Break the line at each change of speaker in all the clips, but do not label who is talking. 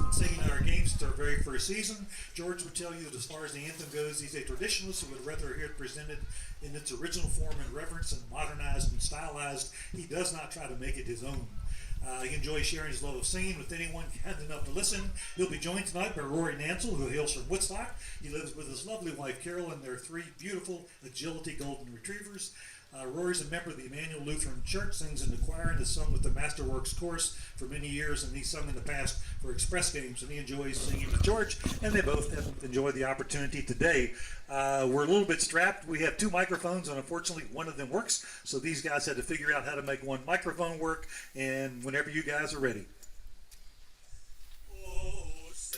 been singing at our games since our very first season. George would tell you that as far as the anthem goes, he's a traditionalist who would rather hear it presented in its original form and reverence and modernized and stylized. He does not try to make it his own. He enjoys sharing his love of singing with anyone kind enough to listen. He'll be joined tonight by Rory Nansel, who hails from Woodstock. He lives with his lovely wife, Carol, and their 3 beautiful agility golden retrievers. Rory's a member of the Emmanuel Lutheran Church, sings in the choir, and has sung with the Masterworks Chorus for many years, and he's sung in the past for express games, and he enjoys singing with George, and they both have enjoyed the opportunity today. We're a little bit strapped. We have 2 microphones, and unfortunately one of them works, so these guys had to figure out how to make one microphone work, and whenever you guys are ready.
Oh, say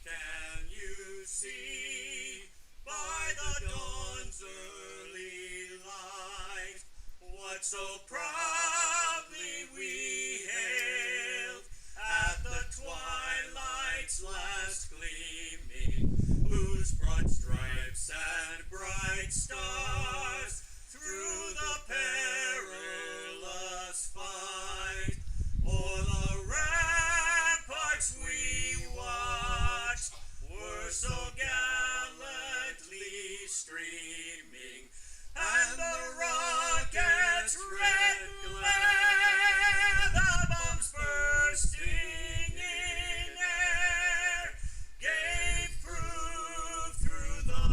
can you see by the dawn's early light what so proudly we hailed at the twilight's last gleaming, whose broad stripes and bright stars through the perilous fight o'er the ramparts we watched were so gallantly streaming, and the rockets' red glare, the bombs bursting in air, gave proof through the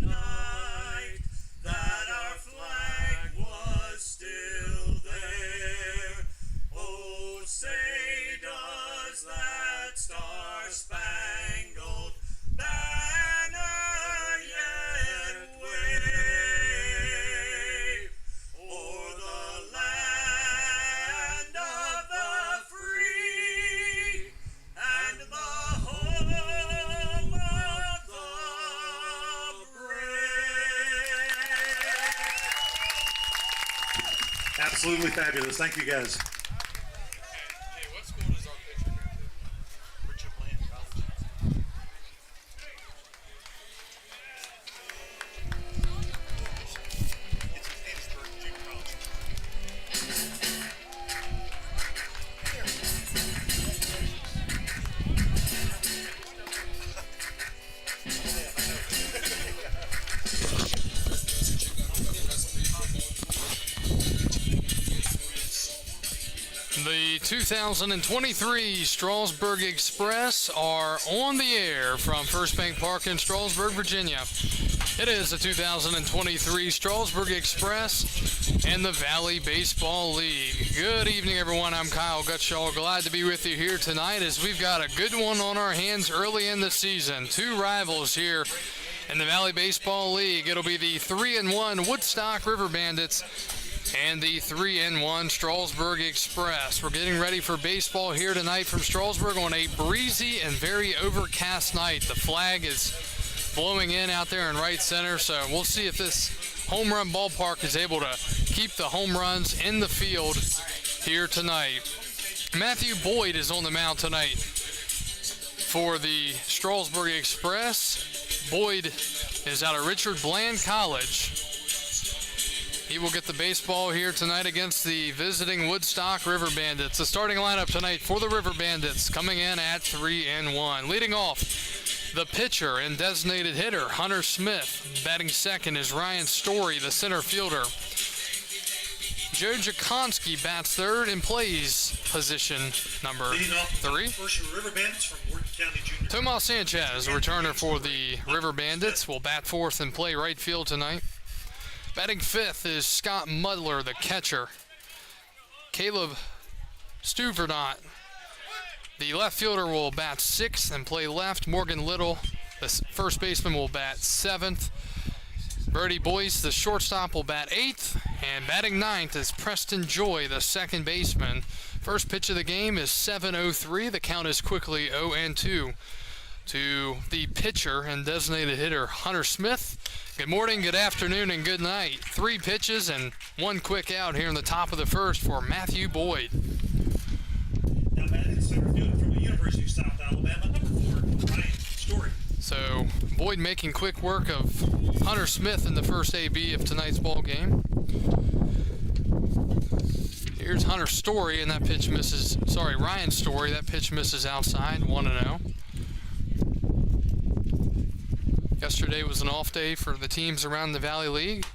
night that our flag was still there. Oh, say does that star-spangled banner yet wave o'er the land of the free and the home of the brave?
Absolutely fabulous. Thank you, guys.
Hey, what school does our pitcher go to? Richard Bland College. It's Strasburg Junior College.
The 2023 Strasburg Express are on the air from First Bank Park in Strasburg, Virginia. It is the 2023 Strasburg Express and the Valley Baseball League. Good evening, everyone. I'm Kyle Gutshaw. Glad to be with you here tonight as we've got a good one on our hands early in the season. 2 rivals here in the Valley Baseball League. It'll be the 3-1 Woodstock River Bandits and the 3-1 Strasburg Express. We're getting ready for baseball here tonight from Strasburg on a breezy and very overcast night. The flag is blowing in out there in right center, so we'll see if this home run ballpark is able to keep the home runs in the field here tonight. Matthew Boyd is on the mound tonight for the Strasburg Express. Boyd is out of Richard Bland College. He will get the baseball here tonight against the visiting Woodstock River Bandits. The starting lineup tonight for the River Bandits coming in at 3-1. Leading off, the pitcher and designated hitter, Hunter Smith. Batting second is Ryan Story, the center fielder. Joe Jakonski bats third and plays position number 3.
River Bandits from Wharton County Junior.
Tomas Sanchez, a returner for the River Bandits, will bat fourth and play right field tonight. Batting fifth is Scott Mudler, the catcher. Caleb Stuverdant, the left fielder, will bat sixth and play left. Morgan Little, the first baseman, will bat seventh. Brody Boyce, the shortstop, will bat eighth. And batting ninth is Preston Joy, the second baseman. First pitch of the game is 7:03. The count is quickly 0-2 to the pitcher and designated hitter, Hunter Smith. Good morning, good afternoon, and good night. 3 pitches and 1 quick out here in the top of the first for Matthew Boyd.
Now batting center field from the University of South Alabama, number 4, Ryan Story.
So Boyd making quick work of Hunter Smith in the first AB of tonight's ball game. Here's Hunter Story, and that pitch misses. Sorry, Ryan Story. That pitch misses outside. 1-0. Yesterday was an off day for the teams around the Valley League.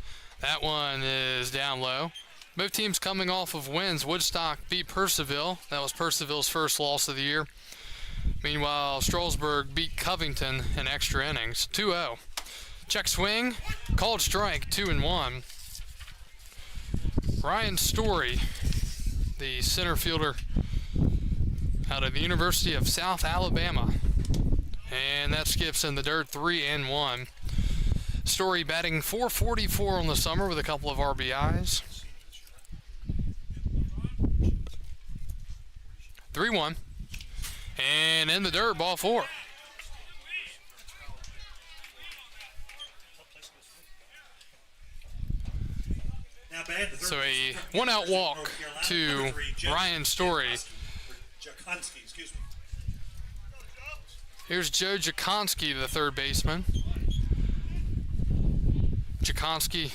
That one is down low. Both teams coming off of wins. Woodstock beat Percival. That was Percival's first loss of the year. Meanwhile, Strasburg beat Covington in extra innings. 2-0. Check swing. Called strike. 2-1. Ryan Story, the center fielder out of the University of South Alabama. And that skips in the dirt. 3-1. Story batting .444 on the summer with a couple of RBIs. 3-1. And in the dirt, ball 4. So a one-out walk to Ryan Story. Here's Joe Jakonski, the third baseman. Jakonski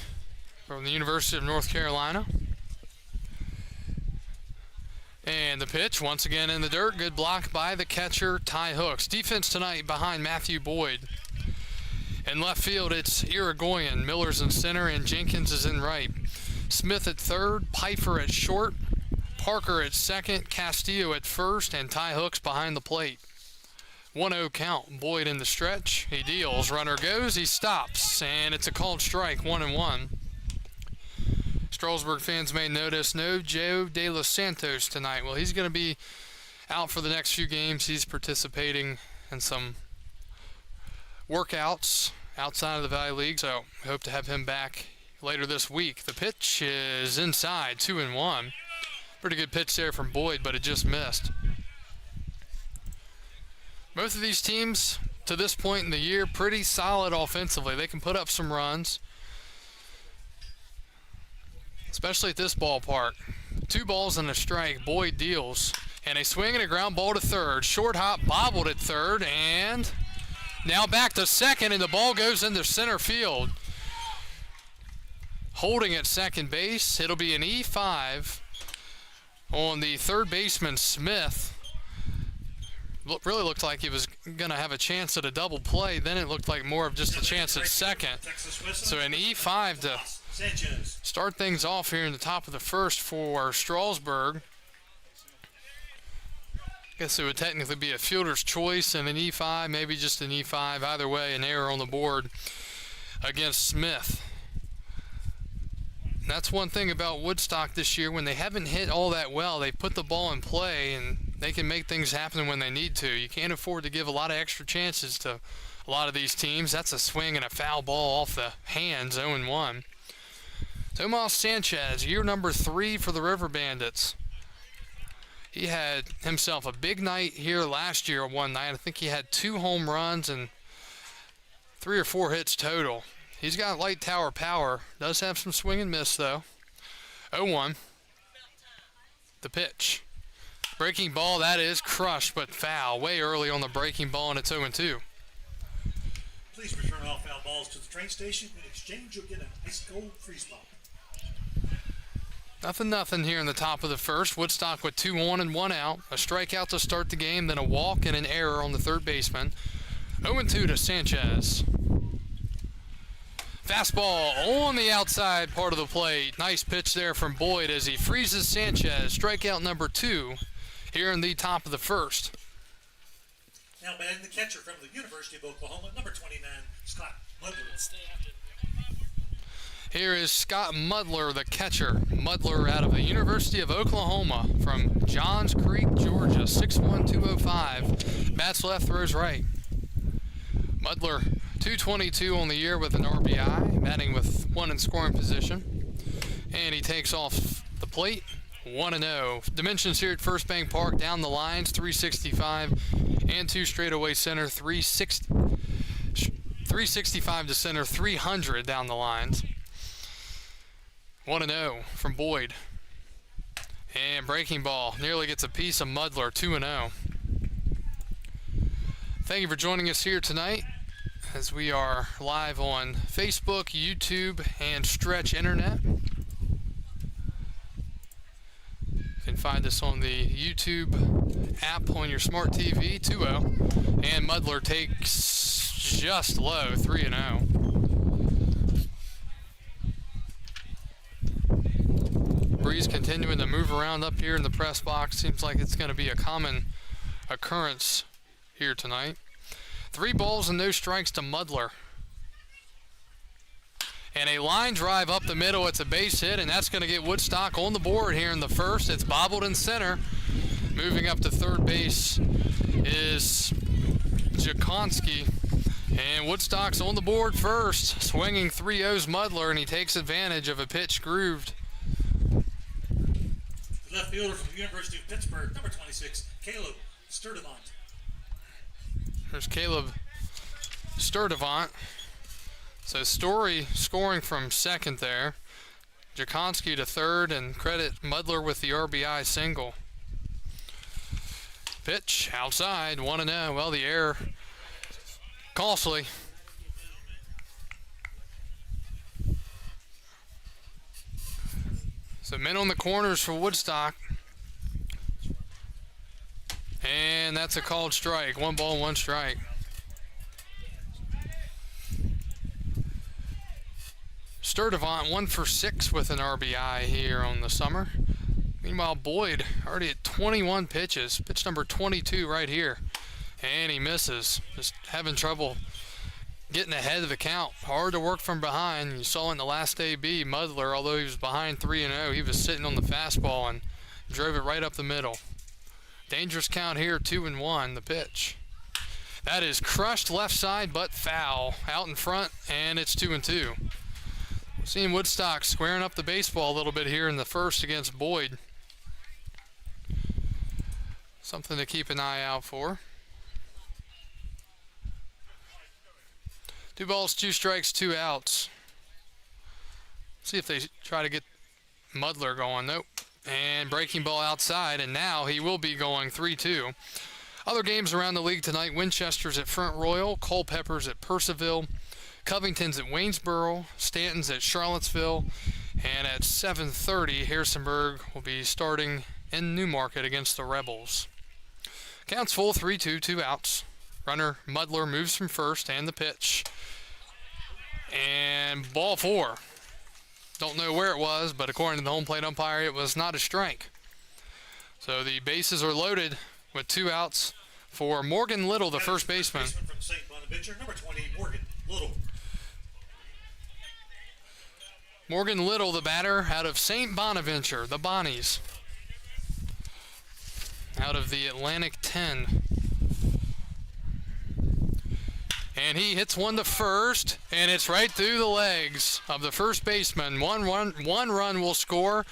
from the University of North Carolina. And the pitch, once again in the dirt. Good block by the catcher, Ty Hooks. Defense tonight behind Matthew Boyd. In left field, it's Irigoyen. Miller's in center, and Jenkins is in right. Smith at third, Pfeiffer at short, Parker at second, Castillo at first, and Ty Hooks behind the plate. 1-0 count. Boyd in the stretch. He deals. Runner goes. He stops. And it's a called strike. 1-1. Strasburg fans may notice no Joe De Los Santos tonight. Well, he's going to be out for the next few games. He's participating in some workouts outside of the Valley League, so we hope to have him back later this week. The pitch is inside. 2-1. Pretty good pitch there from Boyd, but it just missed. Both of these teams, to this point in the year, pretty solid offensively. They can put up some runs, especially at this ballpark. 2 balls and a strike. Boyd deals. And a swing and a ground ball to third. Short hop, bobbled at third, and now back to second, and the ball goes into center field. Holding at second base, it'll be an E5 on the third baseman, Smith. Really looked like he was going to have a chance at a double play. Then it looked like more of just a chance at second. So an E5 to start things off here in the top of the first for Strasburg. I guess it would technically be a fielder's choice and an E5, maybe just an E5. Either way, an error on the board against Smith. And that's one thing about Woodstock this year. When they haven't hit all that well, they put the ball in play and they can make things happen when they need to. You can't afford to give a lot of extra chances to a lot of these teams. That's a swing and a foul ball off the hands, 0-1. Tomas Sanchez, year number 3 for the River Bandits. He had himself a big night here last year one night. I think he had 2 home runs and 3 or 4 hits total. He's got light tower power. Does have some swing and miss, though. 0-1. The pitch. Breaking ball, that is crushed, but foul. Way early on the breaking ball, and it's 0-2.
Please return all foul balls to the train station. In exchange, you'll get an ice cold freeze pop.
0-0 here in the top of the first. Woodstock with 2 on and 1 out. A strikeout to start the game, then a walk and an error on the third baseman. 0-2 to Sanchez. Fastball on the outside part of the plate. Nice pitch there from Boyd as he freezes Sanchez. Strikeout number 2 here in the top of the first.
Now batting the catcher from the University of Oklahoma, number 29, Scott Mudler.
Here is Scott Mudler, the catcher. Mudler out of the University of Oklahoma from Johns Creek, Georgia. 6'1", 205. Bats left, throws right. Mudler, 222 on the year with an RBI, batting with 1 in scoring position. And he takes off the plate, 1-0. Dimensions here at First Bank Park, down the lines, 365, and 2 straightaway center, 365 to center, 300 down the lines. 1-0 from Boyd. And breaking ball nearly gets a piece of Mudler, 2-0. Thank you for joining us here tonight as we are live on Facebook, YouTube, and Stretch Internet. can find us on the YouTube app on your smart TV, 2-0. And Mudler takes just low, 3-0. Breeze continuing to move around up here in the press box. Seems like it's going to be a common occurrence here tonight. 3 balls and no strikes to Mudler. And a line drive up the middle. It's a base hit, and that's going to get Woodstock on the board here in the first. It's bobbled in center. Moving up to third base is Jakonski. And Woodstock's on the board first. Swinging 3-0's Mudler, and he takes advantage of a pitch grooved.
Left fielder from the University of Pittsburgh, number 26, Caleb Sturdivant.
There's Caleb Sturdivant. So Story scoring from second there. Jakonski to third, and credit Mudler with the RBI single. Pitch outside, 1-0. Well, the error costly. So men on the corners for Woodstock. And that's a called strike. 1 ball, 1 strike. Sturdivant 1 for 6 with an RBI here on the summer. Meanwhile, Boyd already at 21 pitches. Pitch number 22 right here. And he misses. Just having trouble getting ahead of the count. Hard to work from behind. You saw in the last AB, Mudler, although he was behind 3-0, he was sitting on the fastball and drove it right up the middle. Dangerous count here, 2-1, the pitch. That is crushed left side, but foul. Out in front, and it's 2-2. Seeing Woodstock squaring up the baseball a little bit here in the first against Boyd. Something to keep an eye out for. 2 balls, 2 strikes, 2 outs. See if they try to get Mudler going. Nope. And breaking ball outside, and now he will be going 3-2. Other games around the league tonight: Winchester's at Front Royal, Culpeper's at Percival, Covington's at Waynesboro, Stanton's at Charlottesville, and at 7:30, Harrisonburg will be starting in Newmarket against the Rebels. Counts full, 3-2, 2 outs. Runner Mudler moves from first, and the pitch. And ball 4. Don't know where it was, but according to the home plate umpire, it was not a strike. So the bases are loaded with 2 outs for Morgan Little, the first baseman.
From St. Bonaventure, number 20, Morgan Little.
Morgan Little, the batter, out of St. Bonaventure, the Bonnies. Out of the Atlantic 10. And he hits one to first, and it's right through the legs of the first baseman. One run will score.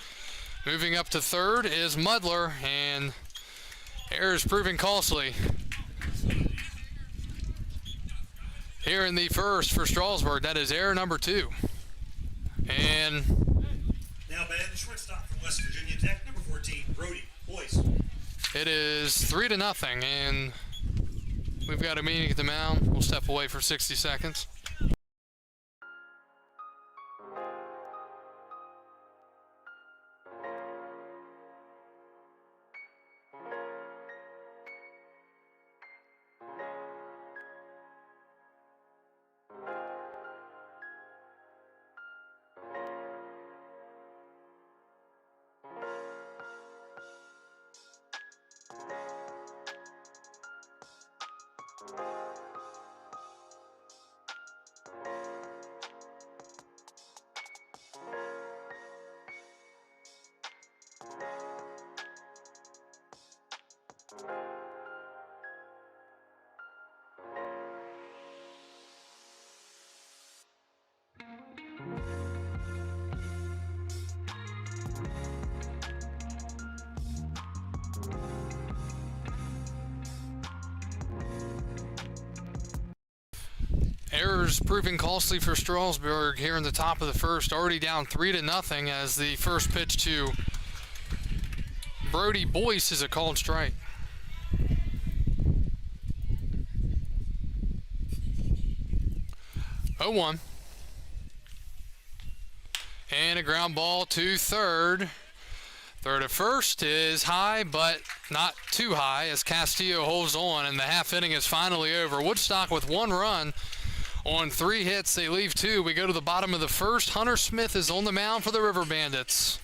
Moving up to third is Mudler, and error is proving costly. Here in the first for Strasburg, that is error number 2. And
now batting the shortstop from West Virginia Tech, number 14, Brody Boyce.
it is 3-0, and we've got a meeting at the mound. We'll step away for 60 seconds. Errors proving costly for Strasburg here in the top of the first, already down 3-0 as the first pitch to Brody Boyce is a called strike. Oh, 1. And a ground ball to third. Third at first is high, but not too high as Castillo holds on, and the half inning is finally over. Woodstock with 1 run on 3 hits. They leave 2. We go to the bottom of the first. Hunter Smith is on the mound for the River Bandits.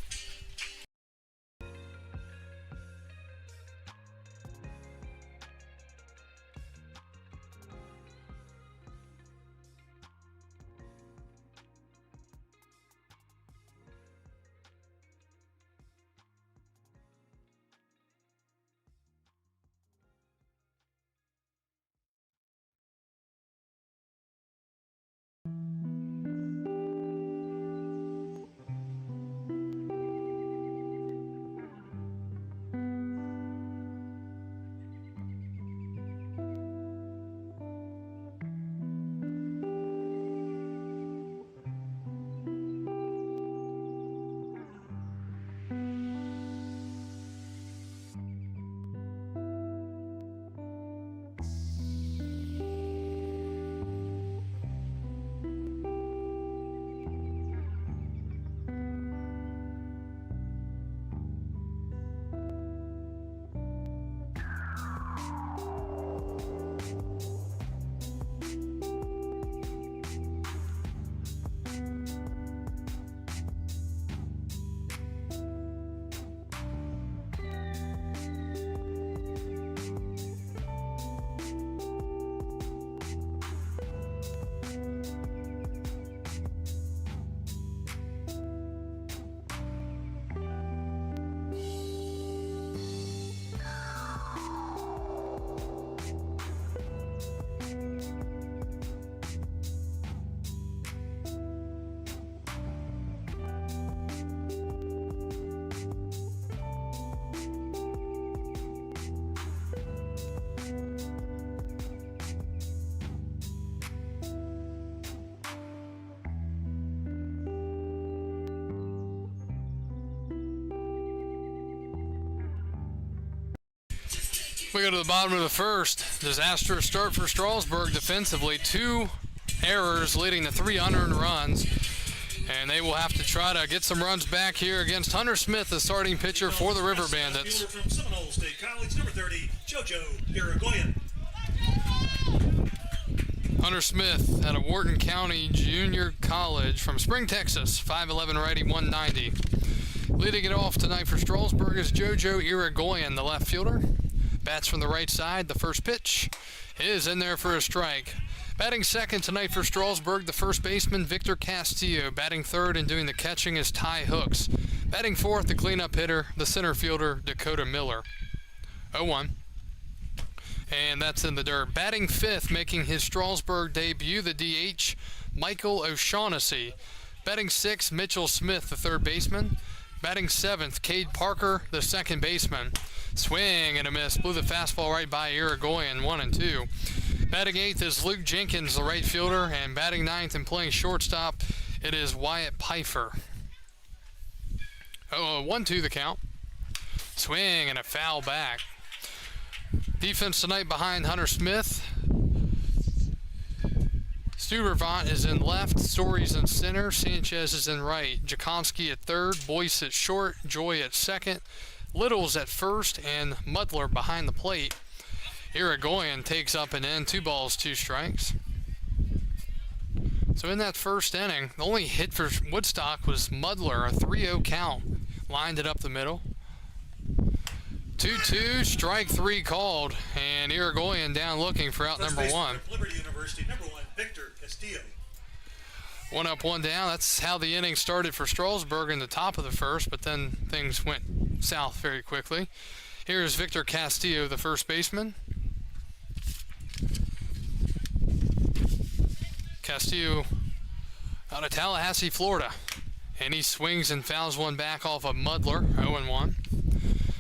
We go to the bottom of the first. Disastrous start for Strasburg defensively. 2 errors leading to 3 unearned runs. And they will have to try to get some runs back here against Hunter Smith, the starting pitcher for the River Bandits.
From Seminole State College, number 30, JoJo Irigoyen.
Hunter Smith out of Wharton County Junior College from Spring, Texas. 5'11", righty, 190. Leading it off tonight for Strasburg is JoJo Irigoyen, the left fielder. Bats from the right side. The first pitch is in there for a strike. Batting second tonight for Strasburg, the first baseman, Victor Castillo. Batting third and doing the catching is Ty Hooks. Batting fourth, the cleanup hitter, the center fielder, Dakota Miller. 0-1. And that's in the dirt. Batting fifth, making his Strasburg debut, the DH, Michael O'Shaughnessy. Batting sixth, Mitchell Smith, the third baseman. Batting seventh, Cade Parker, the second baseman. Swing and a miss. Blew the fastball right by Irigoyen, 1-2. Batting eighth is Luke Jenkins, the right fielder. And batting ninth and playing shortstop, it is Wyatt Pfeiffer. 1-2 the count. Swing and a foul back. Defense tonight behind Hunter Smith. Stubervant is in left, Story's in center, Sanchez is in right, Jakonski at third, Boyce at short, Joy at second, Little's at first, and Mudler behind the plate. Irigoyen takes up and in, 2 balls, 2 strikes. So in that first inning, the only hit for Woodstock was Mudler, a 3-0 count. Lined it up the middle. 2-2, strike 3 called, and Irigoyen down looking for out number 1.
Liberty University, number 1, Victor Castillo.
1 up, 1 down. That's how the inning started for Strasburg in the top of the first, but then things went south very quickly. Here's Victor Castillo, the first baseman. Castillo out of Tallahassee, Florida. And he swings and fouls one back off of Mudler, 0-1.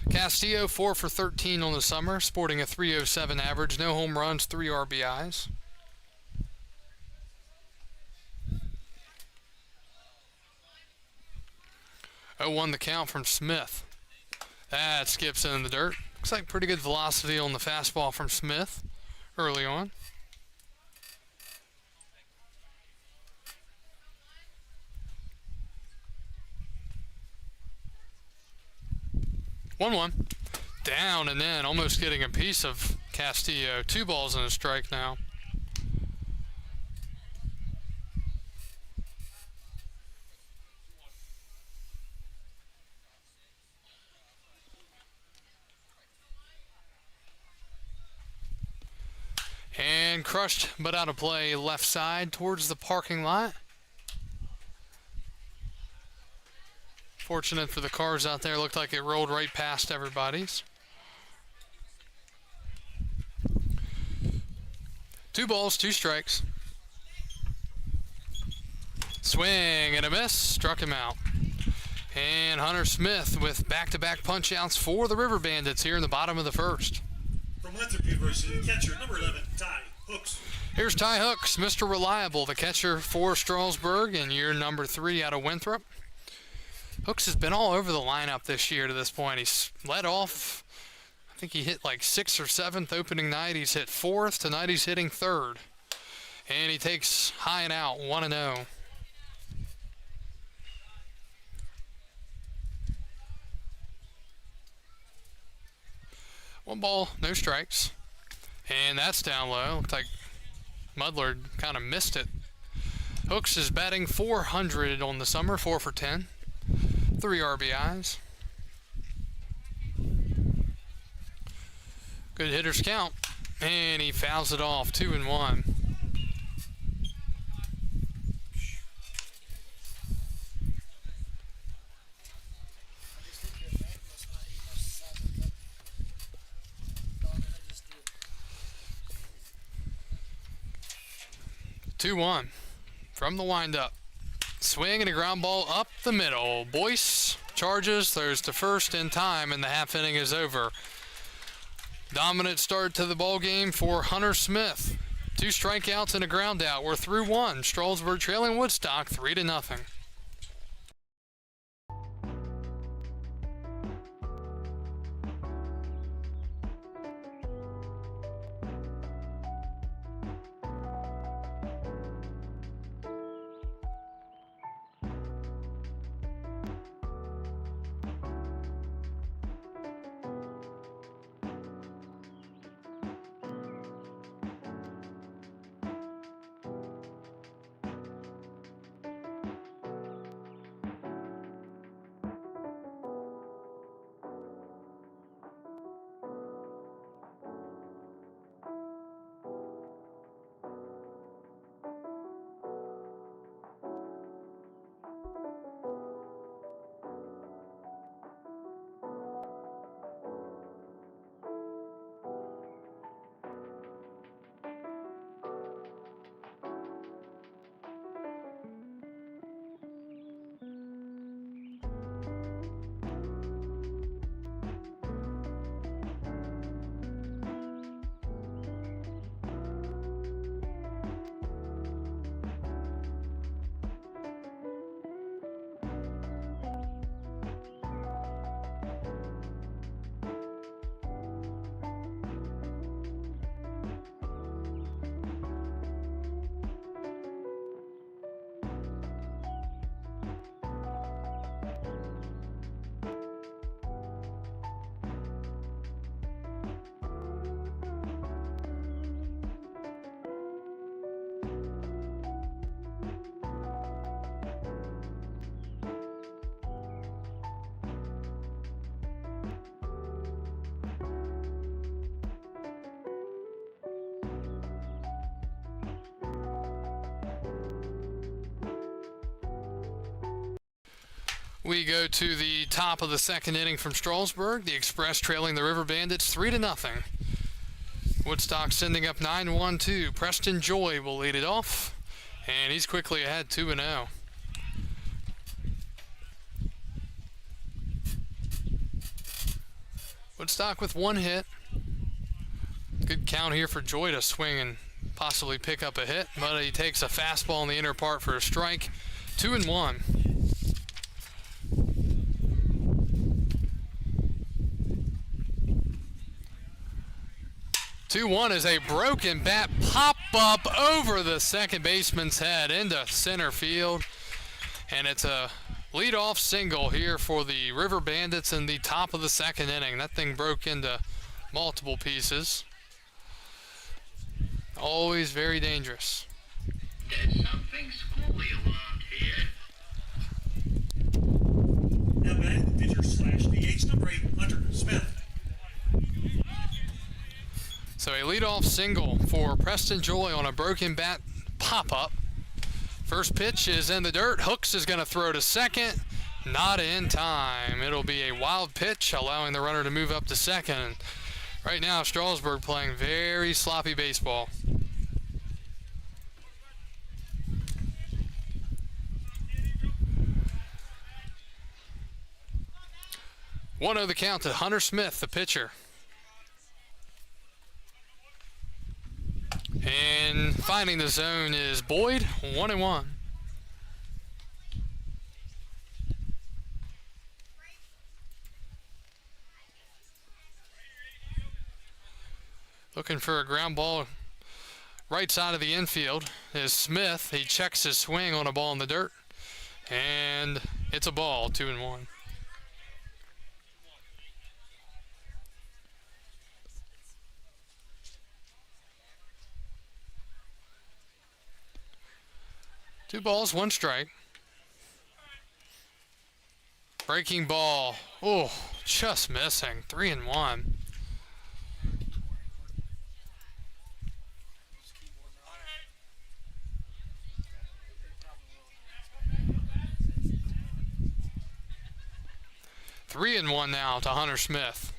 Castillo 4 for 13 on the summer, sporting a .307 average, no home runs, 3 RBIs. The count from Smith. That skips in the dirt. Looks like pretty good velocity on the fastball from Smith early on. 1-1. Down and then almost getting a piece of Castillo. 2 balls and a strike now. And crushed but out of play left side towards the parking lot. Fortunate for the cars out there, looked like it rolled right past everybody's. 2 balls, 2 strikes. Swing and a miss, struck him out. And Hunter Smith with back-to-back punch-outs for the River Bandits here in the bottom of the first.
From Winthrop University, catcher number 11, Ty Hooks.
Here's Ty Hooks, Mr. Reliable, the catcher for Strasburg in year number 3 out of Winthrop. Hooks has been all over the lineup this year to this point. He's led off, I think he hit like 6th or 7th opening night. He's hit 4th. Tonight he's hitting 3rd. And he takes high and out, 1-0. One ball, no strikes. And that's down low. Looks like Mudler kind of missed it. Hooks is batting .400 on the summer, 4 for 10. 3 RBIs. Good hitters count. And he fouls it off, 2-1. From the windup. Swing and a ground ball up the middle. Boyce charges, throws to first in time, and the half inning is over. Dominant start to the ball game for Hunter Smith. 2 strikeouts and a ground out. We're through 1. Strasburg trailing Woodstock 3-0. We go to the top of the second inning from Strasburg. The Express trailing the River Bandits 3-0. Woodstock sending up 9-1-2. Preston Joy will lead it off, and he's quickly ahead 2-0. Woodstock with 1 hit. Good count here for Joy to swing and possibly pick up a hit, but he takes a fastball in the inner part for a strike. 2-1. 2-1 is a broken bat pop up over the second baseman's head into center field, and it's a Leadoff single here for the River Bandits in the top of the second inning. That thing broke into multiple pieces. Always very dangerous.
There's something schooly around here.
Now batting the pitcher slash DH number 8, Hunter Smith.
So a leadoff single for Preston Joy on a broken bat pop-up. First pitch is in the dirt. Hooks is going to throw to second. Not in time. It'll be a wild pitch, allowing the runner to move up to second. Right now, Strasburg playing very sloppy baseball. 1-0 the count to Hunter Smith, the pitcher. And finding the zone is Boyd, 1-1. Looking for a ground ball right side of the infield is Smith. He checks his swing on a ball in the dirt. And it's a ball, 2-1. Two balls, one strike. Breaking ball. Oh, just missing. 3-1. Three and one now to Hunter Smith.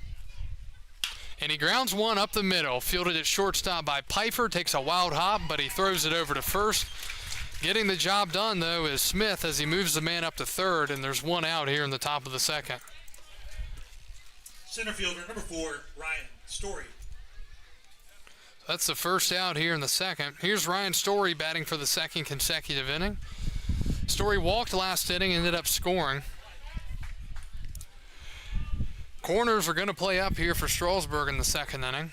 And he grounds one up the middle. Fielded at shortstop by Pfeiffer. Takes a wild hop, but he throws it over to first. Getting the job done, though, is Smith as he moves the man up to third, and there's one out here in the top of the second.
Center fielder number 4, Ryan Story.
That's the first out here in the second. Here's Ryan Story batting for the second consecutive inning. Story walked last inning, ended up scoring. Corners are going to play up here for Strasburg in the second inning.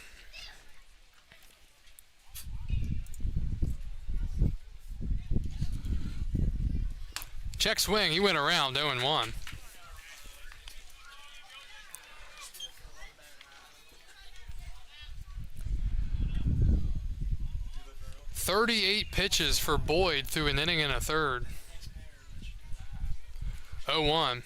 Check swing, he went around 0-1. "38 pitches for Boyd through an inning and a third. 0-1.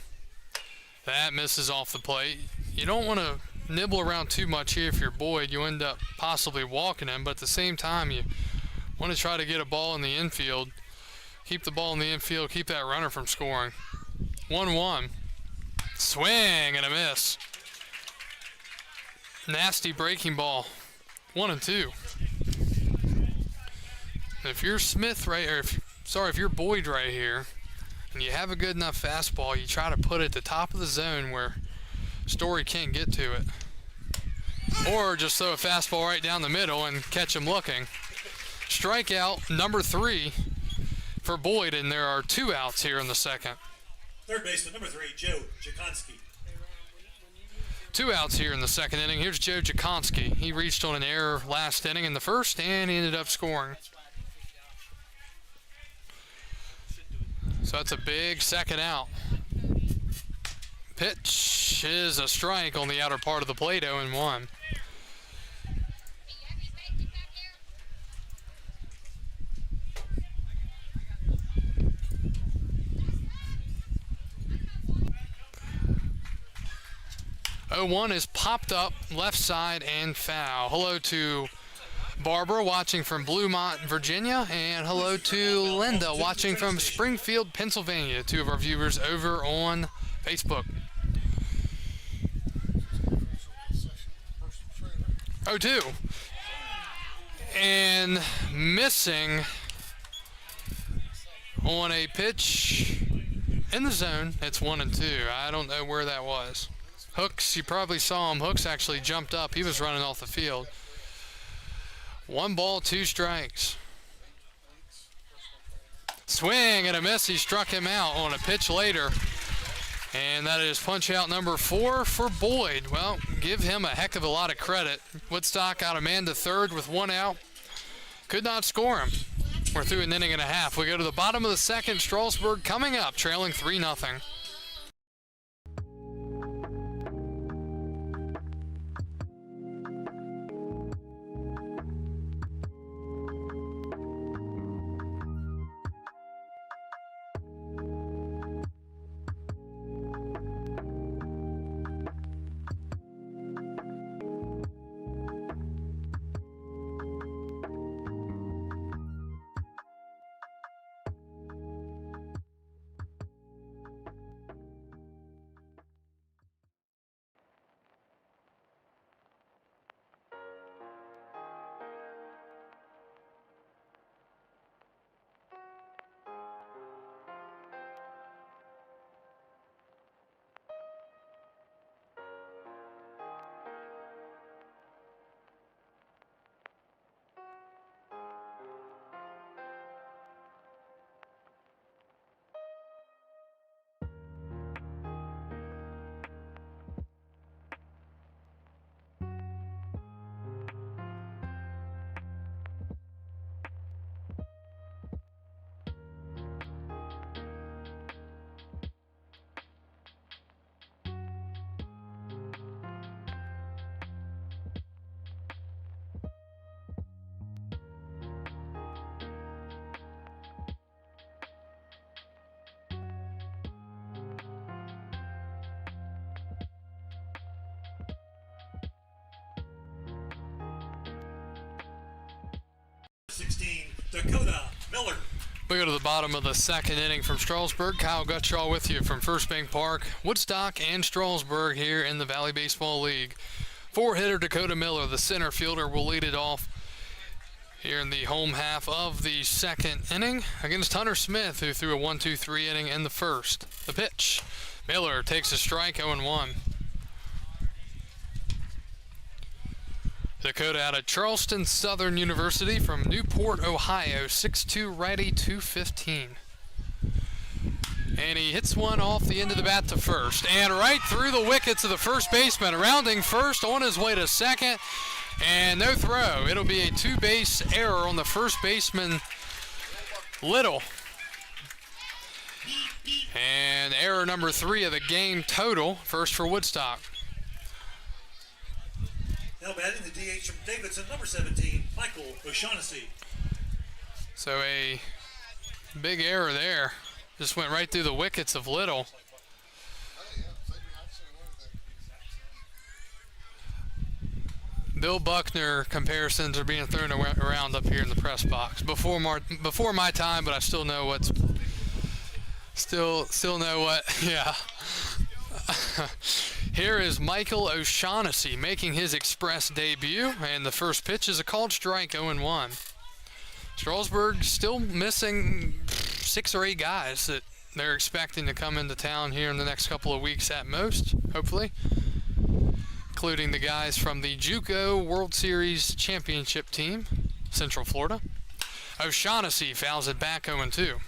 That misses off the plate. You don't want to nibble around too much here if you're Boyd. You end up possibly walking him, but at the same time, you want to try to get a ball in the infield. Keep the ball in the infield, keep that runner from scoring. 1-1. Swing and a miss. Nasty breaking ball. 1-2. If you're Smith right, or if you're Boyd right here, and you have a good enough fastball, you try to put it at the top of the zone where Story can't get to it. Or just throw a fastball right down the middle and catch him looking. Strikeout number 3 for Boyd, and there are 2 outs here in the second.
Third baseman number 3, Joe Jakonski.
2 outs here in the second inning. Here's Joe Jakonski. He reached on an error last inning in the first, and he ended up scoring. So that's a big second out. Pitch is a strike on the outer part of the plate, 0-1. "0-1 is popped up left side and foul. Hello to Barbara watching from Bluemont, Virginia, and hello to Linda watching from Springfield, Pennsylvania, 2 of our viewers over on Facebook. 0-2. And missing on a pitch in the zone. It's 1-2. I don't know where that was. Hooks, you probably saw him. Hooks actually jumped up. He was running off the field. 1 ball, 2 strikes. Swing and a miss. He struck him out on a pitch later. And that is punch out number 4 for Boyd. Well, give him a heck of a lot of credit. Woodstock out a man to third with 1 out. Could not score him. We're through an inning and a half. We go to the bottom of the second. Strasburg coming up, trailing 3-0.
Dakota Miller.
We go to the bottom of the second inning from Strasburg. Kyle Gutschall with you from First Bank Park, Woodstock, and Strasburg here in the Valley Baseball League. Four-hitter Dakota Miller, the center fielder, will lead it off here in the home half of the second inning against Hunter Smith, who threw a 1-2-3 inning in the first. The pitch. Miller takes a strike, 0-1. Dakota out of Charleston Southern University from Newport, Ohio, 6'2", righty, 215. And he hits one off the end of the bat to first. And right through the wickets of the first baseman, rounding first on his way to second. And no throw. It'll be a two-base error on the first baseman, Little. And error number 3 of the game total, first for Woodstock.
Now batting the DH from Davidson, number 17, Michael O'Shaughnessy.
So a big error there. Just went right through the wickets of Little. Bill Buckner comparisons are being thrown around up here in the press box. Before my time, but I still know what's still know what. Yeah. Here is Michael O'Shaughnessy making his Express debut, and the first pitch is a called strike, 0-1. Strasburg still missing 6 or 8 guys that they're expecting to come into town here in the next couple of weeks at most, hopefully, including the guys from the JUCO World Series Championship team, Central Florida. O'Shaughnessy fouls it back, 0-2.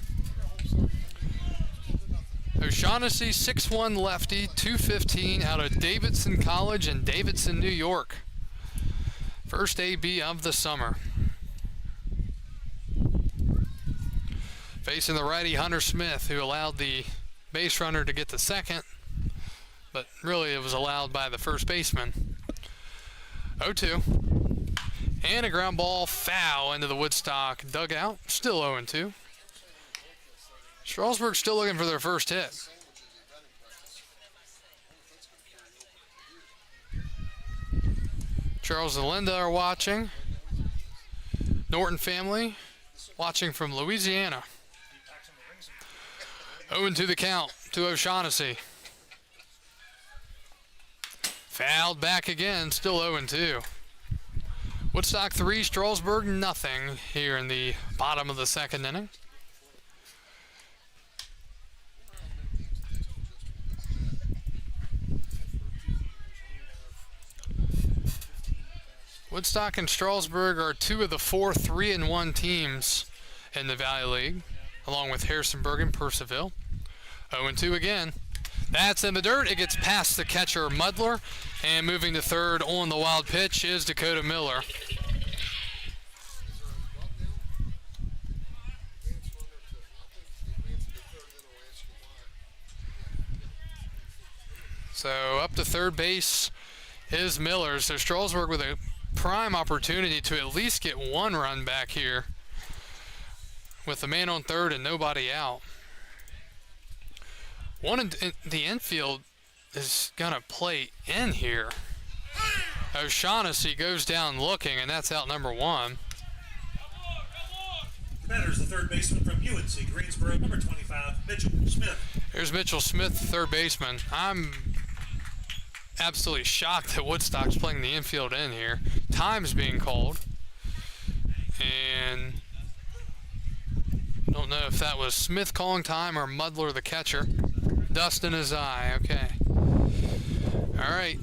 O'Shaughnessy, 6'1" lefty, 215, out of Davidson College in Davidson, New York. First AB of the summer. Facing the righty Hunter Smith, who allowed the base runner to get to second, but really it was allowed by the first baseman. 0-2. And a ground ball foul into the Woodstock dugout, still 0-2. Strasburg still looking for their first hit. Charles and Linda are watching. Norton family watching from Louisiana. 0-2 the count to O'Shaughnessy. Fouled back again, still 0-2. Woodstock 3, Strasburg nothing here in the bottom of the second inning. Woodstock and Strasburg are 2 of the 4 3-1 teams in the Valley League, along with Harrisonburg and Purcellville. 0-2 again. That's in the dirt. It gets past the catcher, Mudler, and moving to third on the wild pitch is Dakota Miller. So up to third base is Miller. So Strasburg with a prime opportunity to at least get one run back here with the man on third and nobody out. One in the infield is gonna play in here. O'Shaughnessy goes down looking, and that's out number one.
The batter is the third baseman from UNC Greensboro, number 25, Mitchell Smith.
Here's Mitchell Smith, third baseman. I'm absolutely shocked that Woodstock's playing the infield in here. Time's being called. And don't know if that was Smith calling time or Mudler the catcher. Dust in his eye, okay. All right,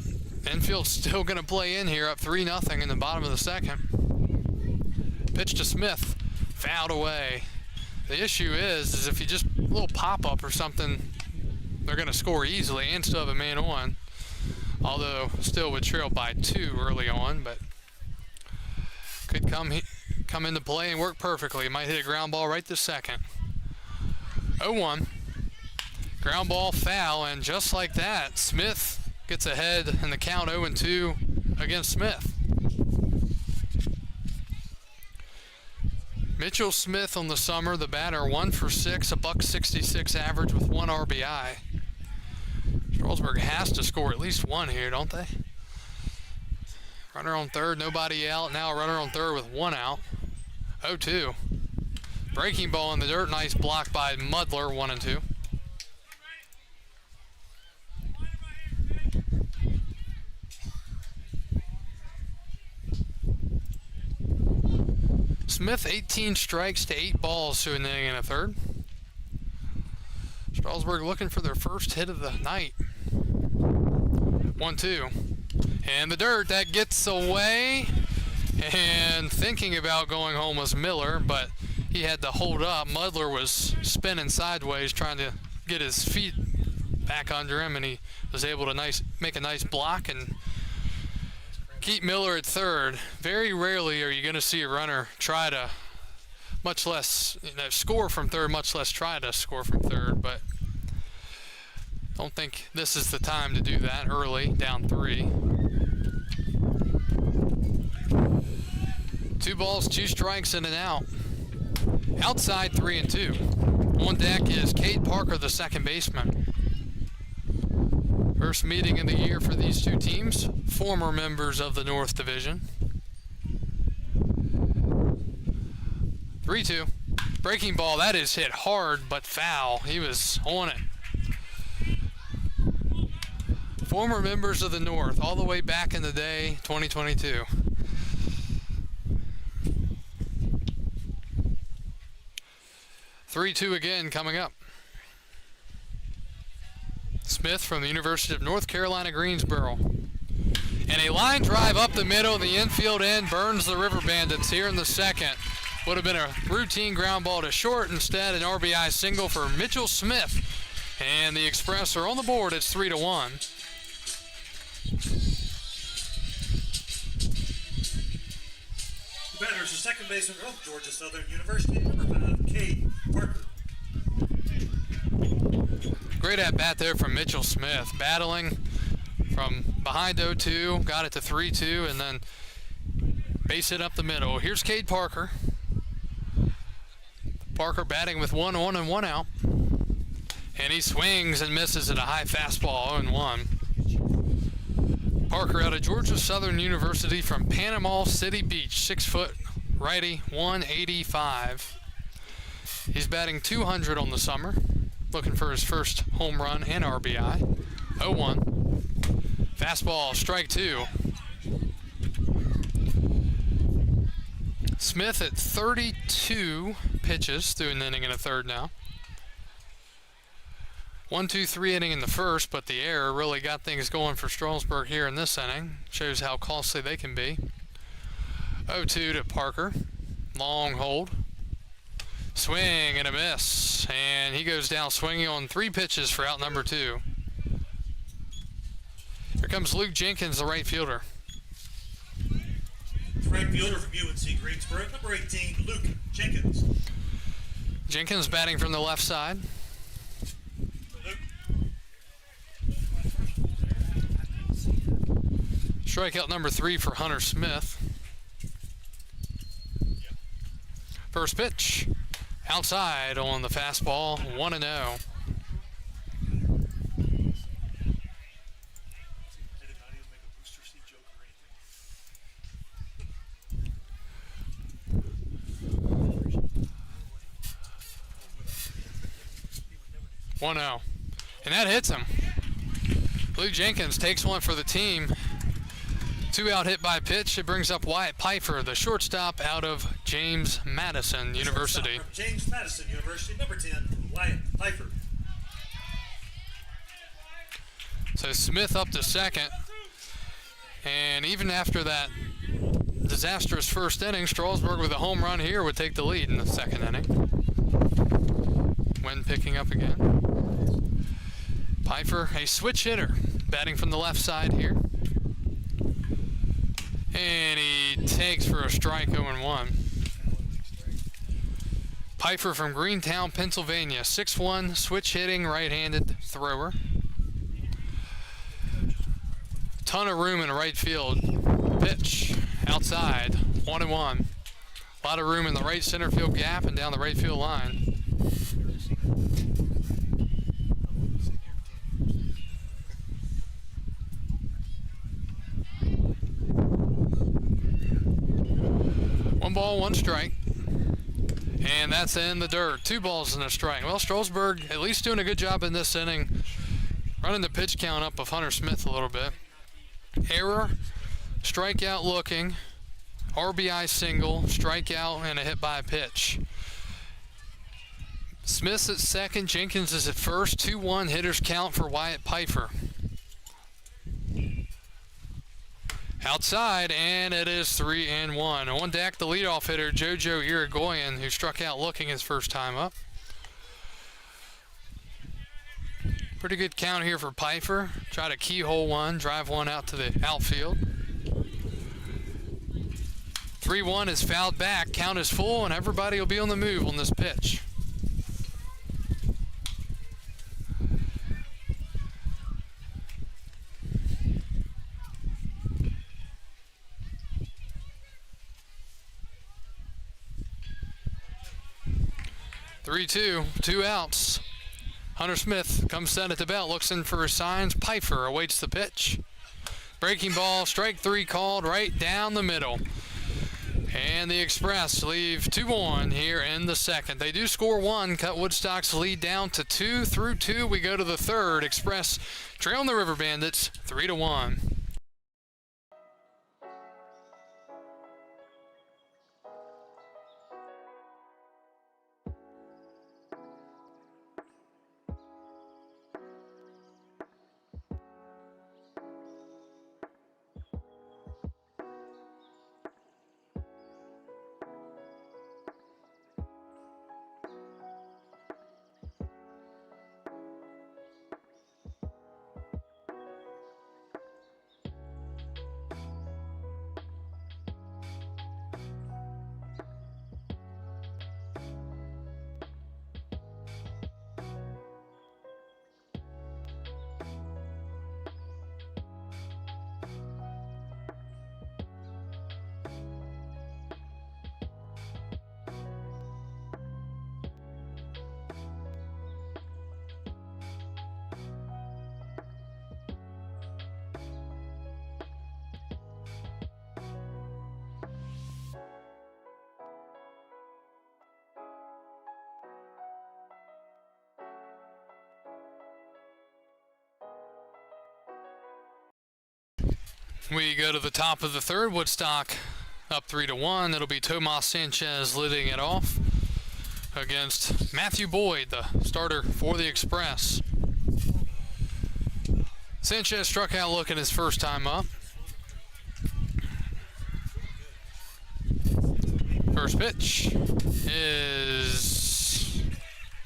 infield's still gonna play in here, up 3-0 in the bottom of the second. Pitch to Smith, fouled away. The issue is if you just a little pop-up or something, they're gonna score easily and still have a man on. Although still would trail by 2 early on, but could come into play and work perfectly. Might hit a ground ball right this second. 0-1. Ground ball foul, and just like that, Smith gets ahead in the count 0-2 against Smith. Mitchell Smith on the summer, the batter, 1 for 6, a .166 average with 1 RBI. Strasburg has to score at least 1 here, don't they? Runner on third, nobody out. Now a runner on third with 1 out. 0-2. Breaking ball in the dirt, nice block by Mudler, 1-2. Smith 18 strikes to 8 balls to an inning and a third. Strasburg looking for their first hit of the night. 1-2. And the dirt, that gets away. And thinking about going home was Miller, but he had to hold up. Mudler was spinning sideways trying to get his feet back under him, and he was able to make a nice block and keep Miller at third. Very rarely are you going to see a runner try to, much less score from third, much less try to score from third, but don't think this is the time to do that early, down 3. 2 balls, 2 strikes, and an out. Outside 3-2. On deck is Cade Parker, the second baseman. First meeting of the year for these two teams, former members of the North Division. 3-2. Breaking ball, that is hit hard but foul. He was on it. Former members of the North, all the way back in the day, 2022. Three-two again coming up. Smith from the University of North Carolina, Greensboro. And a line drive up the middle, the infield end burns the River Bandits here in the second. Would have been a routine ground ball to short, instead an RBI single for Mitchell Smith. And the Express are on the board, it's 3-1.
The batter is the second baseman of Georgia Southern University, number 5, Cade Parker.
Great at bat there from Mitchell Smith, battling from behind 0-2, got it to 3-2, and then base hit up the middle. Here's Cade Parker. Parker batting with 1 on and 1 out. And he swings and misses at a high fastball, 0-1. Parker out of Georgia Southern University from Panama City Beach, 6-foot righty, 185. He's batting 200 on the summer, looking for his first home run and RBI. 0-1. Fastball, strike 2. Smith at 32 pitches through an inning and a third now. 1-2-3 inning in the first, but the error really got things going for Strasburg here in this inning. Shows how costly they can be. 0-2 to Parker. Long hold. Swing and a miss. And he goes down swinging on 3 pitches for out number 2. Here comes Luke Jenkins, the right fielder.
Right fielder from UNC Greensboro, number 18, Luke Jenkins.
Jenkins batting from the left side. Strikeout number 3 for Hunter Smith. First pitch, outside on the fastball, 1-0. And that hits him. Lou Jenkins takes one for the team. 2 out hit by pitch. It brings up Wyatt Pfeiffer, the shortstop out of James Madison University.
James Madison University, number 10, Wyatt Pfeiffer.
So Smith up to second. And even after that disastrous first inning, Strasburg with a home run here would take the lead in the second inning. When picking up again. Pfeiffer, a switch hitter, batting from the left side here. And he takes for a strike, 0-1. Pfeiffer from Greentown, Pennsylvania, 6'1", switch hitting, right-handed thrower. Ton of room in right field. Pitch, outside, 1-1. A lot of room in the right center field gap and down the right field line. One ball, one strike. And that's in the dirt. 2 balls and a strike. Well, Strasburg at least doing a good job in this inning, running the pitch count up of Hunter Smith a little bit. Error, strikeout looking, RBI single, strikeout, and a hit by pitch. Smith's at second, Jenkins is at first. 2-1 hitters count for Wyatt Pfeiffer. Outside, and it is 3-1. On deck, the leadoff hitter, JoJo Irigoyen, who struck out looking his first time up. Pretty good count here for Pfeiffer. Try to keyhole one, drive one out to the outfield. 3-1 is fouled back. Count is full, and everybody will be on the move on this pitch. Three-two, 2 outs. Hunter Smith comes set at the belt, looks in for his signs. Pfeiffer awaits the pitch. Breaking ball, strike 3 called right down the middle. And the Express leave 2 on here in the second. They do score 1, cut Woodstock's lead down to 2. Through 2, we go to the third. Express trailing the River Bandits 3-1. We go to the top of the third. Woodstock up 3-1. It'll be Tomas Sanchez leading it off against Matthew Boyd, the starter for the Express. Sanchez struck out looking his first time up. First pitch is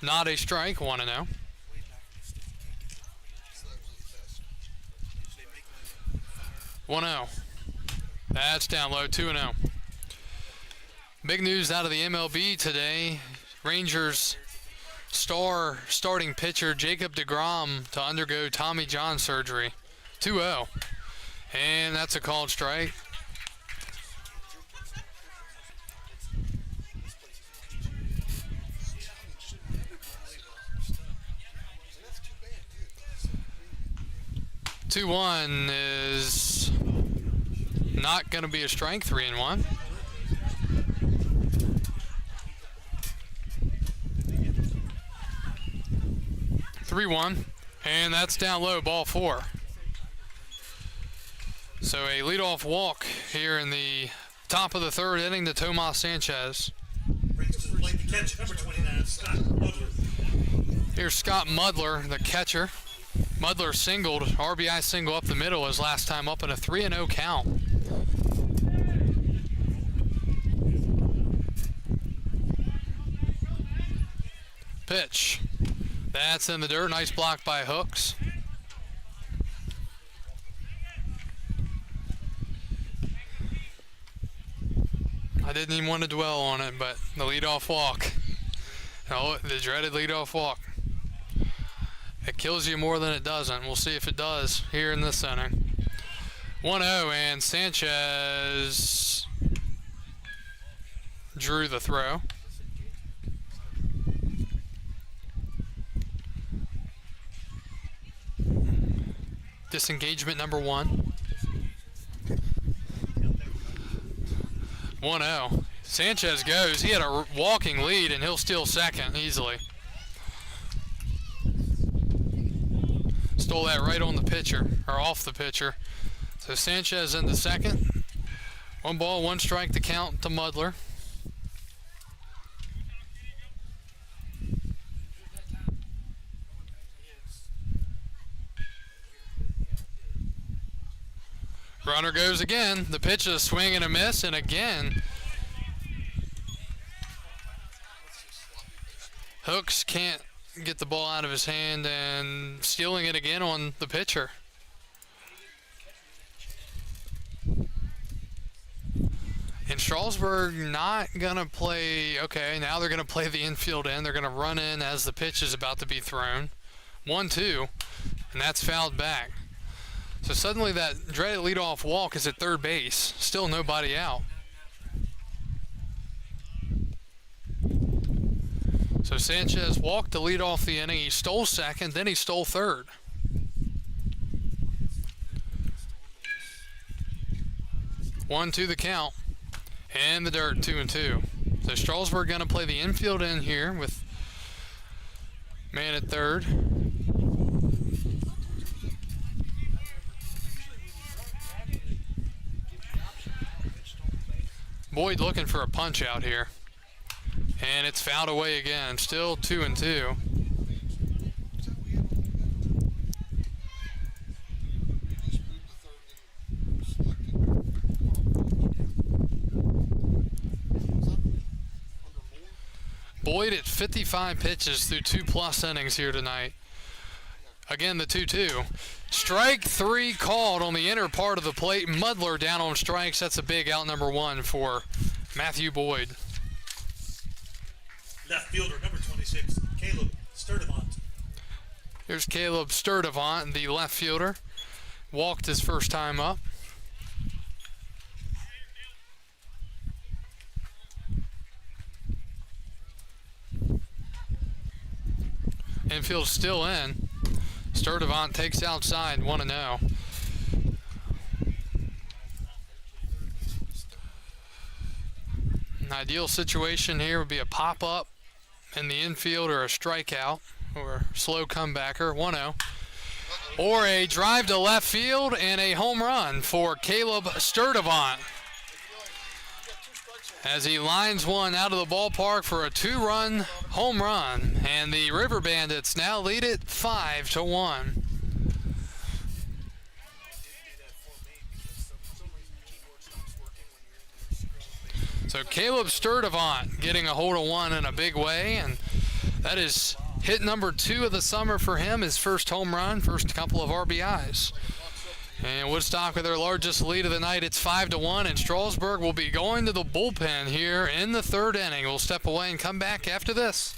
not a strike, 1-0. That's down low, 2-0. Big news out of the MLB today. Rangers starting pitcher Jacob deGrom to undergo Tommy John surgery. 2-0. And that's a called strike. Two one is not going to be a strike. 3-1. And that's down low, ball 4. So a leadoff walk here in the top of the 3rd inning to Tomas Sanchez.
Brings to the plate the catcher, number 29, Scott Mudler.
Here's Scott Mudler, the catcher. Mudler singled, RBI single up the middle his last time up in a 3-0 count. Pitch. That's in the dirt. Nice block by Hooks. I didn't even want to dwell on it, but the leadoff walk. Oh, the dreaded leadoff walk. It kills you more than it doesn't. We'll see if it does here in this inning. 1-0, and Sanchez drew the throw. Disengagement number 1. 1-0. Sanchez goes. He had a walking lead, and he'll steal second easily. Stole that right on the pitcher, or off the pitcher. So Sanchez into second. 1 ball, 1 strike to count to Mudler. Runner goes again. The pitch is a swing and a miss, and again, Hooks can't get the ball out of his hand and stealing it again on the pitcher. And Strasburg not going to play, okay, now they're going to play the infield in. They're going to run in as the pitch is about to be thrown. 1-2, and that's fouled back. So suddenly that dreaded leadoff walk is at third base. Still nobody out. So Sanchez walked to lead off the inning. He stole second, then he stole third. One, two the count. And the dirt, 2-2. So Strasburg going to play the infield in here with man at third. Boyd looking for a punch out here. And it's fouled away again. Still 2-2. Boyd at 55 pitches through 2+ innings here tonight. Again, the 2-2. Strike 3 called on the inner part of the plate. Mudler down on strikes. That's a big out number 1 for Matthew Boyd.
Left fielder, number 26, Caleb Sturdivant.
Here's Caleb Sturdivant, the left fielder. Walked his first time up. Infield still in. Sturdivant takes outside, 1-0. An ideal situation here would be a pop-up in the infield or a strikeout or a slow comebacker, 1-0. Or a drive to left field and a home run for Caleb Sturdivant as he lines one out of the ballpark for a 2-run home run. And the River Bandits now lead it 5-1. So Caleb Sturdivant getting a hold of one in a big way, and that is hit number 2 of the summer for him, his first home run, first couple of RBIs. And Woodstock with their largest lead of the night, it's 5-1, and Strasburg will be going to the bullpen here in the 3rd inning. We'll step away and come back after this.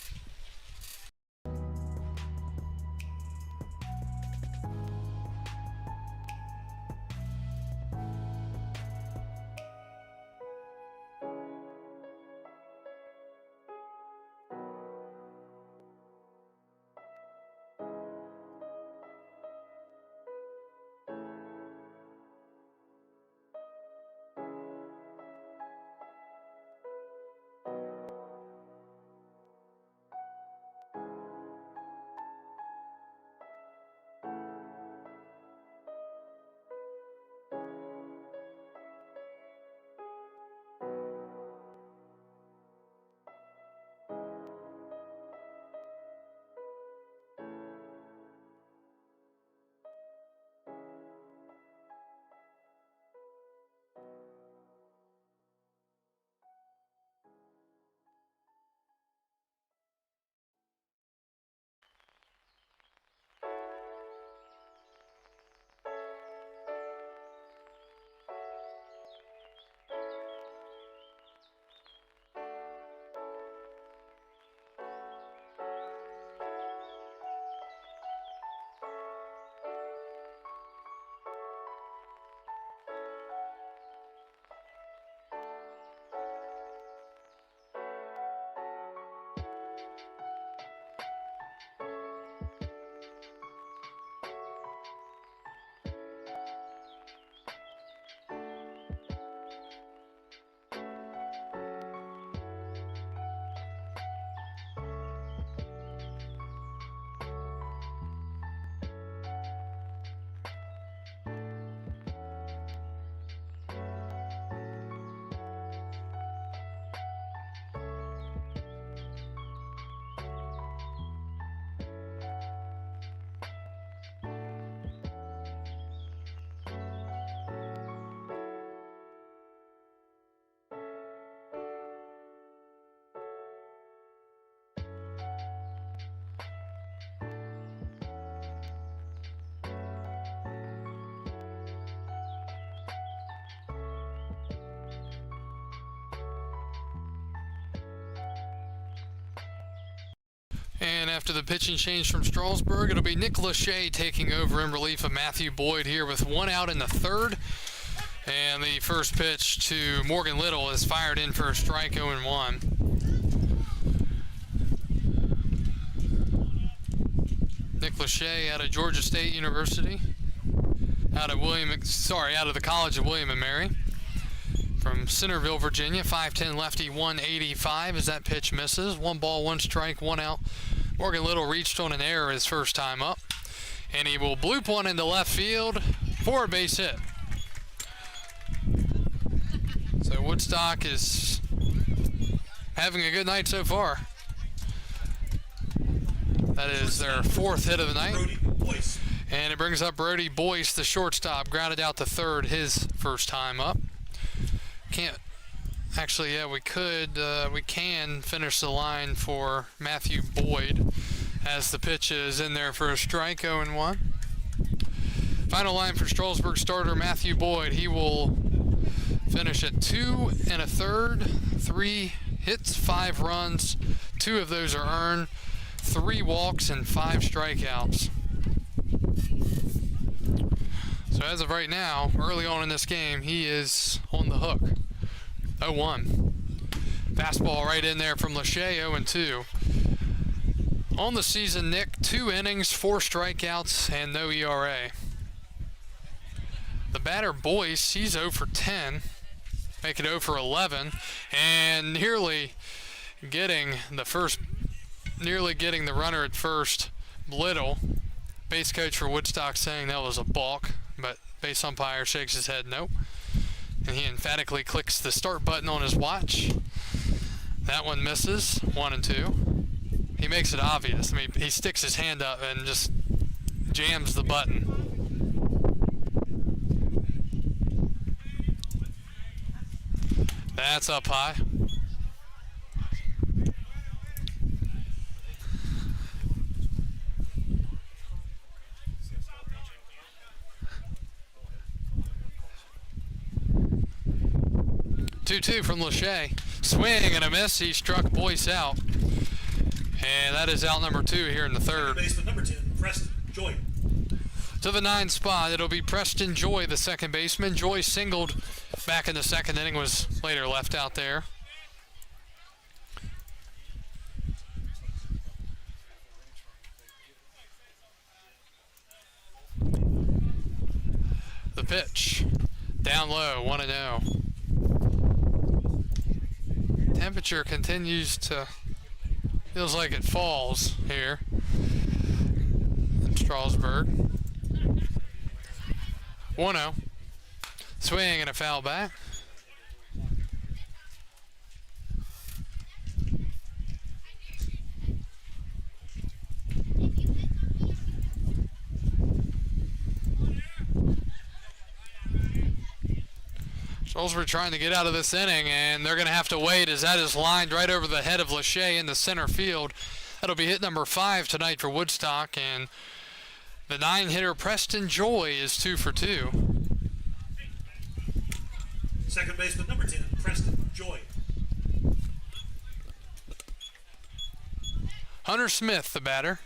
And after the pitching change from Strasburg, it'll be Nick Lachey taking over in relief of Matthew Boyd here with 1 out in the 3rd. And the first pitch to Morgan Little is fired in for a strike, 0-1. Nick Lachey out of Georgia State University, out of the College of William and Mary, from Centerville, Virginia. 5'10" lefty, 185 as that pitch misses. 1 ball, 1 strike, 1 out. Morgan Little reached on an error his first time up, and he will bloop one into left field for a base hit. So Woodstock is having a good night so far. That is their 4th hit of the night. And it brings up Brody Boyce, the shortstop, grounded out to 3rd his first time up. We can finish the line for Matthew Boyd as the pitch is in there for a strike, 0-1. Final line for Strasburg starter Matthew Boyd. He will finish at 2 1/3, 3 hits, 5 runs. 2 of those are earned, 3 walks, and 5 strikeouts. So as of right now, early on in this game, he is on the hook. 0-1. Fastball right in there from Lachey, 0-2. On the season, Nick, 2 innings, 4 strikeouts, and no ERA. The batter, Boyce, he's 0 for 10, make it 0 for 11, and nearly getting the runner at first. Little, base coach for Woodstock, saying that was a balk, but base umpire shakes his head no. And he emphatically clicks the start button on his watch. That one misses, 1-2. He makes it obvious. I mean, he sticks his hand up and just jams the button. That's up high. Two from Lachey. Swing and a miss. He struck Boyce out. And that is out number 2 here in the 3rd.
Baseman number 10, Preston Joy.
To the 9 spot, it'll be Preston Joy, the second baseman. Joy singled back in the 2nd inning, was later left out there. The pitch, down low, 1-0. Temperature continues to, feels like it falls here in Strasburg. 1-0. Swing and a foul back. Strasburg trying to get out of this inning, and they're going to have to wait as that is lined right over the head of Lachey in the center field. That'll be hit number 5 tonight for Woodstock, and the 9-hitter Preston Joy is 2 for 2.
Second baseman number 10, Preston Joy.
Hunter Smith, the batter.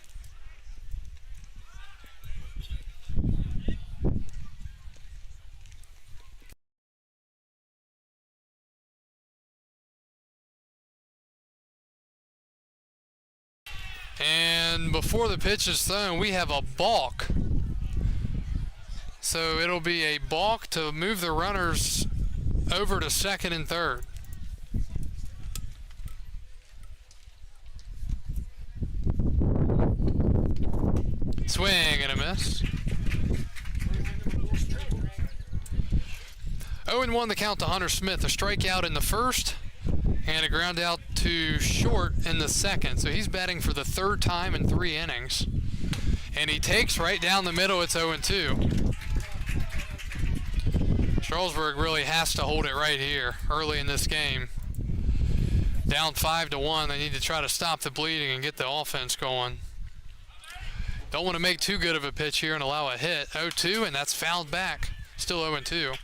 And before the pitch is thrown, we have a balk. So it'll be a balk to move the runners over to 2nd and 3rd. Swing and a miss. 0-1 the count to Hunter Smith. A strikeout in the 1st. And a ground out to short in the 2nd. So he's batting for the 3rd time in 3 innings. And he takes right down the middle. It's 0-2. Strasburg really has to hold it right here early in this game. Down 5-1. They need to try to stop the bleeding and get the offense going. Don't want to make too good of a pitch here and allow a hit. 0-2, and that's fouled back. Still 0-2.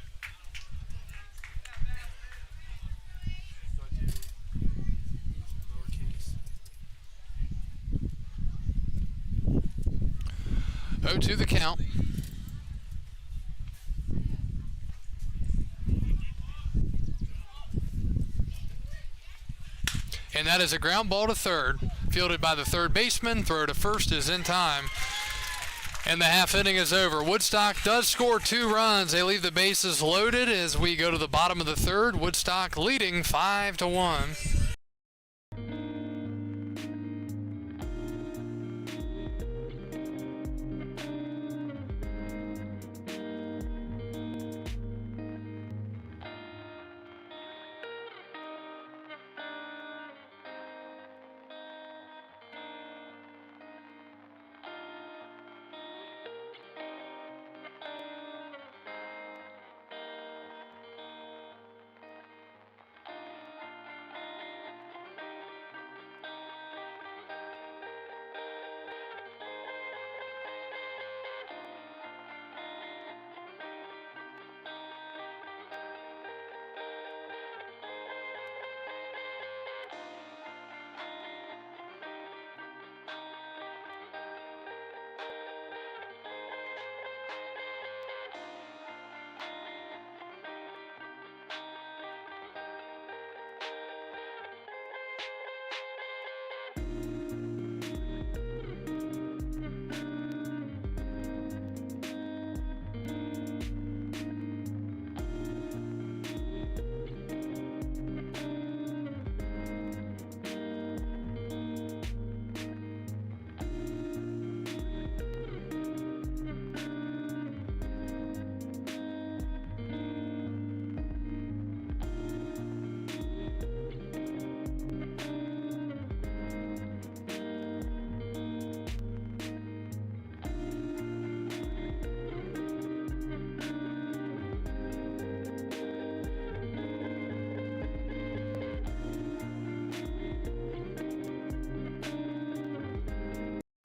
2 the count. And that is a ground ball to third, fielded by the third baseman. Throw to first is in time. And the half inning is over. Woodstock does score 2 runs. They leave the bases loaded as we go to the bottom of the third. Woodstock leading 5-1.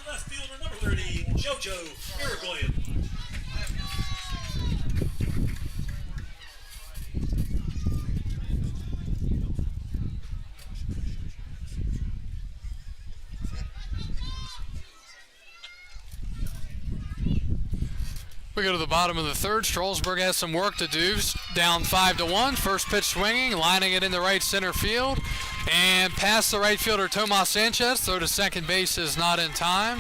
Left fielder number 30, JoJo Irigoyen.
We go to the bottom of the third. Strasburg has some work to do. Down 5-1. First pitch swinging, lining it in the right center field. And past the right fielder, Tomas Sanchez. Throw to second base is not in time.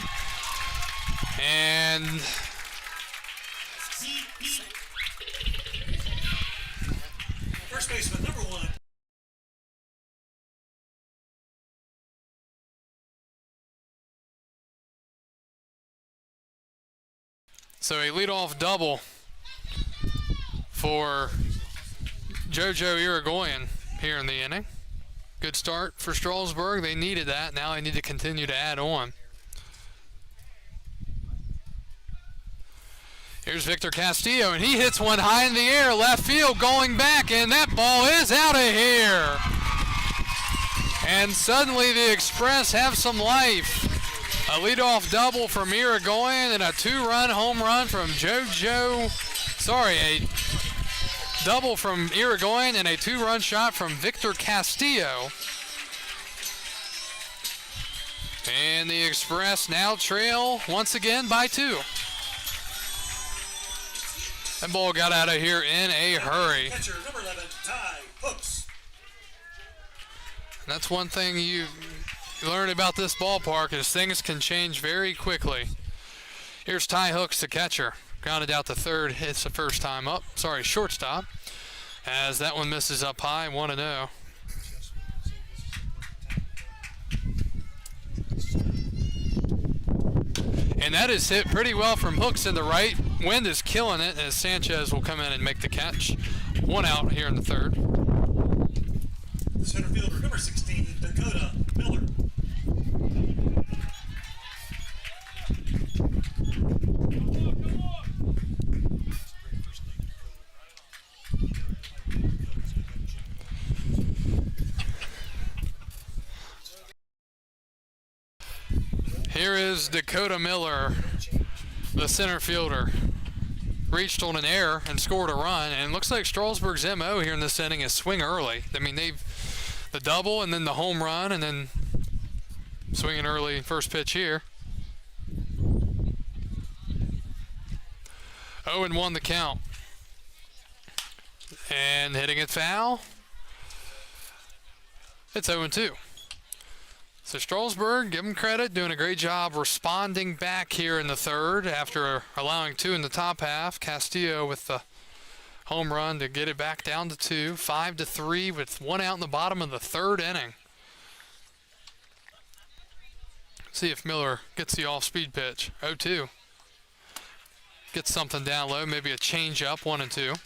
And
First baseman number 1.
so a leadoff double for JoJo Irigoyen here in the inning. Good start for Strasburg. They needed that. Now they need to continue to add on. Here's Victor Castillo, and he hits one high in the air, left field, going back, and that ball is out of here. And suddenly the Express have some life. A leadoff double from Irigoyen and a 2-run home run from a double from Irigoyen and a 2-run shot from Victor Castillo. And the Express now trail once again by 2. That ball got out of here in a hurry.
Catcher number 11, Ty Hooks.
That's one thing you learn about this ballpark is things can change very quickly. Here's Ty Hooks, the catcher. Grounded out to third, hits the first time up. Shortstop. As that one misses up high, 1-0. And that is hit pretty well from Hooks in the right. Wind is killing it as Sanchez will come in and make the catch. 1 out here in the third.
The center fielder number 16, Dakota Miller.
Here is Dakota Miller, the center fielder. Reached on an error and scored a run, and it looks like Strasburg's MO here in this inning is swing early. I mean, they've the double and then the home run and then swinging early first pitch here. 0-1 the count. And hitting it foul. It's 0-2. So Strasburg, give him credit, doing a great job responding back here in the third after allowing 2 in the top half. Castillo with the home run to get it back down to 2. 5-3 with 1 out in the bottom of the third inning. See if Miller gets the off-speed pitch. 0-2. Gets something down low, maybe a change-up, 1-2.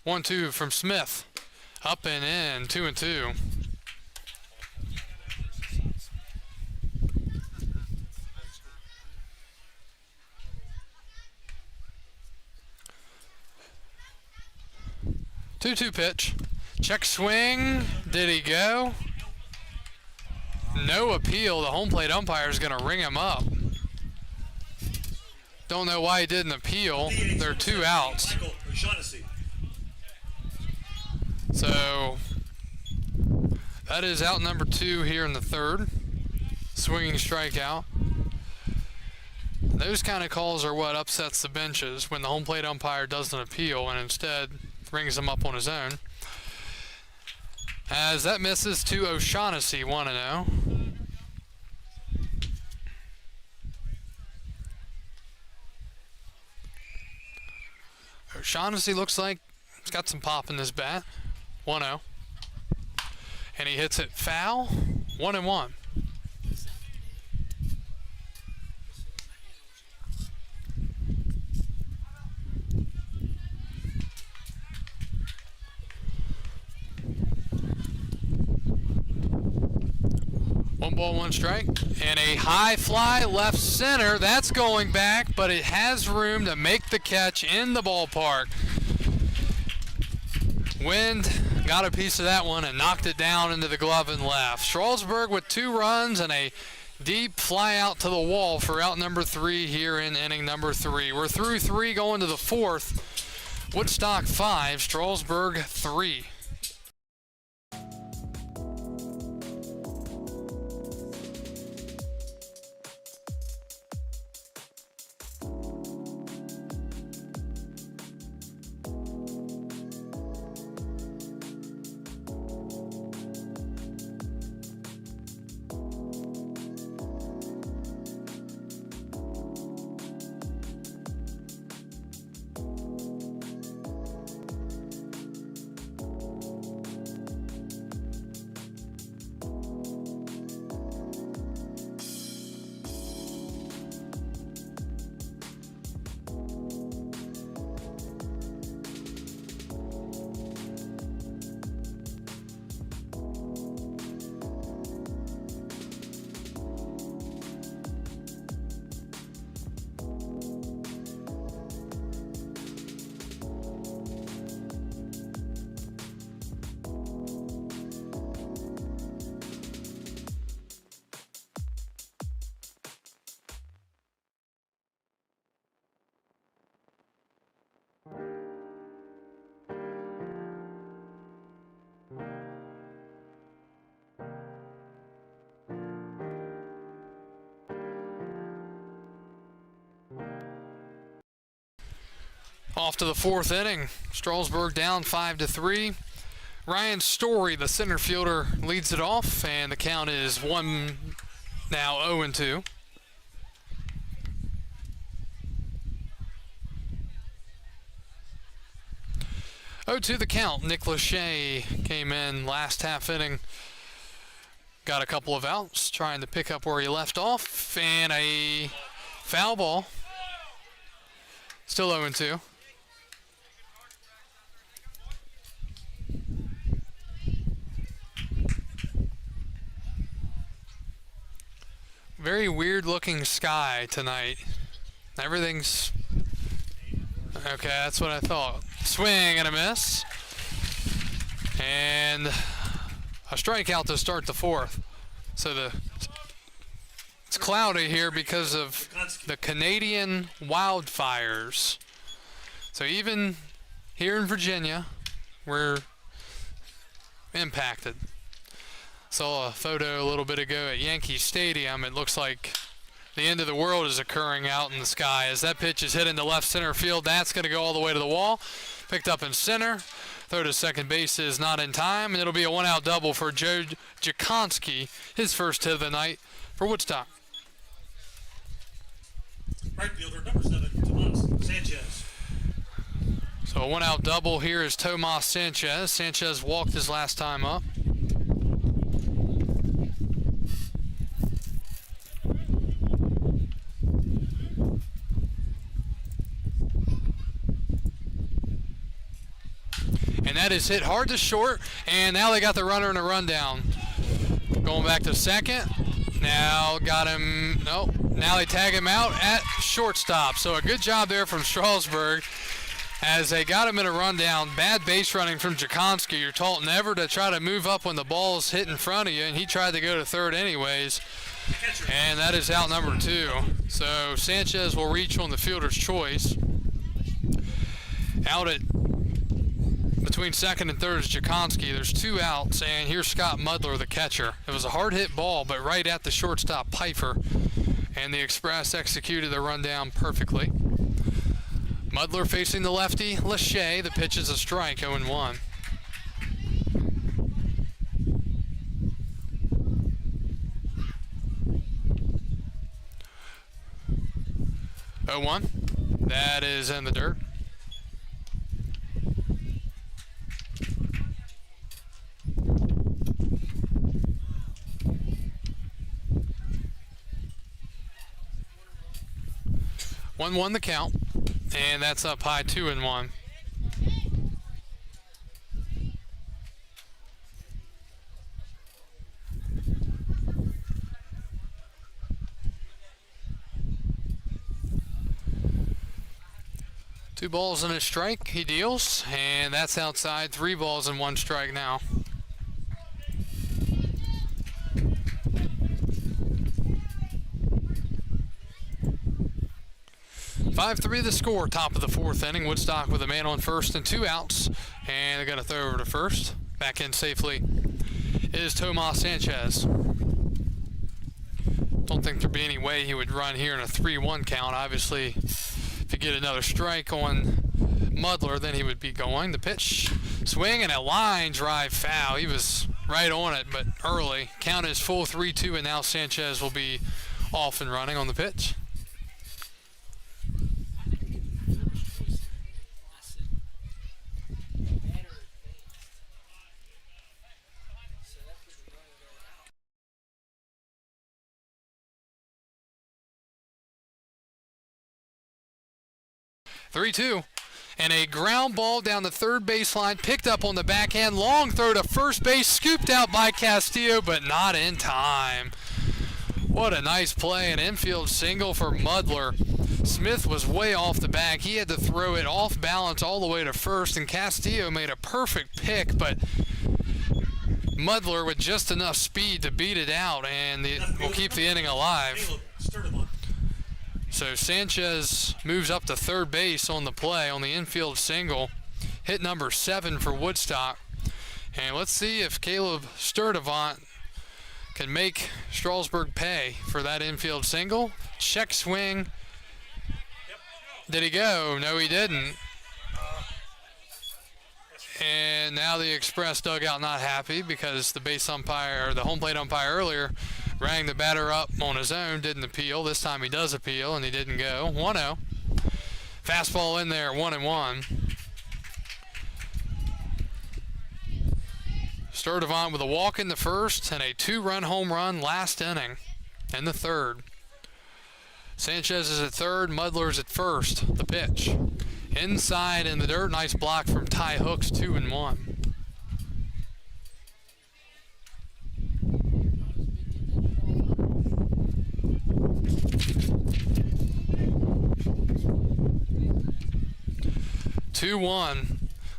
One, two from Smith. Up and in, 2-2. Two-two pitch. Check swing. Did he go? No appeal. The home plate umpire is going to ring him up. Don't know why he didn't appeal. There are 2 outs.
Michael O'Shaughnessy.
So that is out number 2 here in the third. Swinging strikeout. Those kind of calls are what upsets the benches when the home plate umpire doesn't appeal and instead rings them up on his own. As that misses to O'Shaughnessy, 1-0. O'Shaughnessy looks like he's got some pop in his bat. 1-0. And he hits it foul. 1-1. One ball, one strike. And a high fly left center. That's going back, but it has room to make the catch in the ballpark. Wind got a piece of that one and knocked it down into the glove and left. Strasburg with 2 runs and a deep fly out to the wall for out number 3 here in inning number 3. We're through 3 going to the 4th. Woodstock 5, Strasburg 3. Off to the 4th inning. Strasburg down 5-3. Ryan Story, the center fielder, leads it off, and the count is 1 now 0-2. To the count. Nick Lachey came in last half inning. Got a couple of outs, trying to pick up where he left off, and a foul ball. Still 0-2. Very weird looking sky tonight. Everything's okay, that's what I thought. Swing and a miss. And a strikeout to start the 4th. So it's cloudy here because of the Canadian wildfires. So even here in Virginia, impacted. Saw a photo a little bit ago at Yankee Stadium. It looks like the end of the world is occurring out in the sky as that pitch is hit into left center field. That's going to go all the way to the wall. Picked up in center. Throw to second base is not in time, and it'll be a one-out double for Joe Jakonski, his first hit of the night for Woodstock.
Right fielder, number 7, Tomas Sanchez.
So a one-out double here is Tomas Sanchez. Sanchez walked his last time up. And that is hit hard to short, and now they got the runner in a rundown. Going back to second. Now got him, no, now they tag him out at shortstop. So a good job there from Strasburg as they got him in a rundown. Bad base running from Jakonski. You're taught never to try to move up when the ball's hit in front of you, and he tried to go to third anyways. And that is out number 2. So Sanchez will reach on the fielder's choice. Out at between second and third is Jakonski. There's 2 outs, and here's Scott Mudler, the catcher. It was a hard-hit ball, but right at the shortstop, Pfeiffer, and the Express executed the rundown perfectly. Mudler facing the lefty, Lachey. The pitch is a strike, 0-1. 0-1. That is in the dirt. One the count, and that's up high, 2-1. Two balls and a strike, he deals, and that's outside. 3 balls and 1 strike now. Five-3 the score, top of the 4th inning. Woodstock with a man on first and 2 outs, and they're going to throw over to first. Back in safely is Tomas Sanchez. Don't think there'd be any way he would run here in a 3-1 count. Obviously, if you get another strike on Mudler, then he would be going. The pitch, swing, and a line drive foul. He was right on it, but early. Count is full, 3-2, and now Sanchez will be off and running on the pitch. Three-two, and a ground ball down the third baseline, picked up on the backhand, long throw to first base, scooped out by Castillo, but not in time. What a nice play, an infield single for Mudler. Smith was way off the bag. He had to throw it off balance all the way to first, and Castillo made a perfect pick, but Mudler with just enough speed to beat it out, and will keep the inning alive. So Sanchez moves up to third base on the play on the infield single. Hit number 7 for Woodstock. And let's see if Caleb Sturdivant can make Strasburg pay for that infield single. Check swing. Did he go? No, he didn't. And now the Express dugout not happy because the base umpire, or the home plate umpire earlier, rang the batter up on his own, didn't appeal. This time he does appeal, and he didn't go. 1-0. Fastball in there, 1-1. Sturdivant with a walk in the first and a 2-run home run last inning in the third. Sanchez is at third, Mudler's at first. The pitch. Inside in the dirt, nice block from Ty Hooks, 2-1.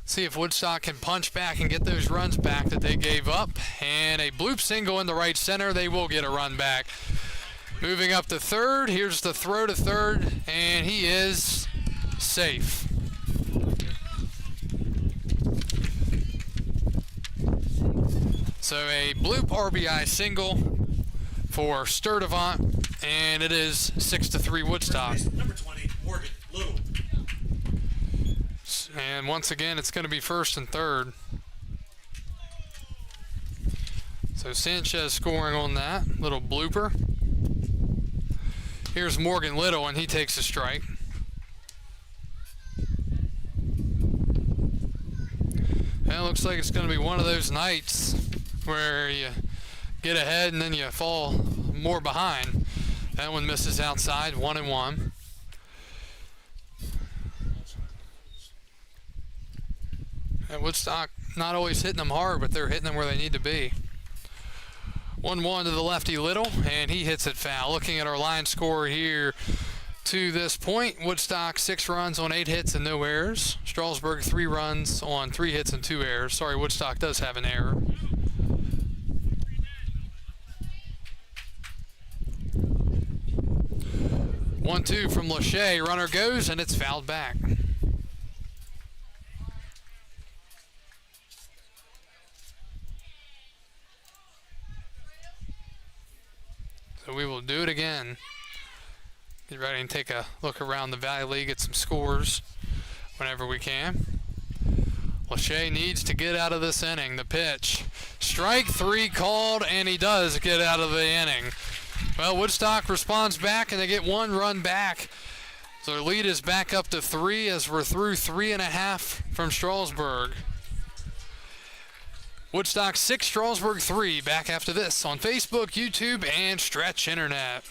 See if Woodstock can punch back and get those runs back that they gave up. And a bloop single in the right center. They will get a run back. Moving up to third. Here's the throw to third, and he is safe. So a bloop RBI single for Sturdivant, and it is 6-3 Woodstock.
Number 20, Morgan Little.
And once again, it's going to be first and third. So Sanchez scoring on that little blooper. Here's Morgan Little, and he takes a strike. And it looks like it's going to be one of those nights where you get ahead and then you fall more behind. That one misses outside, 1-1. And Woodstock not always hitting them hard, but they're hitting them where they need to be. 1-1 to the lefty Little, and he hits it foul. Looking at our line score here to this point, Woodstock 6 runs on 8 hits and no errors. Strasburg 3 runs on 3 hits and 2 errors. Sorry, Woodstock does have an error. 1-2 from Lachey. Runner goes, and it's fouled back. So we will do it again. Get ready and take a look around the Valley League at some scores whenever we can. Lachey needs to get out of this inning. The pitch. Strike 3 called, and he does get out of the inning. Well, Woodstock responds back, and they get 1 run back. So their lead is back up to 3 as we're through 3.5 from Strasburg. Woodstock 6, Strasburg 3. Back after this on Facebook, YouTube, and Stretch Internet.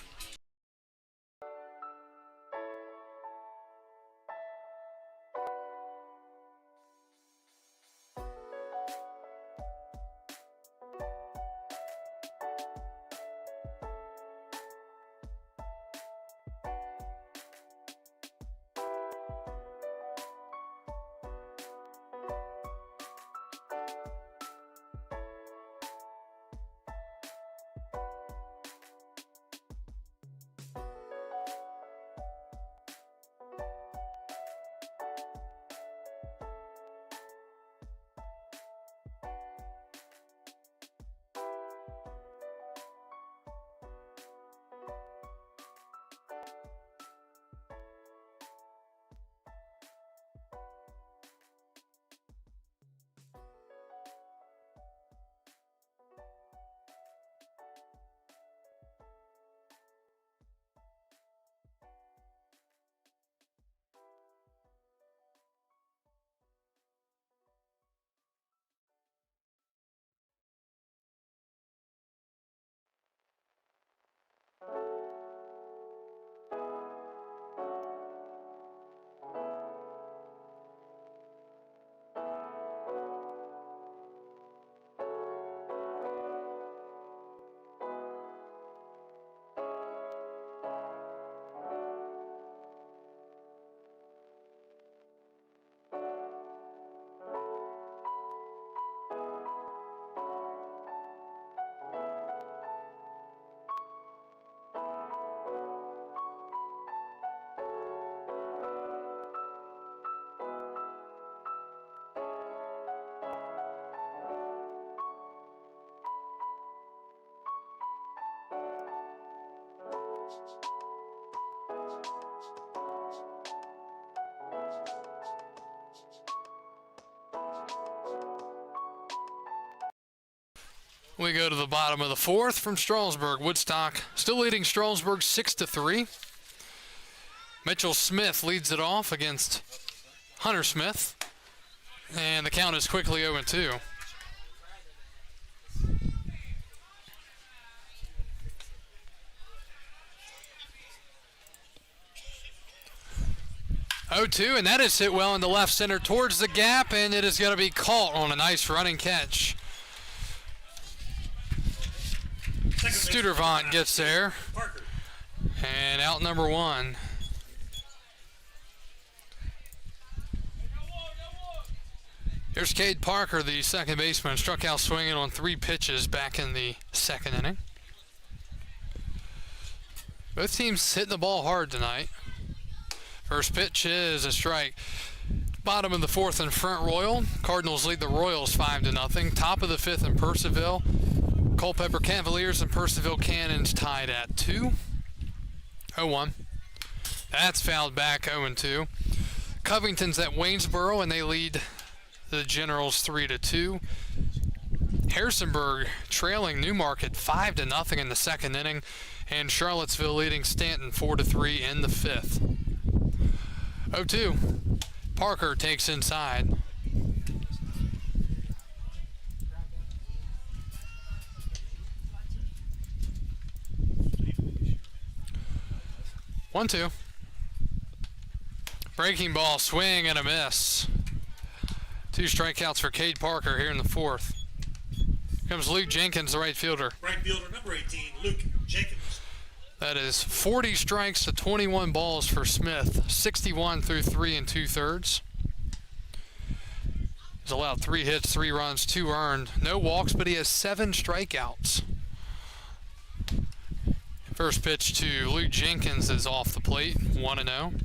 We go to the bottom of the 4th from Strasburg. Woodstock still leading Strasburg 6-3. Mitchell Smith leads it off against Hunter Smith. And the count is quickly 0-2. And that is hit well into left center towards the gap, and it is going to be caught on a nice running catch. Sturdivant gets there, and out number 1. Here's Cade Parker, the second baseman, struck out swinging on 3 pitches back in the 2nd inning. Both teams hitting the ball hard tonight. First pitch is a strike. Bottom of the fourth in Front Royal. Cardinals lead the Royals 5-0. Top of the fifth in Purcellville. Culpeper Cavaliers and Purcellville Cannons tied at 2. 0-1. That's fouled back 0-2. Covington's at Waynesboro and they lead the Generals 3-2. Harrisonburg trailing Newmarket 5-0 in the second inning, and Charlottesville leading Stanton 4-3 in the fifth. 0-2. Parker takes inside. One, two. Breaking ball, swing and a miss. 2 strikeouts for Cade Parker here in the fourth. Here comes Luke Jenkins, the right fielder.
Right fielder number 18, Luke Jenkins.
That is 40 strikes to 21 balls for Smith. 61 through 3 2/3. He's allowed 3 hits, 3 runs, 2 earned. No walks, but he has 7 strikeouts. First pitch to Luke Jenkins is off the plate, 1-0.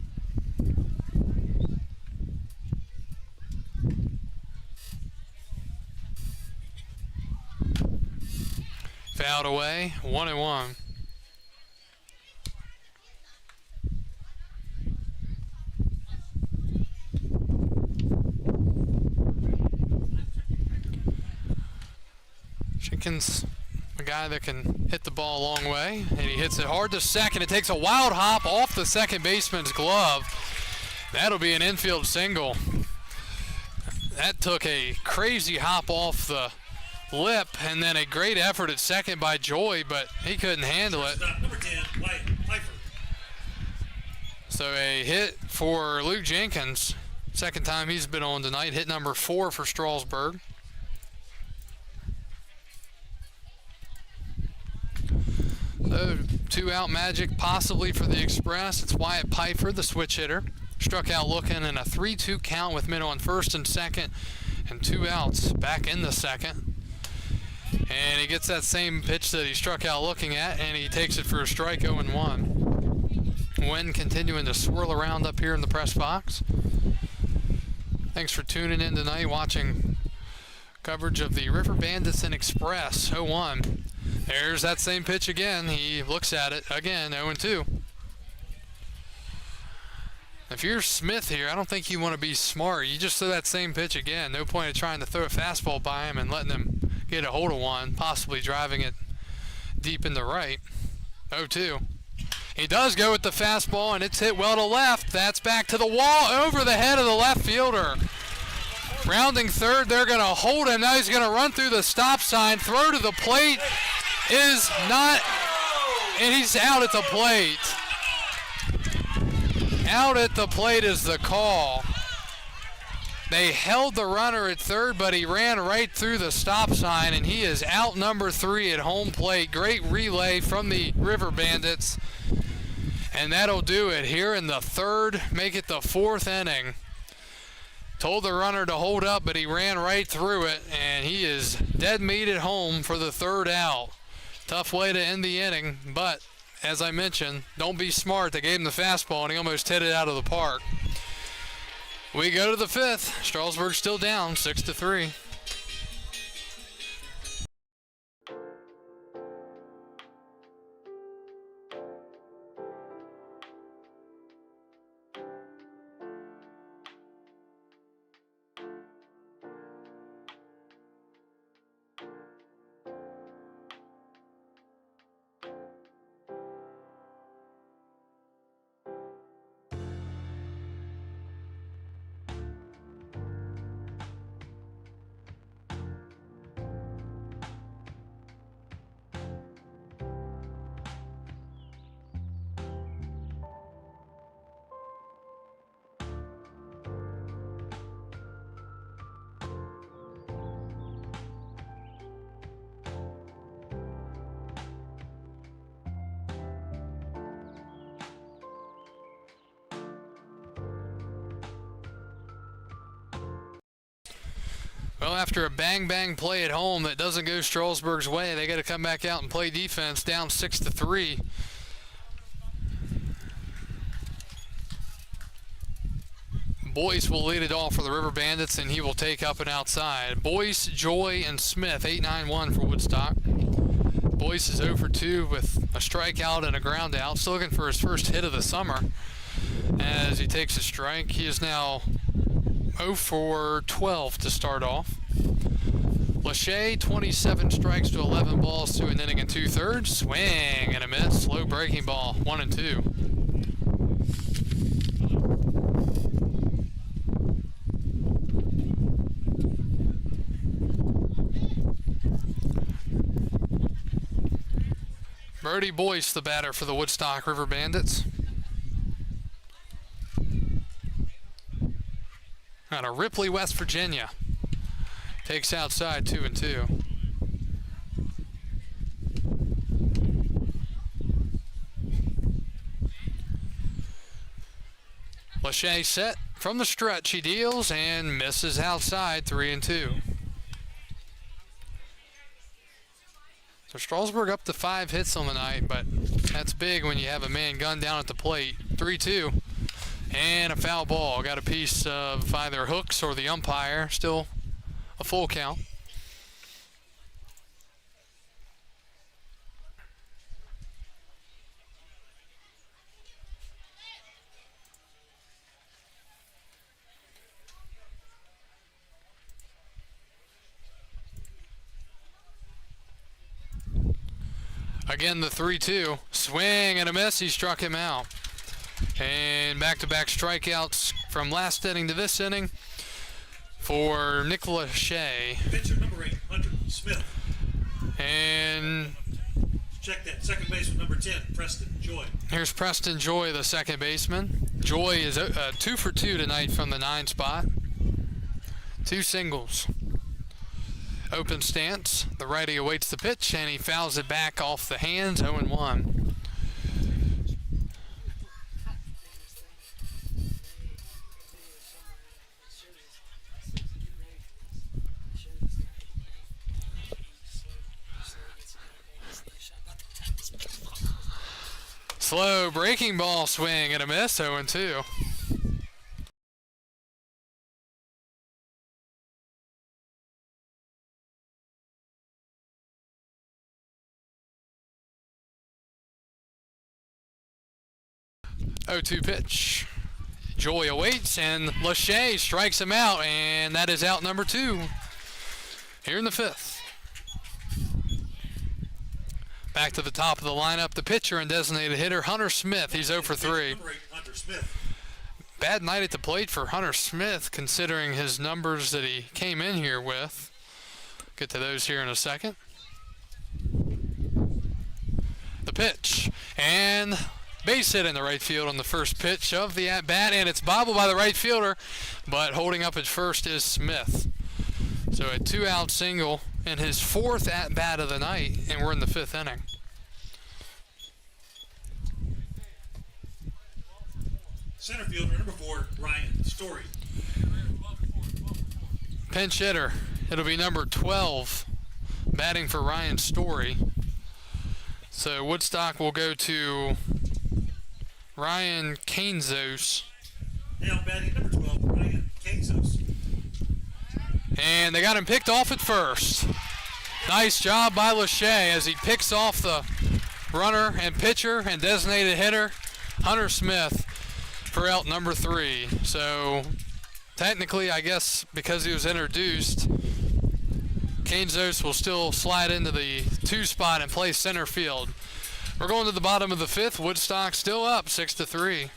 Fouled away, 1-1. Jenkins, a guy that can hit the ball a long way, and he hits it hard to second. It takes a wild hop off the second baseman's glove. That'll be an infield single. That took a crazy hop off the lip, and then a great effort at second by Joy, but he couldn't handle it.
Number 10, Pfeiffer.
So a hit for Luke Jenkins. Second time he's been on tonight. Hit number 4 for Strasburg. So 2-out magic possibly for the Express. It's Wyatt Pfeiffer, the switch hitter. Struck out looking in a 3-2 count with men on first and second, and 2 outs back in the second. And he gets that same pitch that he struck out looking at, and he takes it for a strike, 0-1. Wind continuing to swirl around up here in the press box. Thanks for tuning in tonight, watching coverage of the River Bandits and Express, 0-1. There's that same pitch again. He looks at it again, 0-2. If you're Smith here, I don't think you want to be smart. You just throw that same pitch again. No point in trying to throw a fastball by him and letting him get a hold of one, possibly driving it deep in the right. 0-2. He does go with the fastball, and it's hit well to left. That's back to the wall, over the head of the left fielder. Rounding third, they're going to hold him. Now he's going to run through the stop sign. Throw to the plate is not, and he's out at the plate. Out at the plate is the call. They held the runner at third, but he ran right through the stop sign, and he is out number 3 at home plate. Great relay from the River Bandits, and that'll do it here in the third, make it the 4th inning. Told the runner to hold up, but he ran right through it, and he is dead meat at home for the 3rd out. Tough way to end the inning, but as I mentioned, don't be smart. They gave him the fastball, and he almost hit it out of the park. We go to the 5th. Strasburg still down 6-3. Well, after a bang-bang play at home that doesn't go Strasburg's way, they got to come back out and play defense, down 6-3. Boyce will lead it off for the River Bandits, and he will take up and outside. Boyce, Joy, and Smith, 8-9-1 for Woodstock. Boyce is 0 for 2 with a strikeout and a ground out. Still looking for his first hit of the summer as he takes a strike. He is now 0 for 12 to start off. Lachey, 27 strikes to 11 balls to an inning and 2/3. Swing and a miss. Slow breaking ball, 1-2. Brody Boyce, the batter for the Woodstock River Bandits. Out of Ripley, West Virginia. Takes outside, 2-2. Lachey set from the stretch. He deals and misses outside, 3-2. So Strasburg up to 5 hits on the night, but that's big when you have a man gunned down at the plate. 3-2. And a foul ball. Got a piece of either Hooks or the umpire. Still a full count. Again, the 3-2. Swing and a miss. He struck him out. And back-to-back strikeouts from last inning to this inning for Nick Lachey.
Pitcher number 8, Hunter Smith.
And
Check that. Second baseman number 10, Preston Joy.
here's Preston Joy, the second baseman. Joy is 2 for 2 tonight from the 9 spot. 2 singles. Open stance. The righty awaits the pitch, and he fouls it back off the hands, 0-1. Slow breaking ball swing and a miss, 0-2. Oh-2 pitch. Joy awaits, and Lachey strikes him out, and that is out number 2 here in the 5th. Back to the top of the lineup, the pitcher and designated hitter, Hunter Smith. He's 0 for 3.
Number 8, Hunter Smith.
Bad night at the plate for Hunter Smith, considering his numbers that he came in here with. Get to those here in a second. The pitch, and base hit in the right field on the first pitch of the at-bat, and it's bobbled by the right fielder, but holding up at first is Smith. So a 2-out single in his 4th at-bat of the night, and we're in the 5th inning.
Center fielder number 4, Ryan Story.
Pinch hitter, it'll be number 12, batting for Ryan Story. So Woodstock will go to Ryan Kainzos.
Now batting number 12, Ryan Kainzos.
And they got him picked off at first. Nice job by Lachey as he picks off the runner and pitcher and designated hitter, Hunter Smith, for out number 3. So technically, I guess because he was introduced, Kainzos will still slide into the 2 spot and play center field. We're going to the bottom of the 5th. Woodstock still up 6-3.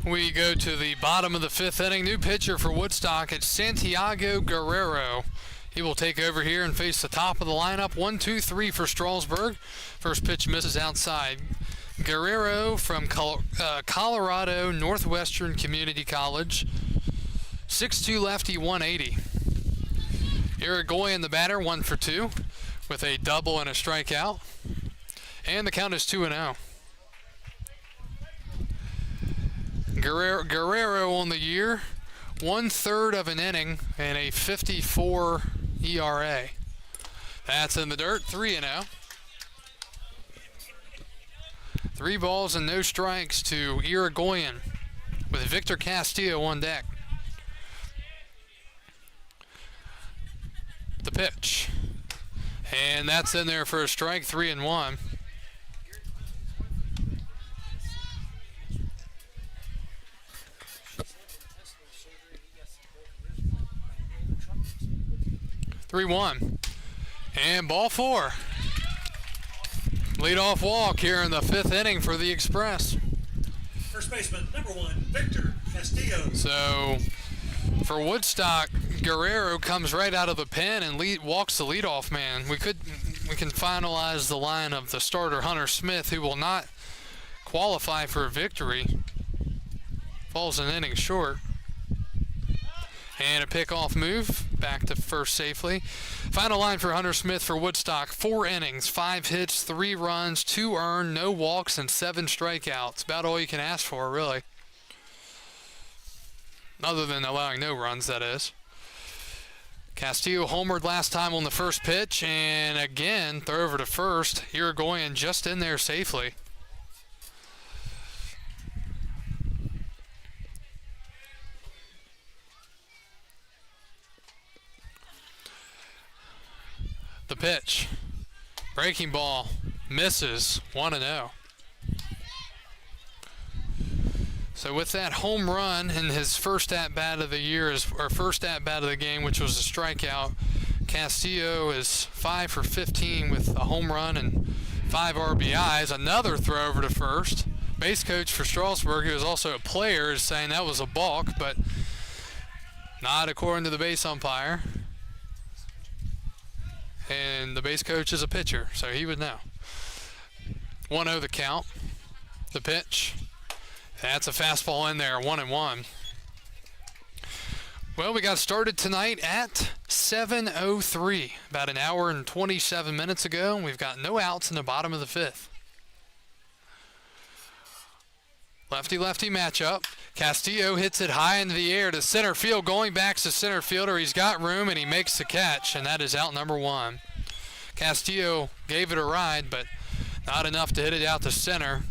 We go to the bottom of the fifth inning. New pitcher for Woodstock. It's Santiago Guerrero. He will take over here and face the top of the lineup. 1-2-3 for Strasburg. First pitch misses outside. Guerrero from Colorado Northwestern Community College. 6'2 lefty, 180. Irigoyen the batter, 1 for 2 with a double and a strikeout. And the count is 2-0. Guerrero on the year, 1/3 of an inning and a 54 ERA. That's in the dirt, 3-0. 3 balls and no strikes to Irigoyen with Victor Castillo on deck. The pitch. And that's in there for a strike, 3-1. And ball 4. Leadoff walk here in the 5th inning for the Express.
First baseman, number 1, Victor Castillo.
So for Woodstock, Guerrero comes right out of the pen and walks the leadoff man. We can finalize the line of the starter Hunter Smith, who will not qualify for a victory. Falls an inning short. And a pickoff move back to first safely. Final line for Hunter Smith for Woodstock: 4 innings, 5 hits, 3 runs, 2 earned, no walks, and 7 strikeouts. About all you can ask for, really. Other than allowing no runs, that is. Castillo homered last time on the first pitch, and again, throw over to first. Irigoyen just in there safely. The pitch. Breaking ball. Misses. 1-0. So with that home run in his first at-bat of the year, or first at-bat of the game, which was a strikeout, Castillo is 5 for 15 with a home run and 5 RBIs. Another throw over to first. Base coach for Strasburg, who is also a player, is saying that was a balk, but not according to the base umpire. And the base coach is a pitcher, so he would know. 1-0 the count. The pitch. That's a fastball in there, 1-1. Well, we got started tonight at 7:03, about an hour and 27 minutes ago. We've got no outs in the bottom of the 5th. Lefty-lefty matchup. Castillo hits it high into the air to center field. Going back to center fielder. He's got room, and he makes the catch, and that is out number 1. Castillo gave it a ride, but not enough to hit it out to center.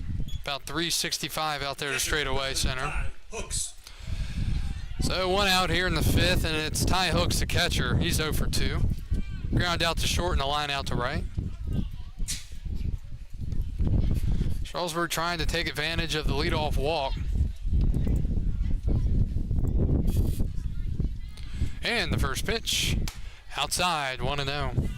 About 365 out there to straightaway center.
Hooks.
So 1 out here in the 5th, and it's Ty Hooks, the catcher. He's 0 for 2. Ground out to short and a line out to right. Strasburg trying to take advantage of the leadoff walk. And the first pitch, outside, 1-0.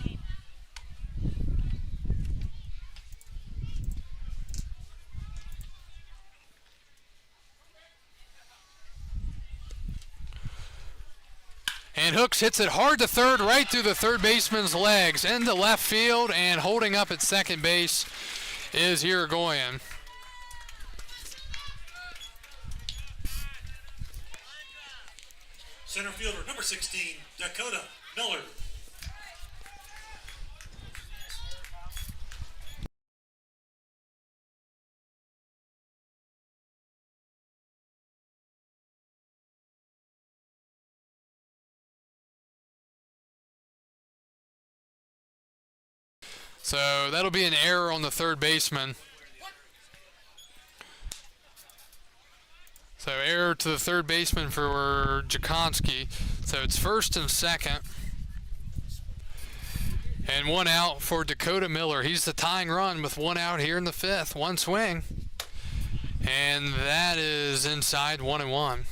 And Hooks hits it hard to third, right through the third baseman's legs, into left field, and holding up at second base is Irigoyen.
Center fielder, number 16, Dakota Miller.
So that'll be an error on the third baseman. So error to the third baseman for Jakonski. So it's first and second. And 1 out for Dakota Miller. He's the tying run with 1 out here in the 5th. 1 swing. And that is inside, 1-1.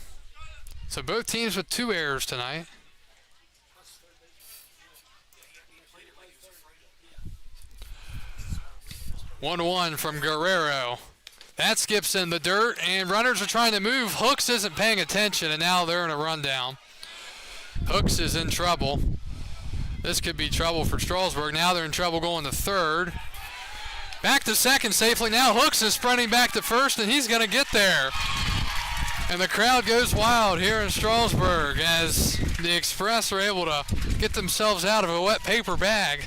So both teams with 2 errors tonight. One from Guerrero. That skips in the dirt, and runners are trying to move. Hooks isn't paying attention, and now they're in a rundown. Hooks is in trouble. This could be trouble for Strasburg. Now they're in trouble going to third. Back to second safely. Now Hooks is sprinting back to first, and he's going to get there. And the crowd goes wild here in Strasburg as the Express are able to get themselves out of a wet paper bag.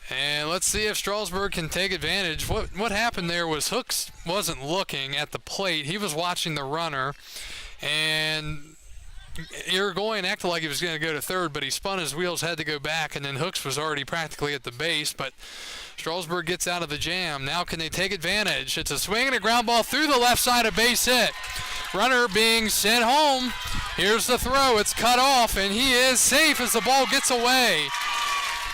And let's see if Strasburg can take advantage. What happened there was Hooks wasn't looking at the plate. He was watching the runner. And Irigoyen acted like he was going to go to third, but he spun his wheels, had to go back, and then Hooks was already practically at the base. But Strasburg gets out of the jam. Now can they take advantage? It's a swing and a ground ball through the left side, a base hit. Runner being sent home. Here's the throw. It's cut off, and he is safe as the ball gets away.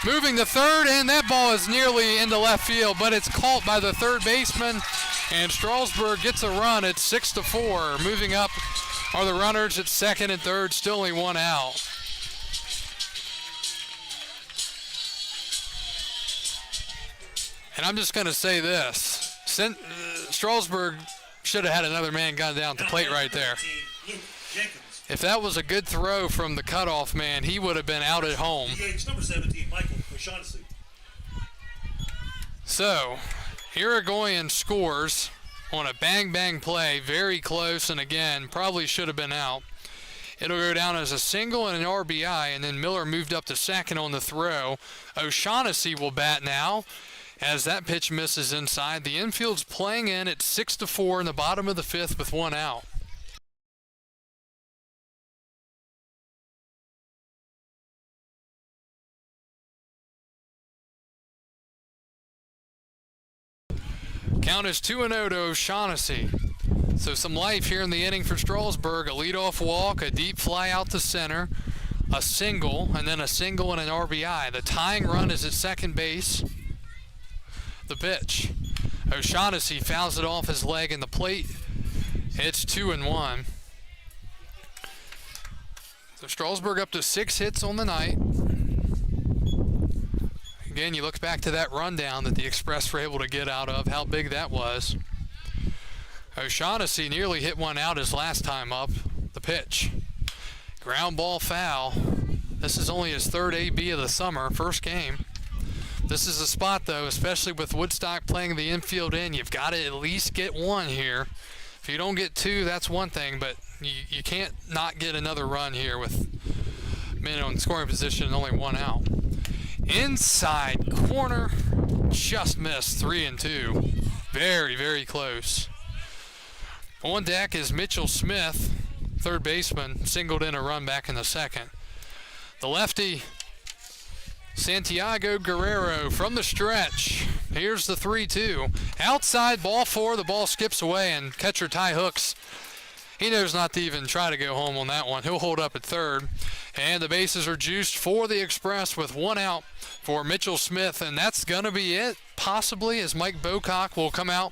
Moving to third, and that ball is nearly into left field, but it's caught by the third baseman, and Strasburg gets a run at 6-4. Moving up are the runners at second and third, still only one out. And I'm just going to say this. Strasburg should have had another man gone down at the plate right there. If that was a good throw from the cutoff man, he would have been out at home.
Number 17, Michael O'Shaughnessy.
So, Irigoyen scores on a bang-bang play, very close, and again, probably should have been out. It'll go down as a single and an RBI, and then Miller moved up to second on the throw. O'Shaughnessy will bat now as that pitch misses inside. The infield's playing in at 6-4 in the bottom of the fifth with one out. Count is 2-0 to O'Shaughnessy. So some life here in the inning for Strasburg. A leadoff walk, a deep fly out to center, a single, and then a single and an RBI. The tying run is at second base. The pitch. O'Shaughnessy fouls it off his leg in the plate. It's 2-1. So Strasburg up to 6 hits on the night. Again, you look back to that rundown that the Express were able to get out of, how big that was. O'Shaughnessy nearly hit one out his last time up. The pitch. Ground ball foul. This is only his third AB of the summer, first game. This is a spot, though, especially with Woodstock playing the infield in. You've got to at least get one here. If you don't get two, that's one thing, but you can't not get another run here with men in scoring position and only one out. Inside corner, just missed, 3-2. Very, very close. On deck is Mitchell Smith, third baseman, singled in a run back in the second. The lefty, Santiago Guerrero from the stretch. Here's the 3-2. Outside, ball four, the ball skips away, and catcher Ty Hooks, he knows not to even try to go home on that one. He'll hold up at third. And the bases are juiced for the Express with one out for Mitchell Smith. And that's going to be it, possibly, as Mike Bocock will come out.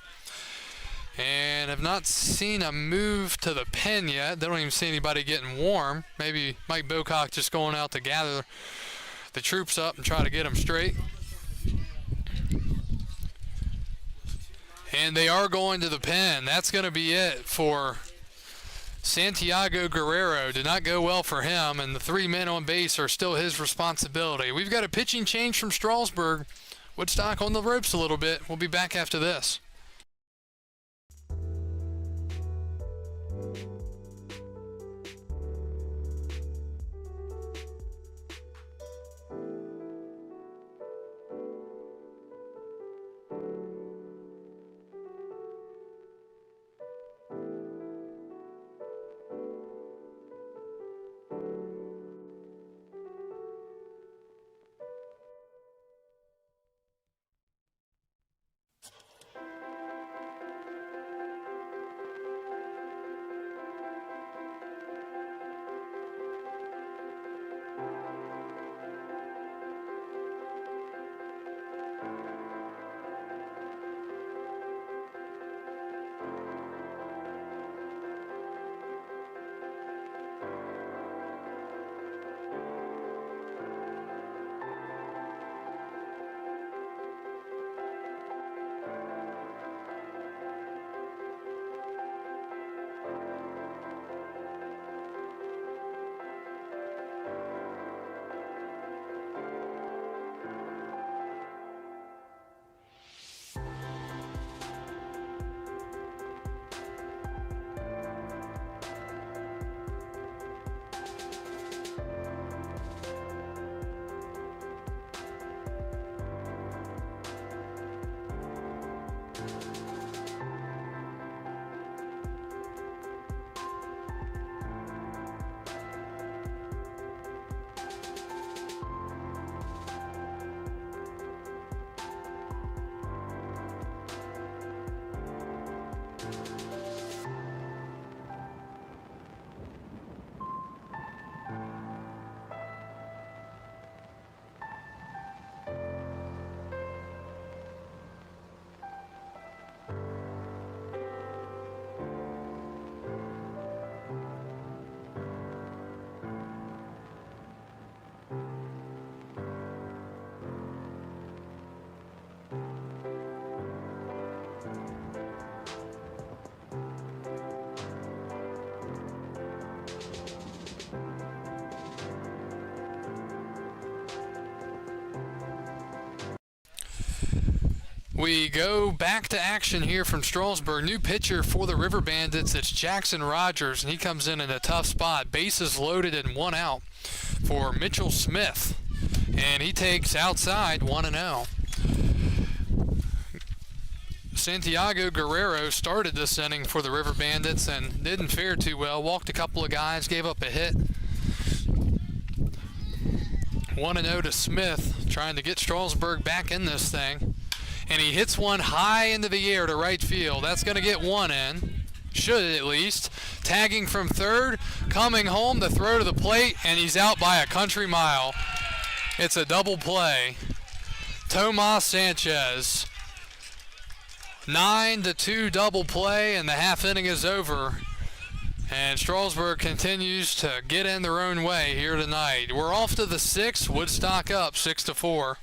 And have not seen a move to the pen yet. They don't even see anybody getting warm. Maybe Mike Bocock just going out to gather the troops up and try to get them straight. And they are going to the pen. That's going to be it for Santiago Guerrero. Did not go well for him, and the three men on base are still his responsibility. We've got a pitching change from Strasburg. Woodstock on the ropes a little bit. We'll be back after this. We go back to action here from Strasburg. New pitcher for the River Bandits. It's Jackson Rogers, and he comes in a tough spot. Bases loaded and 1 out for Mitchell Smith, and he takes outside 1-0. Santiago Guerrero started this inning for the River Bandits and didn't fare too well. Walked a couple of guys, gave up a hit. 1-0 to Smith, trying to get Strasburg back in this thing. And he hits one high into the air to right field. That's going to get one in. Should at least. Tagging from third, coming home, the throw to the plate, and he's out by a country mile. It's a double play. Tomas Sanchez. 9-2 double play, and the half inning is over. And Strasburg continues to get in their own way here tonight. We're off to the 6th. Woodstock up 6-4.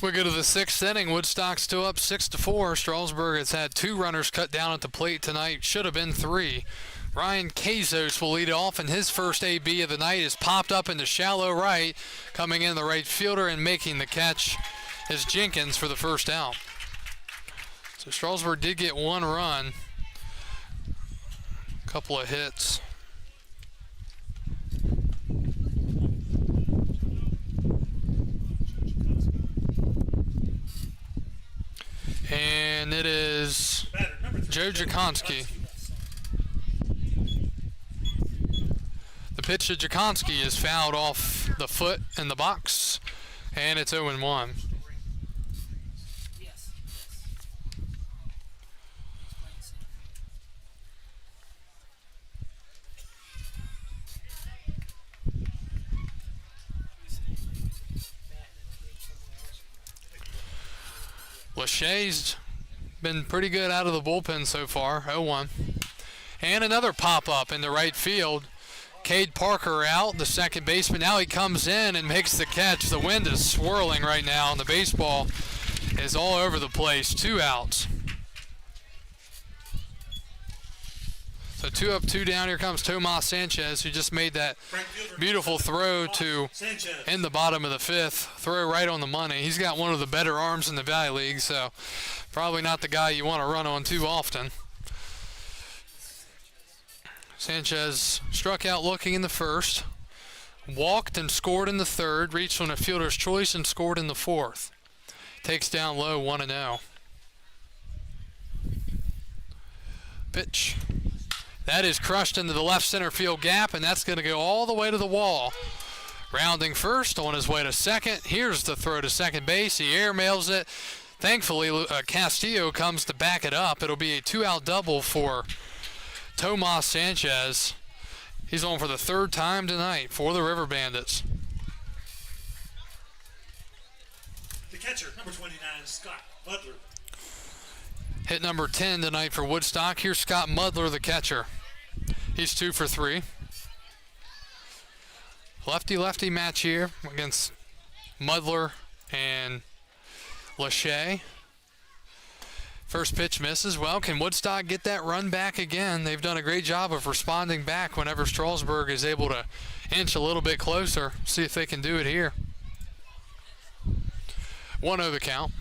We go to the 6th inning. Woodstock's still up 6-4. Strasburg has had 2 runners cut down at the plate tonight. Should have been 3. Ryan Kazos will lead off, and his first AB of the night is popped up into shallow right. Coming in the right fielder and making the catch is Jenkins for the first out. So Strasburg did get 1 run. A couple of hits. And it is Joe Jakonski. The pitch to Jakonski is fouled off the foot in the box, and it's 0-1. Lachey's been pretty good out of the bullpen so far, 0-1. And another pop-up in the right field. Cade Parker out, the second baseman. Now he comes in and makes the catch. The wind is swirling right now, and the baseball is all over the place. 2 outs. So 2 up, 2 down. Here comes Tomas Sanchez, who just made that beautiful throw to in the bottom of the 5th. Throw right on the money. He's got one of the better arms in the Valley League, so probably not the guy you want to run on too often. Sanchez struck out looking in the 1st, walked and scored in the 3rd, reached on a fielder's choice and scored in the 4th. Takes down low, 1-0. Pitch. That is crushed into the left center field gap, and that's going to go all the way to the wall. Rounding first, on his way to second. Here's the throw to second base. He airmails it. Thankfully, Castillo comes to back it up. It'll be a 2-out double for Tomas Sanchez. He's on for the 3rd time tonight for the River Bandits.
catcher, number 29, Scott Butler.
Hit number 10 tonight for Woodstock. Here's Scott Mudler, the catcher. He's 2 for 3. Lefty-lefty match here against Mudler and Lachey. First pitch misses. Well, can Woodstock get that run back again? They've done a great job of responding back whenever Strasburg is able to inch a little bit closer. See if they can do it here. 1-0 the count.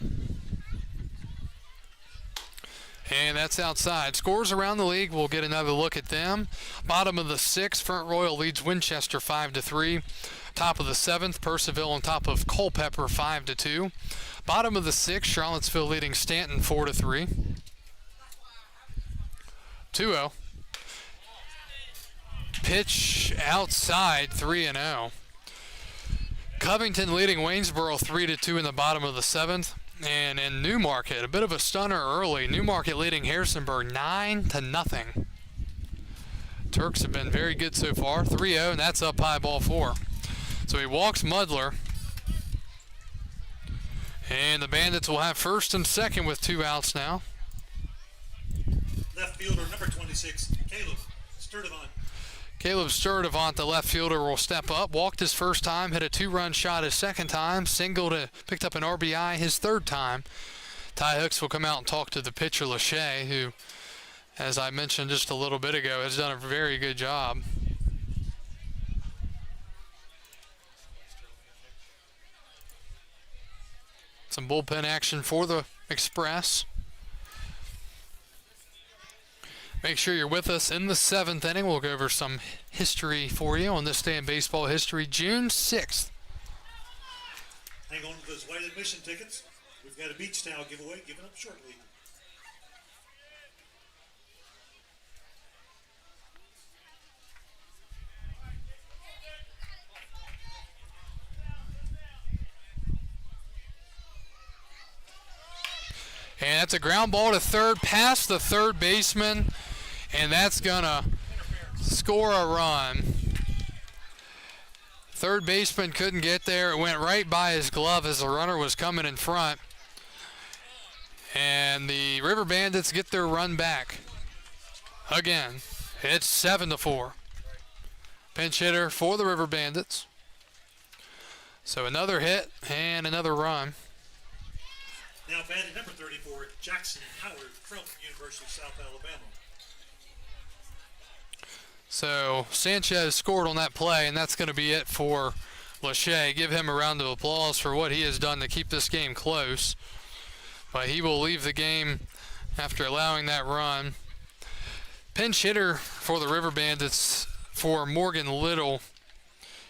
And that's outside. Scores around the league. We'll get another look at them. Bottom of the 6th, Front Royal leads Winchester 5-3. Top of the 7th, Percival on top of Culpeper 5-2. Bottom of the 6th, Charlottesville leading Stanton 4-3. 2-0. Pitch outside 3-0. Covington leading Waynesboro 3-2 in the bottom of the 7th. And in Newmarket, a bit of a stunner early. Newmarket leading Harrisonburg 9-0. Turks have been very good so far. 3-0, and that's up high, ball 4. So he walks Mudler. And the Bandits will have first and second with 2 outs now.
Left fielder, number 26, Caleb Sturdivant.
Caleb Sturdivant, the left fielder, will step up. Walked his first time, hit a 2-run shot his second time. Singled, picked up an RBI his third time. Ty Hooks will come out and talk to the pitcher, Lachey, who, as I mentioned just a little bit ago, has done a very good job. Some bullpen action for the Express. Make sure you're with us in the 7th inning. We'll go over some history for you on this day in baseball history, June 6th.
Hang on to those white admission tickets. We've got a beach towel giveaway given up shortly.
And that's a ground ball to third, past the third baseman, and that's going to score a run. Third baseman couldn't get there. It went right by his glove as the runner was coming in front. And the River Bandits get their run back. Again, it's 7-4. Pinch hitter for the River Bandits. So another hit and another run.
Now batting number 34, Jackson Howard from University of South Alabama.
So Sanchez scored on that play, and that's going to be it for Lachey. Give him a round of applause for what he has done to keep this game close. But he will leave the game after allowing that run. Pinch hitter for the River Bandits for Morgan Little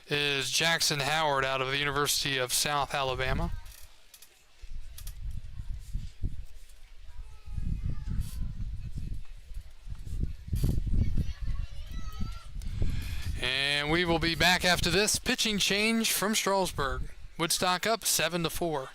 is Jackson Howard out of the University of South Alabama. And we will be back after this pitching change from Strasburg. Woodstock up 7-4.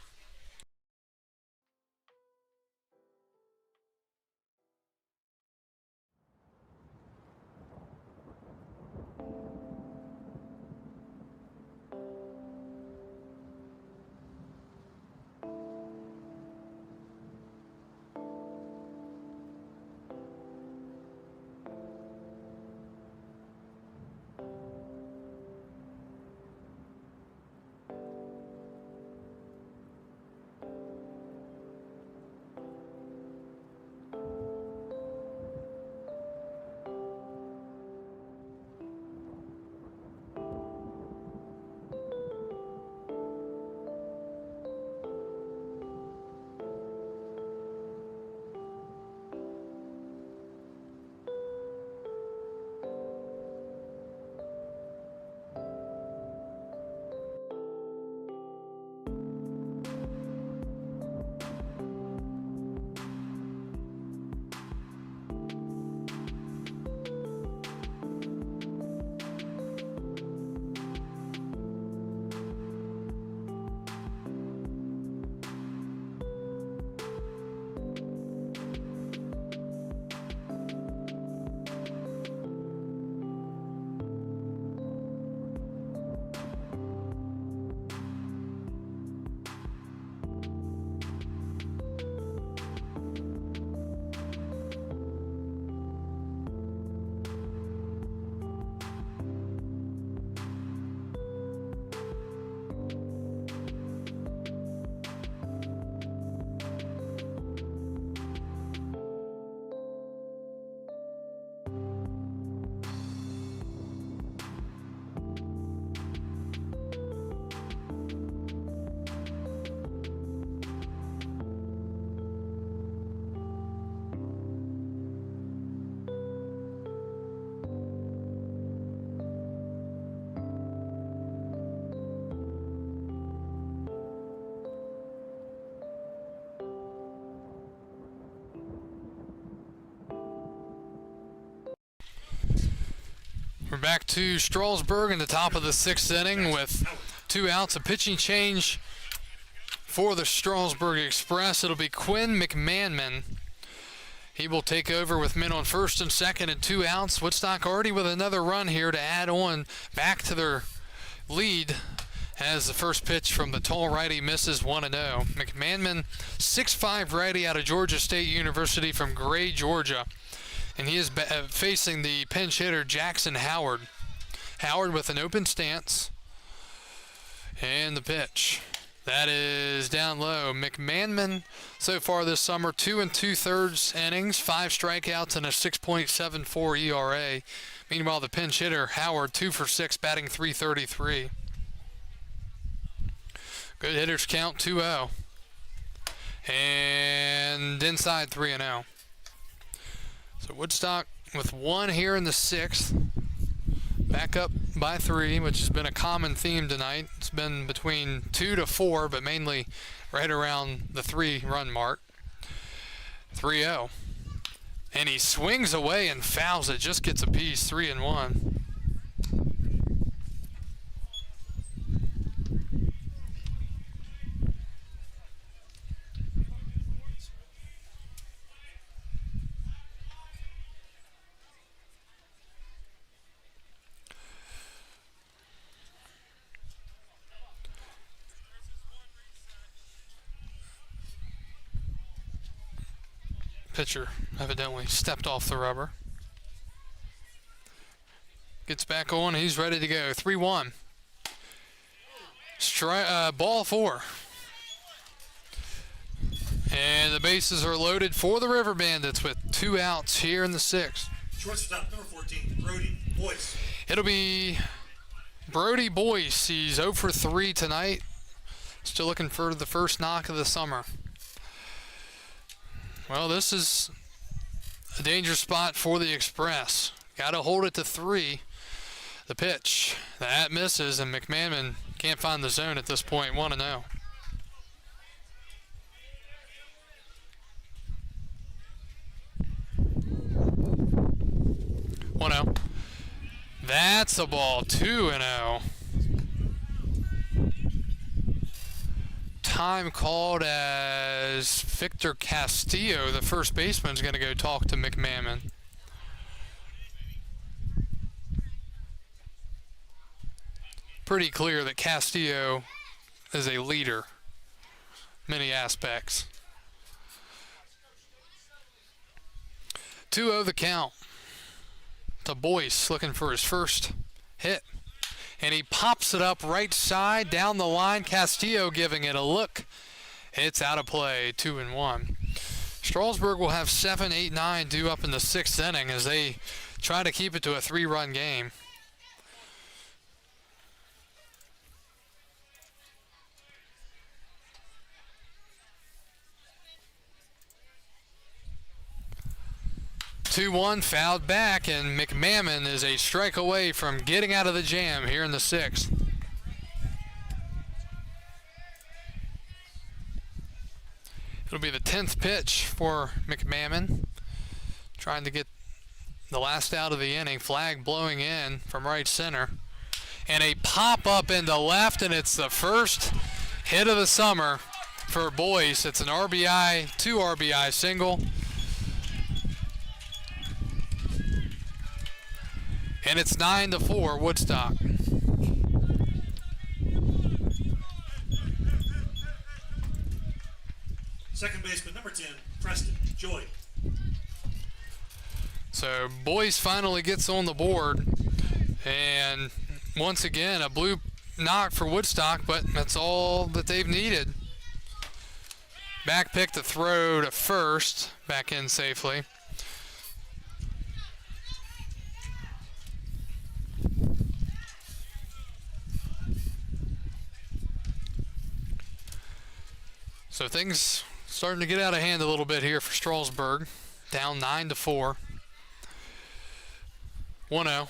back to Strasburg in the top of the 6th inning with 2 outs. A pitching change for the Strasburg Express. It'll be Quinn McMahon. He will take over with men on first and second and 2 outs. Woodstock already with another run here to add on back to their lead as the first pitch from the tall righty misses 1-0. McMahon, 6'5" righty out of Georgia State University from Gray, Georgia. And he is facing the pinch hitter Jackson Howard. Howard with an open stance. And the pitch. That is down low. McMahon so far this summer, 2 2/3 innings, 5 strikeouts, and a 6.74 ERA. Meanwhile, the pinch hitter Howard, 2 for 6, batting .333. Good hitters count, 2-0. And inside 3-0. So Woodstock with 1 here in the 6th. Back up by 3, which has been a common theme tonight. It's been between 2 to 4, but mainly right around the 3-run mark. 3-0. And he swings away and fouls it. Just gets a piece, 3-1. Pitcher evidently stepped off the rubber. Gets back on. He's ready to go. 3-1. Ball 4. And the bases are loaded for the River Bandits with 2 outs here in the 6th.
Shortstop number 14, Brody Boyce.
It'll be Brody Boyce. He's 0 for 3 tonight. Still looking for the first knock of the summer. Well, this is a dangerous spot for the Express. Got to hold it to 3. The pitch. That misses, and McMahon can't find the zone at this point. 1-0. That's a ball. 2-0. Time called as Victor Castillo, the first baseman, is going to go talk to McMahon. Pretty clear that Castillo is a leader, many aspects. 2-0 the count to Boyce, looking for his first hit. And he pops it up right side down the line. Castillo giving it a look. It's out of play, 2-1. Strasburg will have 7, 8, 9 due up in the 6th inning as they try to keep it to a 3-run game. Two-1 fouled back, and McMahon is a strike away from getting out of the jam here in the 6th. It'll be the 10th pitch for McMahon, trying to get the last out of the inning. Flag blowing in from right center, and a pop up into left, and it's the first hit of the summer for Boyce. It's an RBI, 2 RBI single. And it's 9-4 Woodstock.
Second baseman, number 10, Preston Joy.
So Boyce finally gets on the board. And once again, a blue knock for Woodstock, but that's all that they've needed. Back pick to throw to first, back in safely. So things starting to get out of hand a little bit here for Strasburg. Down 9-4. 1-0.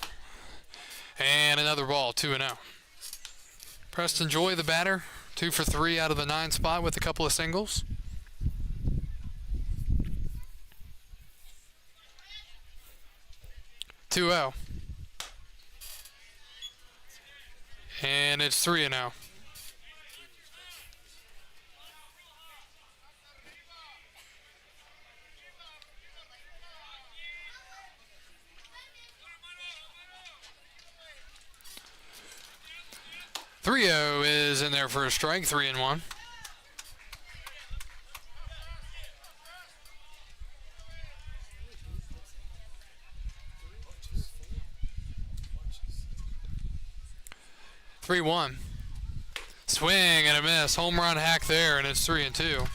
And another ball, 2-0. Preston Joy, the batter, 2 for 3 out of the 9 spot with a couple of singles. And it's 3-0. Three-0 is in there for a strike, 3-1. Three one. Swing and a miss. Home run hack there, and it's 3-2.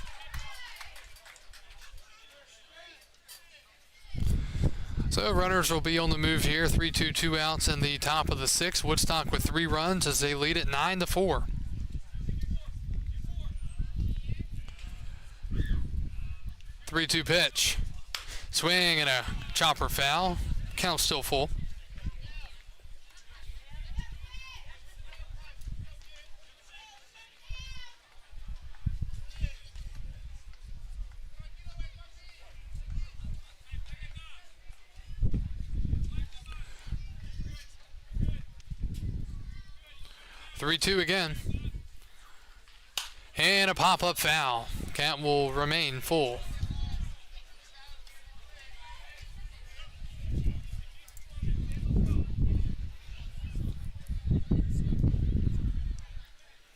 So runners will be on the move here. 3-2, 2 outs in the top of the sixth. Woodstock with 3 runs as they lead at 9-4. Three-two pitch. Swing and a chopper foul. Count still full. Three-two again. And a pop-up foul. Count will remain full.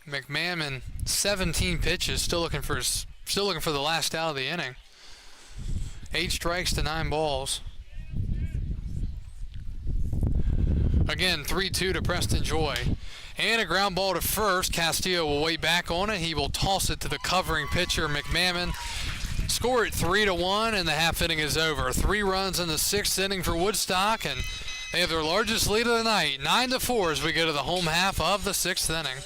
McMahon, 17 pitches, still looking for the last out of the inning. 8 strikes to 9 balls. Again, 3-2 to Preston Joy. And a ground ball to first. Castillo will wait back on it. He will toss it to the covering pitcher, McMahon. Score it 3-1, and the half inning is over. 3 runs in the 6th inning for Woodstock, and they have their largest lead of the night, 9-4, as we go to the home half of the 6th inning.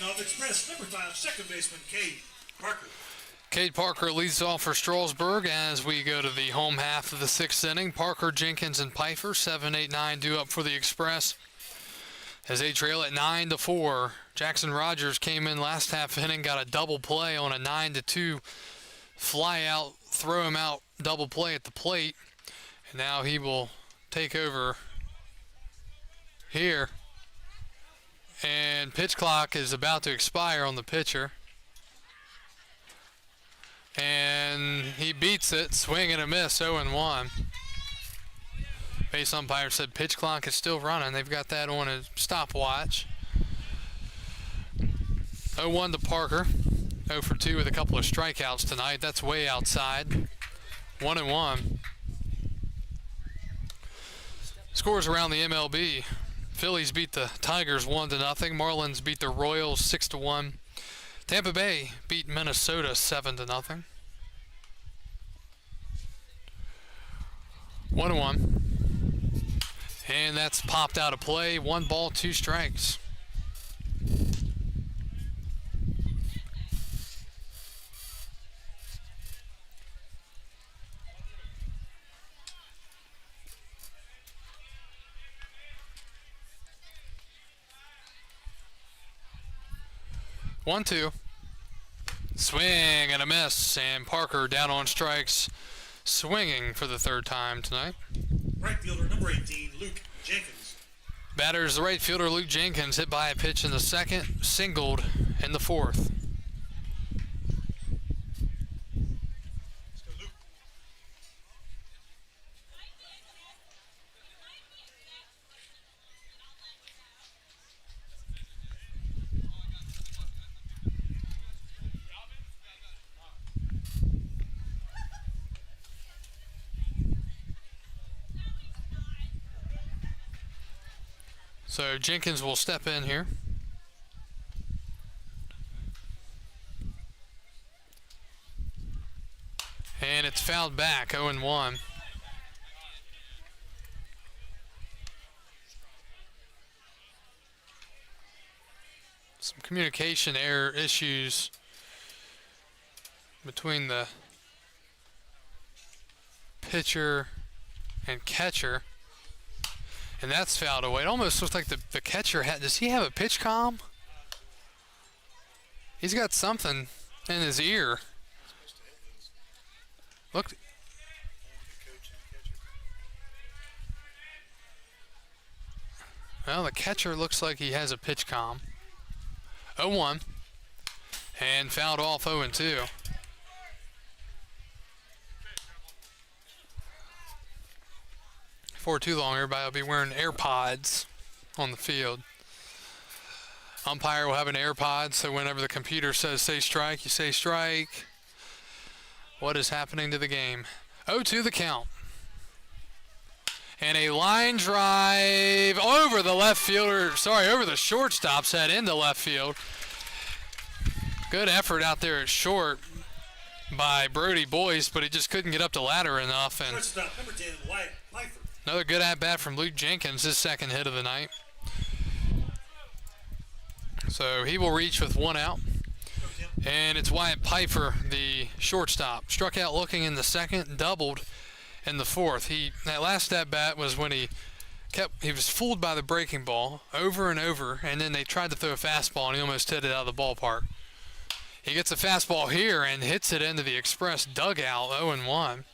Of Express, number 5, second baseman Cade Parker.
Cade Parker leads off for Strasburg as we go to the home half of the 6th inning. Parker, Jenkins, and Pfeiffer, 7, 8, 9 due up for the Express as they trail at 9-4. Jackson Rogers came in last half inning, got a double play on a 9-2 fly out, throw him out, double play at the plate, and now he will take over here. And pitch clock is about to expire on the pitcher. And he beats it, swing and a miss, 0-1. Base umpire said pitch clock is still running. They've got that on a stopwatch. 0-1 to Parker. 0 for 2 with a couple of strikeouts tonight. That's way outside. 1-1. Scores around the MLB. Phillies beat the Tigers 1-0. Marlins beat the Royals 6-1. Tampa Bay beat Minnesota 7-0. 1-1. And that's popped out of play. 1 ball, 2 strikes. One, two. Swing and a miss, and Parker down on strikes, swinging for the 3rd time tonight.
Right fielder number 18, Luke Jenkins.
Batter is the right fielder Luke Jenkins, hit by a pitch in the 2nd, singled in the 4th. So Jenkins will step in here. And it's fouled back, 0-1. Some communication error issues between the pitcher and catcher. And that's fouled away. It almost looks like the catcher had. Does he have a pitch comm? He's got something in his ear. Look. Well, the catcher looks like he has a pitch comm. 0-1. And fouled off 0-2. For too long, everybody will be wearing AirPods on the field. Umpire will have an AirPod, so whenever the computer says say strike, you say strike. What is happening to the game? 0-2 the count. And a line drive over the left fielder, over the shortstop's head into left field. Good effort out there at short by Brody Boyce, but he just couldn't get up the ladder enough. And
Shortstop number 10, Wyatt Pfeiffer.
another good at-bat from Luke Jenkins, his 2nd hit of the night. So he will reach with 1 out. And it's Wyatt Pfeiffer, the shortstop. Struck out looking in the 2nd, doubled in the 4th. That last at-bat was when he was fooled by the breaking ball over and over, and then they tried to throw a fastball, and he almost hit it out of the ballpark. He gets a fastball here and hits it into the Express dugout, 0-1.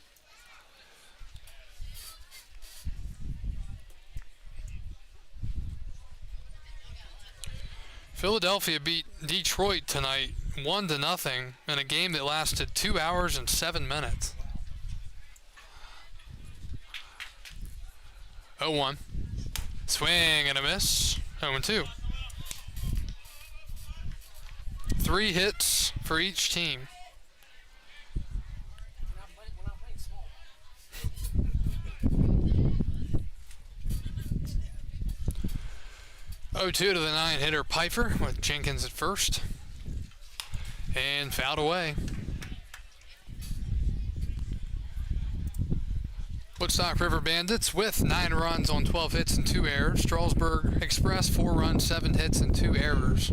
Philadelphia beat Detroit tonight 1-0 in a game that lasted 2 hours and 7 minutes. 0-1. Swing and a miss. 0-2. 3 hits for each team. Oh, 2 to the 9 hitter Pfeiffer with Jenkins at first. And fouled away. Woodstock River Bandits with 9 runs on 12 hits and 2 errors. Strasburg Express 4 runs, 7 hits and 2 errors.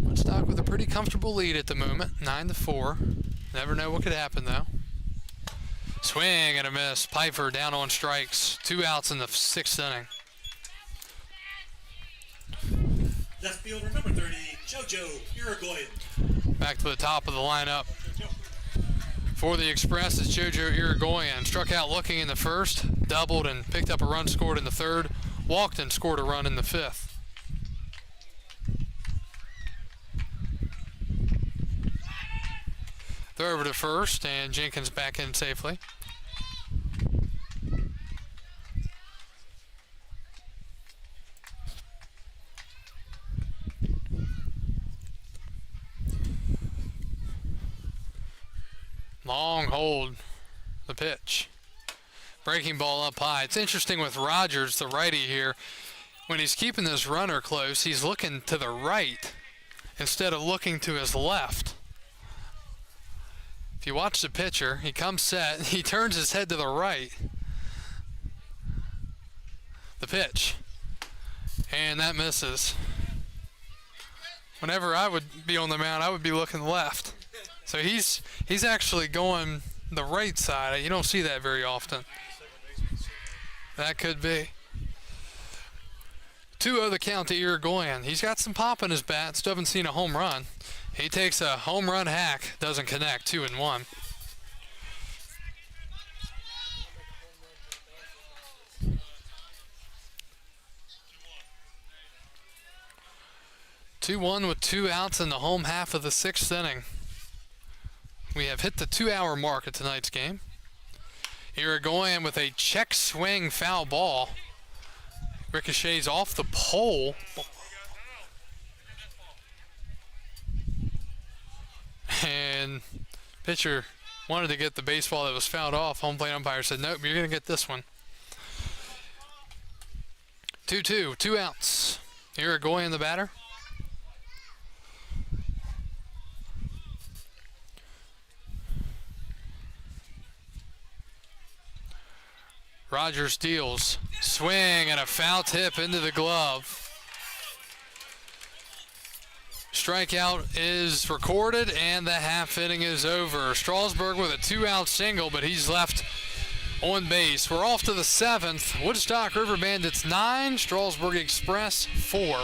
Woodstock with a pretty comfortable lead at the moment, 9-4. Never know what could happen though. Swing and a miss. Pfeiffer down on strikes. 2 outs in the 6th inning.
Left fielder number 30, JoJo Irigoyen.
Back to the top of the lineup. For the Express is JoJo Irigoyen. Struck out looking in the 1st, doubled and picked up a run scored in the 3rd, walked and scored a run in the 5th. Throw over to first, and Jenkins back in safely. Long hold, the pitch. Breaking ball up high. It's interesting with Rogers, the righty here. When he's keeping this runner close, he's looking to the right instead of looking to his left. If you watch the pitcher, he comes set, he turns his head to the right. The pitch. And that misses. Whenever I would be on the mound, I would be looking left. So he's actually going the right side. You don't see that very often. That could be. 2-0 the count to Irigoyen. He's got some pop in his bat. Still haven't seen a home run. He takes a home run hack. Doesn't connect. 2-1. (2-1) with 2 outs in the home half of the 6th inning. We have hit the 2-hour mark of tonight's game. Irigoyen with a check swing foul ball. Ricochets off the pole. And pitcher wanted to get the baseball that was fouled off. Home plate umpire said, nope, you're going to get this one. 2-2, 2 outs. Irigoyen the batter. Rogers deals. Swing and a foul tip into the glove. Strikeout is recorded and the half inning is over. Strasburg with a 2-out single, but he's left on base. We're off to the 7th. Woodstock River Bandits 9, Strasburg Express 4.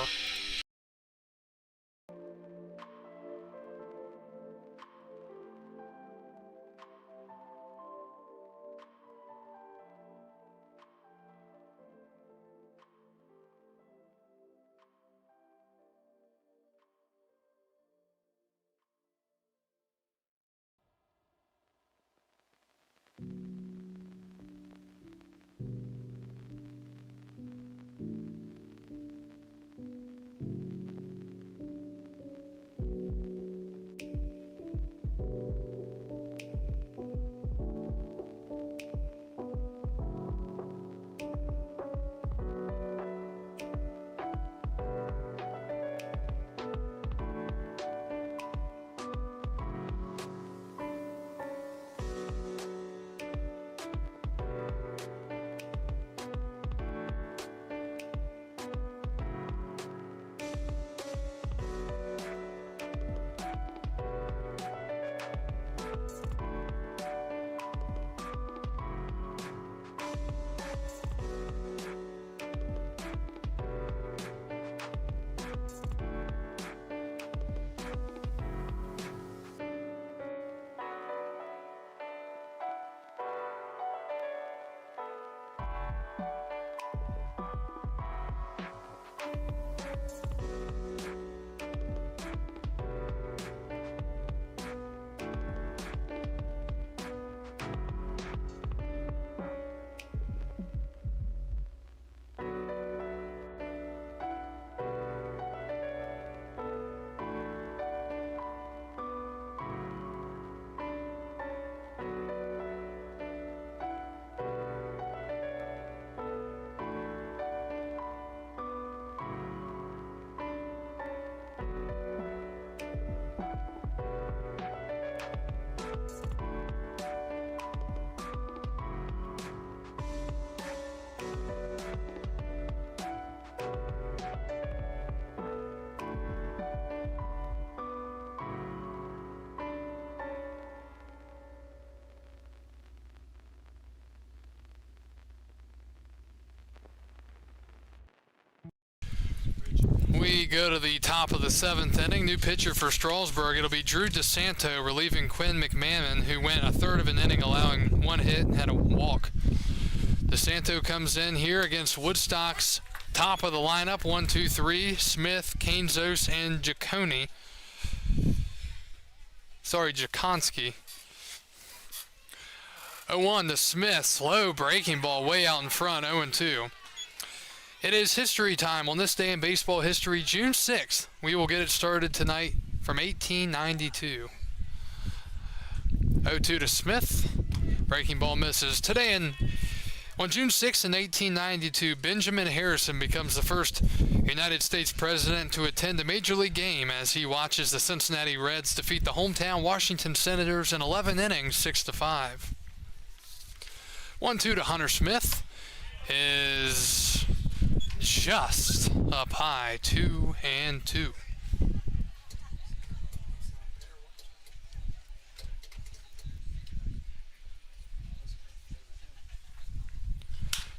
We go to the top of the 7th inning. New pitcher for Strasburg. It'll be Drew DeSanto relieving Quinn McMahon, who went a third of an inning allowing 1 hit and had a walk. DeSanto comes in here against Woodstock's top of the lineup. 1, 2, 3. Smith, Kainzos, and Jaconski. Jakonski. 0-1 to Smith. Slow breaking ball way out in front. 0-2. It is history time on this day in baseball history, June 6th. We will get it started tonight from 1892. 0-2 to Smith. Breaking ball misses. Today in On June 6, in 1892, Benjamin Harrison becomes the first United States president to attend a Major League game as he watches the Cincinnati Reds defeat the hometown Washington Senators in 11 innings, 6-5. 1-2 to Hunter Smith is just up high, 2-2.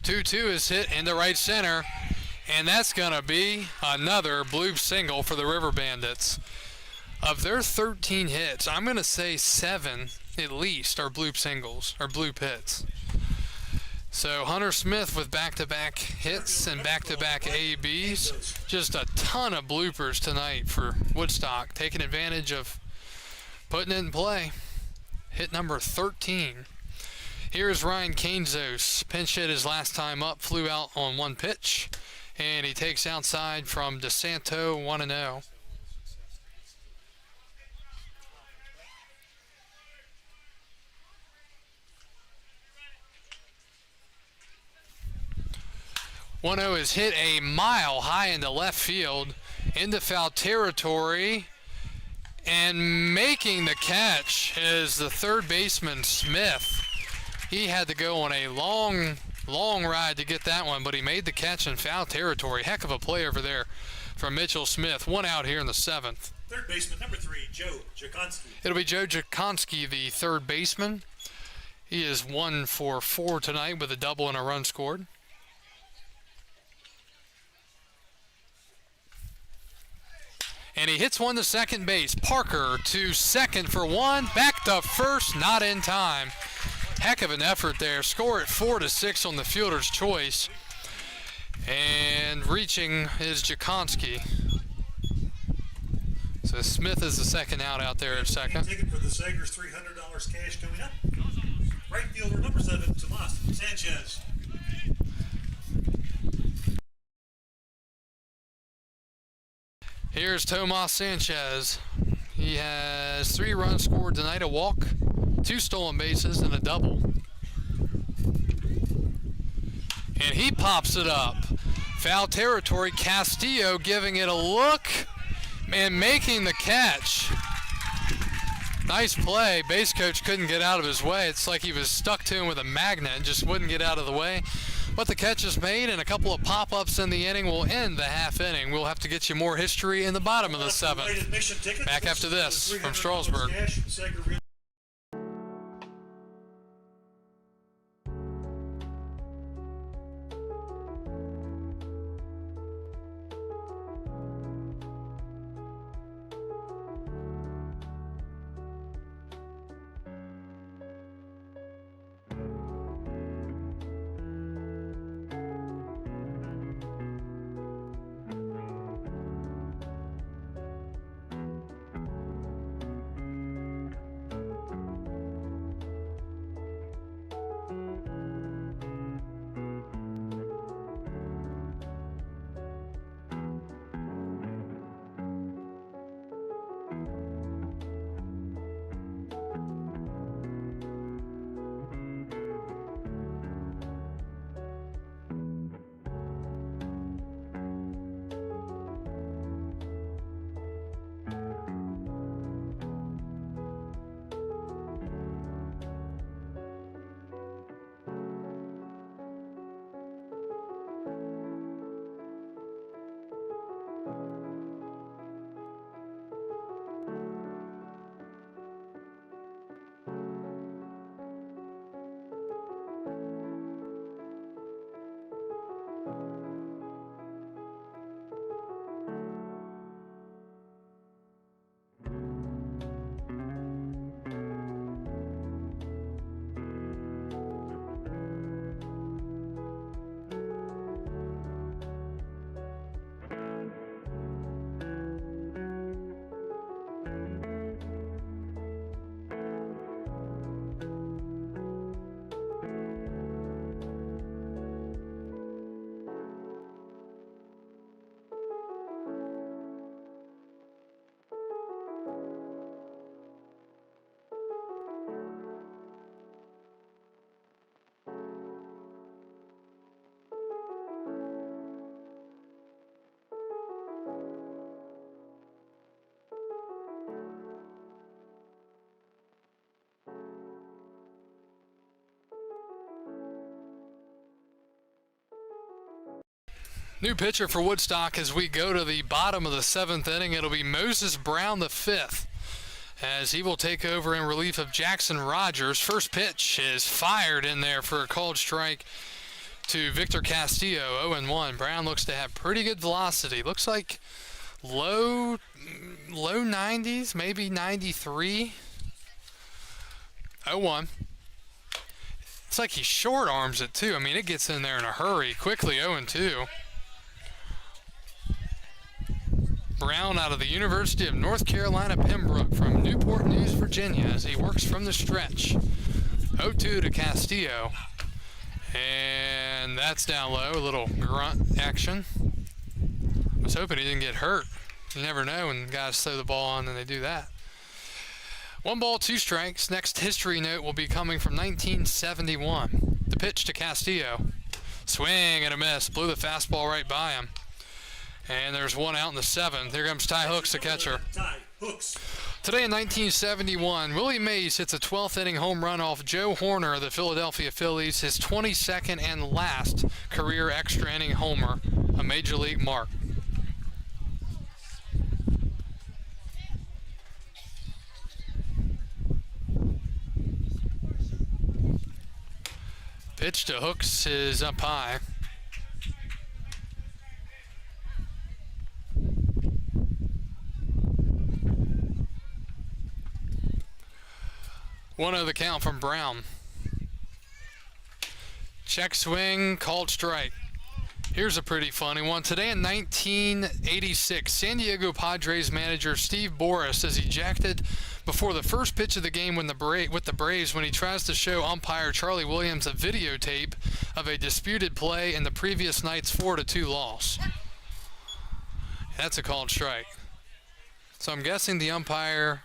2-2 is hit into right center, and that's going to be another bloop single for the River Bandits. Of their 13 hits, I'm going to say 7 at least are bloop singles, or bloop hits. So Hunter Smith with back-to-back hits and back-to-back ABs. Just a ton of bloopers tonight for Woodstock, taking advantage of putting it in play. Hit number 13. Here's Ryan Cainzos. Pinch hit his last time up, flew out on one pitch, and he takes outside from DeSanto, 1-0. Is hit a mile high into left field, into foul territory, and making the catch is the third baseman, Smith. He had to go on a long ride to get that one, but he made the catch in foul territory. Heck of a play over there from Mitchell Smith. 1 out here in the 7th.
Third baseman, number 3, Joe Jakonski.
It'll be Joe Jakonski, the third baseman. He is 1 for 4 tonight with a double and a run scored. And he hits one to second base. Parker to second for 1. Back to first, not in time. Heck of an effort there. Score at 4-6 on the fielder's choice. And reaching is Jakonski. So Smith is the second out there at second.
Ticket for the Sagers, $300 cash coming up. Right fielder, number 7, Tomas Sanchez.
Here's Tomas Sanchez. He has 3 runs scored tonight, a walk, 2 stolen bases, and a double. And he pops it up. Foul territory, Castillo giving it a look and making the catch. Nice play. Base coach couldn't get out of his way. It's like he was stuck to him with a magnet and just wouldn't get out of the way. But the catch is made, and a couple of pop-ups in the inning will end the half inning. We'll have to get you more history in the bottom of the 7th. Back after this from Strasburg. New pitcher for Woodstock as we go to the bottom of the 7th inning. It'll be Moses Brown the 5th as he will take over in relief of Jackson Rogers. First pitch is fired in there for a called strike to Victor Castillo, 0-1. Brown looks to have pretty good velocity. Looks like low 90s, maybe 93. 0-1. It's like he short arms it too. I mean, it gets in there in a hurry. Quickly 0-2. Brown out of the University of North Carolina, Pembroke from Newport News, Virginia, as he works from the stretch. 0-2 to Castillo. And that's down low, a little grunt action. I was hoping he didn't get hurt. You never know when guys throw the ball on and they do that. 1 ball, 2 strikes. Next history note will be coming from 1971. The pitch to Castillo. Swing and a miss. Blew the fastball right by him. And there's 1 out in the 7th. Here comes Ty Hooks, the catcher.
Ty Hooks.
Today in 1971, Willie Mays hits a 12th inning home run off Joe Horner of the Philadelphia Phillies, his 22nd and last career extra inning homer, a major league mark. Pitch to Hooks is up high. One of the count from Brown. Check swing, called strike. Here's a pretty funny one. Today in 1986, San Diego Padres manager Steve Boras is ejected before the first pitch of the game with the Braves when he tries to show umpire Charlie Williams a videotape of a disputed play in the previous night's 4-2 loss. That's a called strike. So I'm guessing the umpire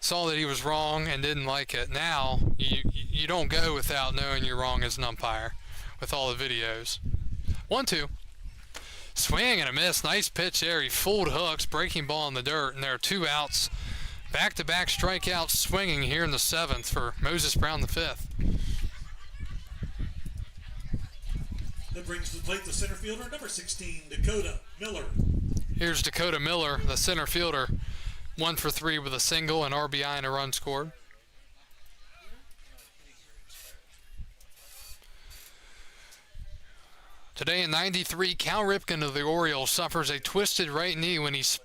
saw that he was wrong and didn't like it. Now, you don't go without knowing you're wrong as an umpire with all the videos. 1-2. Swing and a miss. Nice pitch there. He fooled Hooks, breaking ball in the dirt, and there are 2 outs. Back-to-back strikeouts swinging here in the 7th for Moses Brown the 5th.
That brings to the plate the center fielder, number 16, Dakota Miller.
Here's Dakota Miller, the center fielder. 1 for 3 with a single, an RBI, and a run scored. Today in 93, Cal Ripken of the Orioles suffers a twisted right knee when his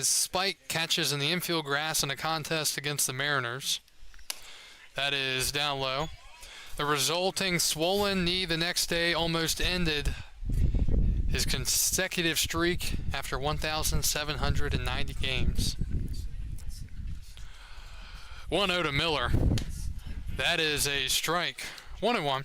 spike catches in the infield grass in a contest against the Mariners. That is down low. The resulting swollen knee the next day almost ended his consecutive streak after 1,790 games. 1-0 to Miller. That is a strike. 1-1.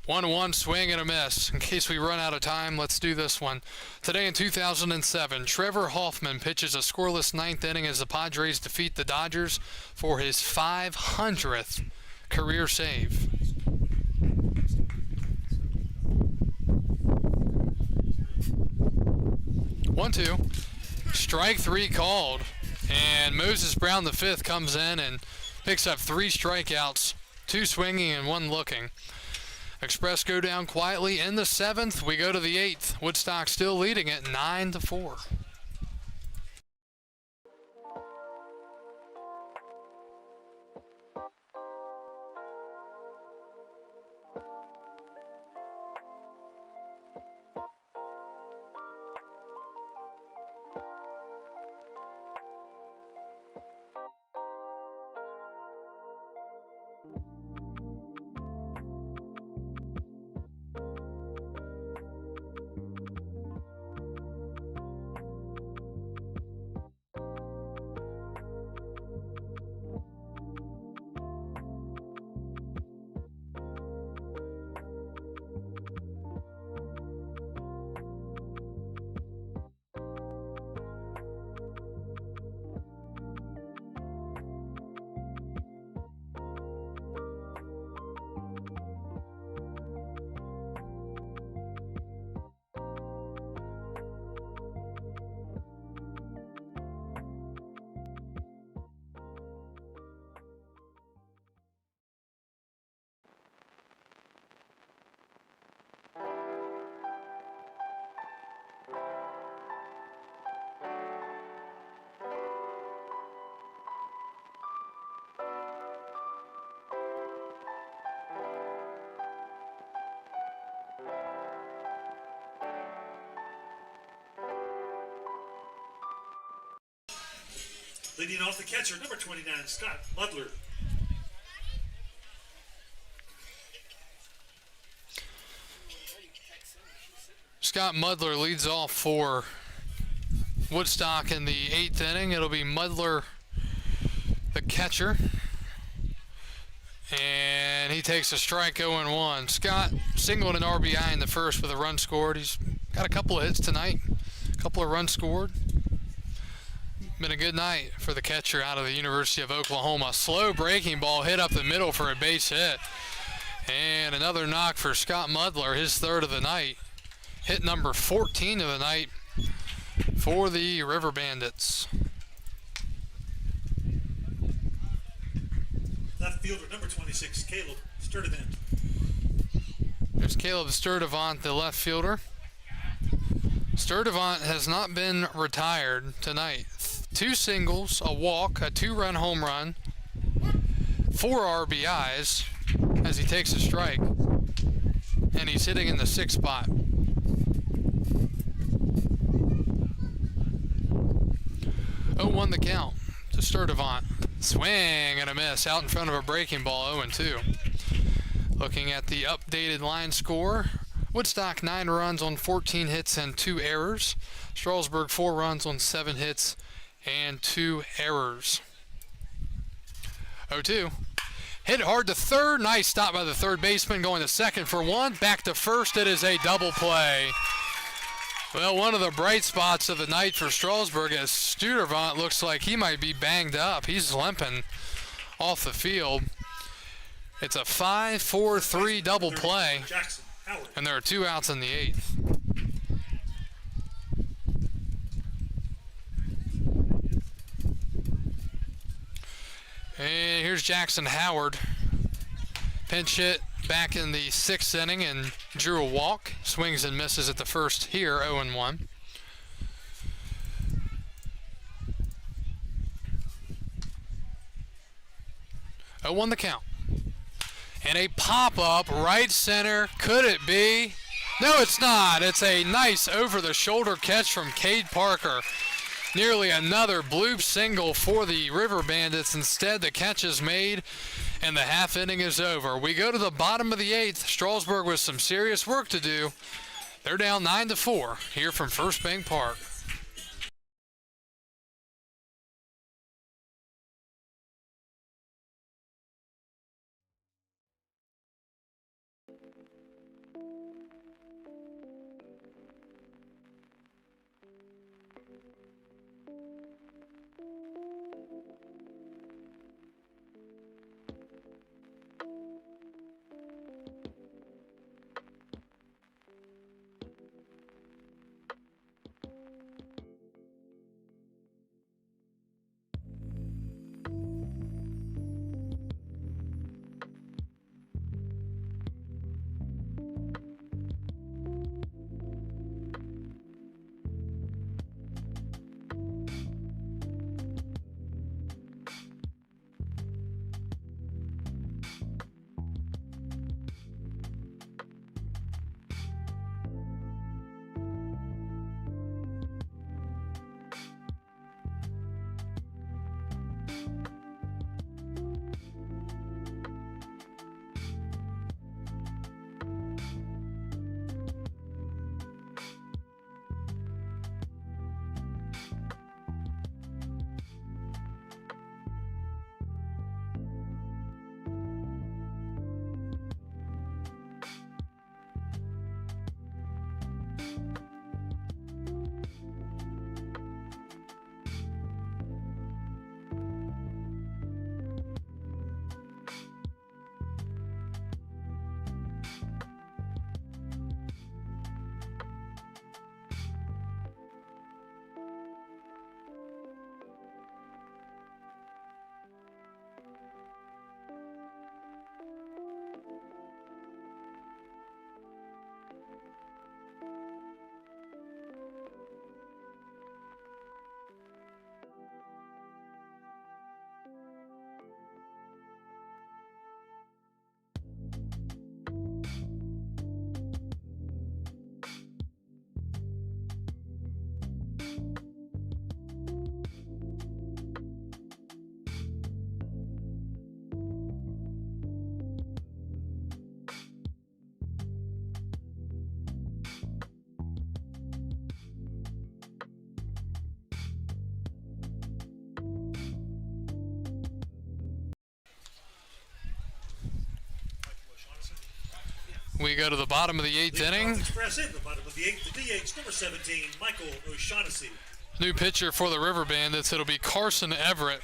One swing and a miss. In case we run out of time, let's do this one. Today in 2007, Trevor Hoffman pitches a scoreless 9th inning as the Padres defeat the Dodgers for his 500th career save. One, two. Strike 3 called. And Moses Brown the 5th comes in and picks up 3 strikeouts, 2 swinging and 1 looking. Express go down quietly in the 7th. We go to the 8th. Woodstock still leading it 9-4.
Leading off the catcher, number 29, Scott Mudler.
Scott Mudler leads off for Woodstock in the 8th inning. It'll be Mudler, the catcher. And he takes a strike 0-1. Scott singled an RBI in the first with a run scored. He's got a couple of hits tonight, a couple of runs scored. Been a good night for the catcher out of the University of Oklahoma. Slow breaking ball hit up the middle for a base hit. And another knock for Scott Mudler, his third of the night. Hit number 14 of the night for the River Bandits.
Left fielder, number 26, Caleb Sturdivant.
There's Caleb Sturdivant, the left fielder. Sturdivant has not been retired tonight. 2 singles, a walk, a 2-run home run, 4 RBIs as he takes a strike. And he's hitting in the 6th spot. 0-1 the count to Sturdivant. Swing and a miss out in front of a breaking ball, 0-2. Looking at the updated line score, Woodstock 9 runs on 14 hits and 2 errors. Strasburg 4 runs on 7 hits and 2 errors. 0-2. Hit hard to third. Nice stop by the third baseman, going to second for 1. Back to first. It is a double play. Well, one of the bright spots of the night for Strasburg, as Sturdivant looks like he might be banged up. He's limping off the field. It's a 5-4-3 double play, and there are 2 outs in the 8th. And here's Jackson Howard. Pinch hit back in the 6th inning and drew a walk. Swings and misses at the first here, 0-1. Won the count. And a pop-up right center. Could it be? No, it's not. It's a nice over-the-shoulder catch from Cade Parker. Nearly another bloop single for the River Bandits. Instead, the catch is made, and the half inning is over. We go to the bottom of the 8th. Strasburg with some serious work to do. They're down 9-4 here from First Bank Park. We go to the bottom of the 8th
Leading off
inning.
Express in the bottom of the 8th, the DH, number 17, Michael O'Shaughnessy.
New pitcher for the River Bandits. It'll be Carson Everett.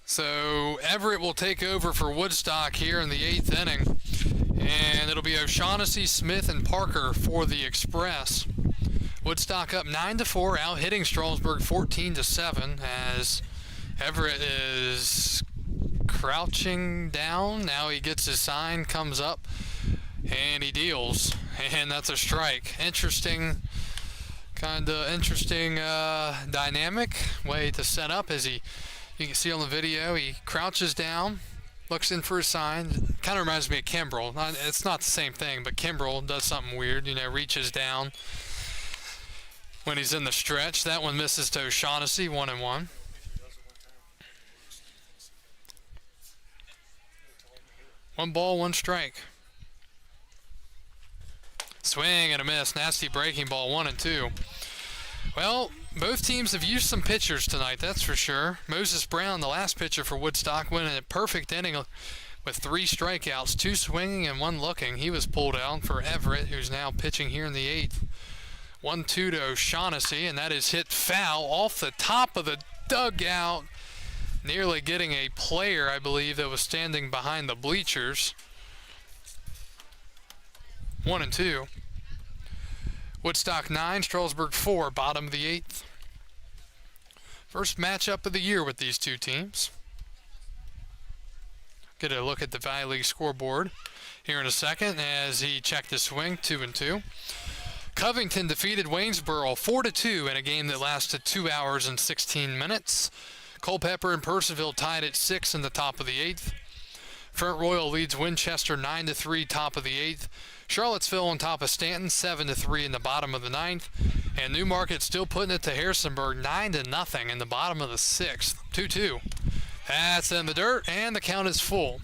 So Everett will take over for Woodstock here in the 8th inning. And it'll be O'Shaughnessy, Smith, and Parker for the Express. Woodstock up 9-4, out hitting Strasburg 14-7 as Everett is crouching down. Now he gets his sign, comes up, and he deals. And that's a strike. Interesting dynamic way to set up as you can see on the video, he crouches down, looks in for a sign. Kind of reminds me of Kimbrel. It's not the same thing, but Kimbrel does something weird, reaches down when he's in the stretch. That one misses to O'Shaughnessy, 1-1. One ball, one strike. Swing and a miss. Nasty breaking ball, 1-2. Well, both teams have used some pitchers tonight, that's for sure. Moses Brown, the last pitcher for Woodstock, went in a perfect inning with 3 strikeouts, 2 swinging and 1 looking. He was pulled out for Everett, who's now pitching here in the 8th. 1-2 to O'Shaughnessy, and that is hit foul off the top of the dugout, nearly getting a player, I believe, that was standing behind the bleachers. 1-2. Woodstock 9, Strasburg 4, bottom of the 8th. First matchup of the year with these two teams. Get a look at the Valley League scoreboard here in a second as he checked his swing, 2-2. Covington defeated Waynesboro 4-2 in a game that lasted 2 hours and 16 minutes. Culpeper and Purcellville tied at 6 in the top of the 8th. Front Royal leads Winchester 9-3, top of the 8th. Charlottesville on top of Stanton 7-3 in the bottom of the 9th. And Newmarket still putting it to Harrisonburg 9-0 in the bottom of the 6th. 2-2. That's in the dirt, and the count is full.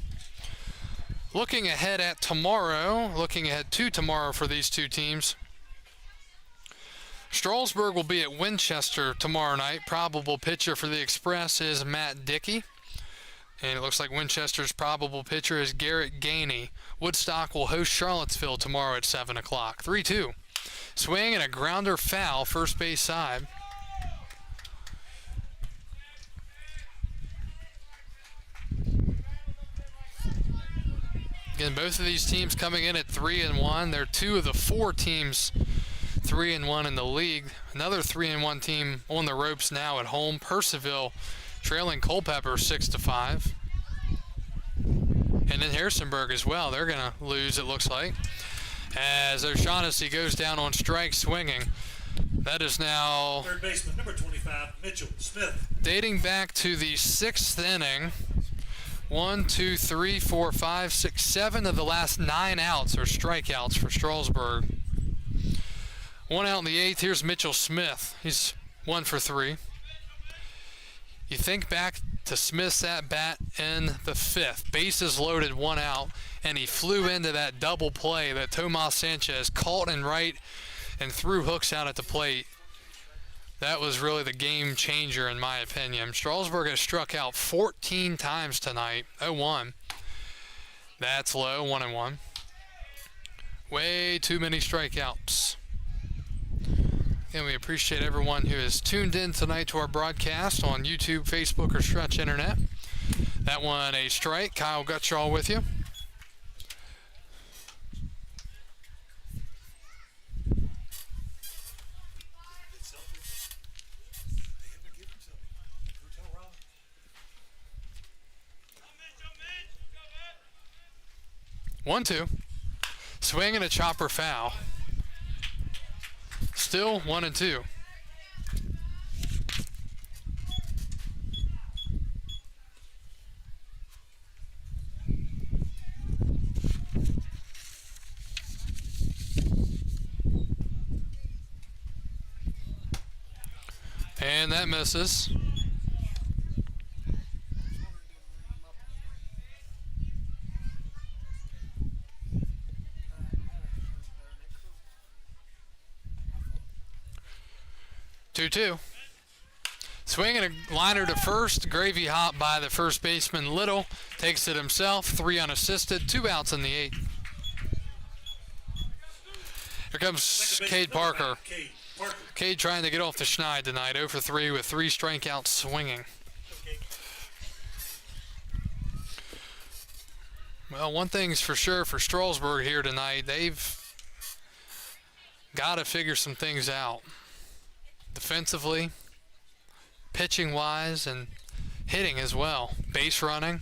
Looking ahead at tomorrow, looking ahead to tomorrow for these two teams. Strasburg will be at Winchester tomorrow night. Probable pitcher for the Express is Matt Dickey. And it looks like Winchester's probable pitcher is Garrett Gainey. Woodstock will host Charlottesville tomorrow at 7 o'clock. 3-2. Swing and a grounder foul, first base side. Again, both of these teams coming in at 3-1. They're 2 of the 4 teams 3-1 in the league. Another 3-1 team on the ropes now at home. Purcellville trailing Culpeper 6-5. And then Harrisonburg as well. They're going to lose, it looks like, as O'Shaughnessy goes down on strike swinging. That is now
Third baseman, number 25, Mitchell Smith.
dating back to the 6th inning. 1, 2, 3, 4, 5, 6, 7 of the last 9 outs are strikeouts for Strasburg. 1 out in the 8th. Here's Mitchell Smith. He's 1 for 3. You think back to Smith's at bat in the 5th. Bases loaded, 1 out, and he flew into that double play that Tomas Sanchez caught in right and threw hooks out at the plate. That was really the game changer in my opinion. Strasburg has struck out 14 times tonight. 0-1. That's low, 1-1. Way too many strikeouts. And we appreciate everyone who has tuned in tonight to our broadcast on YouTube, Facebook, or Stretch Internet. That one a strike. Kyle Gutschall with you. One, 2. Swing and a chopper foul. Still 1-2. And that misses. 2-2. Swinging a liner to first. Gravy hop by the first baseman Little. Takes it himself. 3 unassisted. 2 outs in the 8th. Here comes Cade Parker.
Cade Parker.
Cade trying to get off the schneid tonight. 0 for 3 with 3 strikeouts swinging.
Okay.
Well, one thing's for sure for Strasburg here tonight. They've got to figure some things out. Defensively, pitching-wise, and hitting as well. Base running,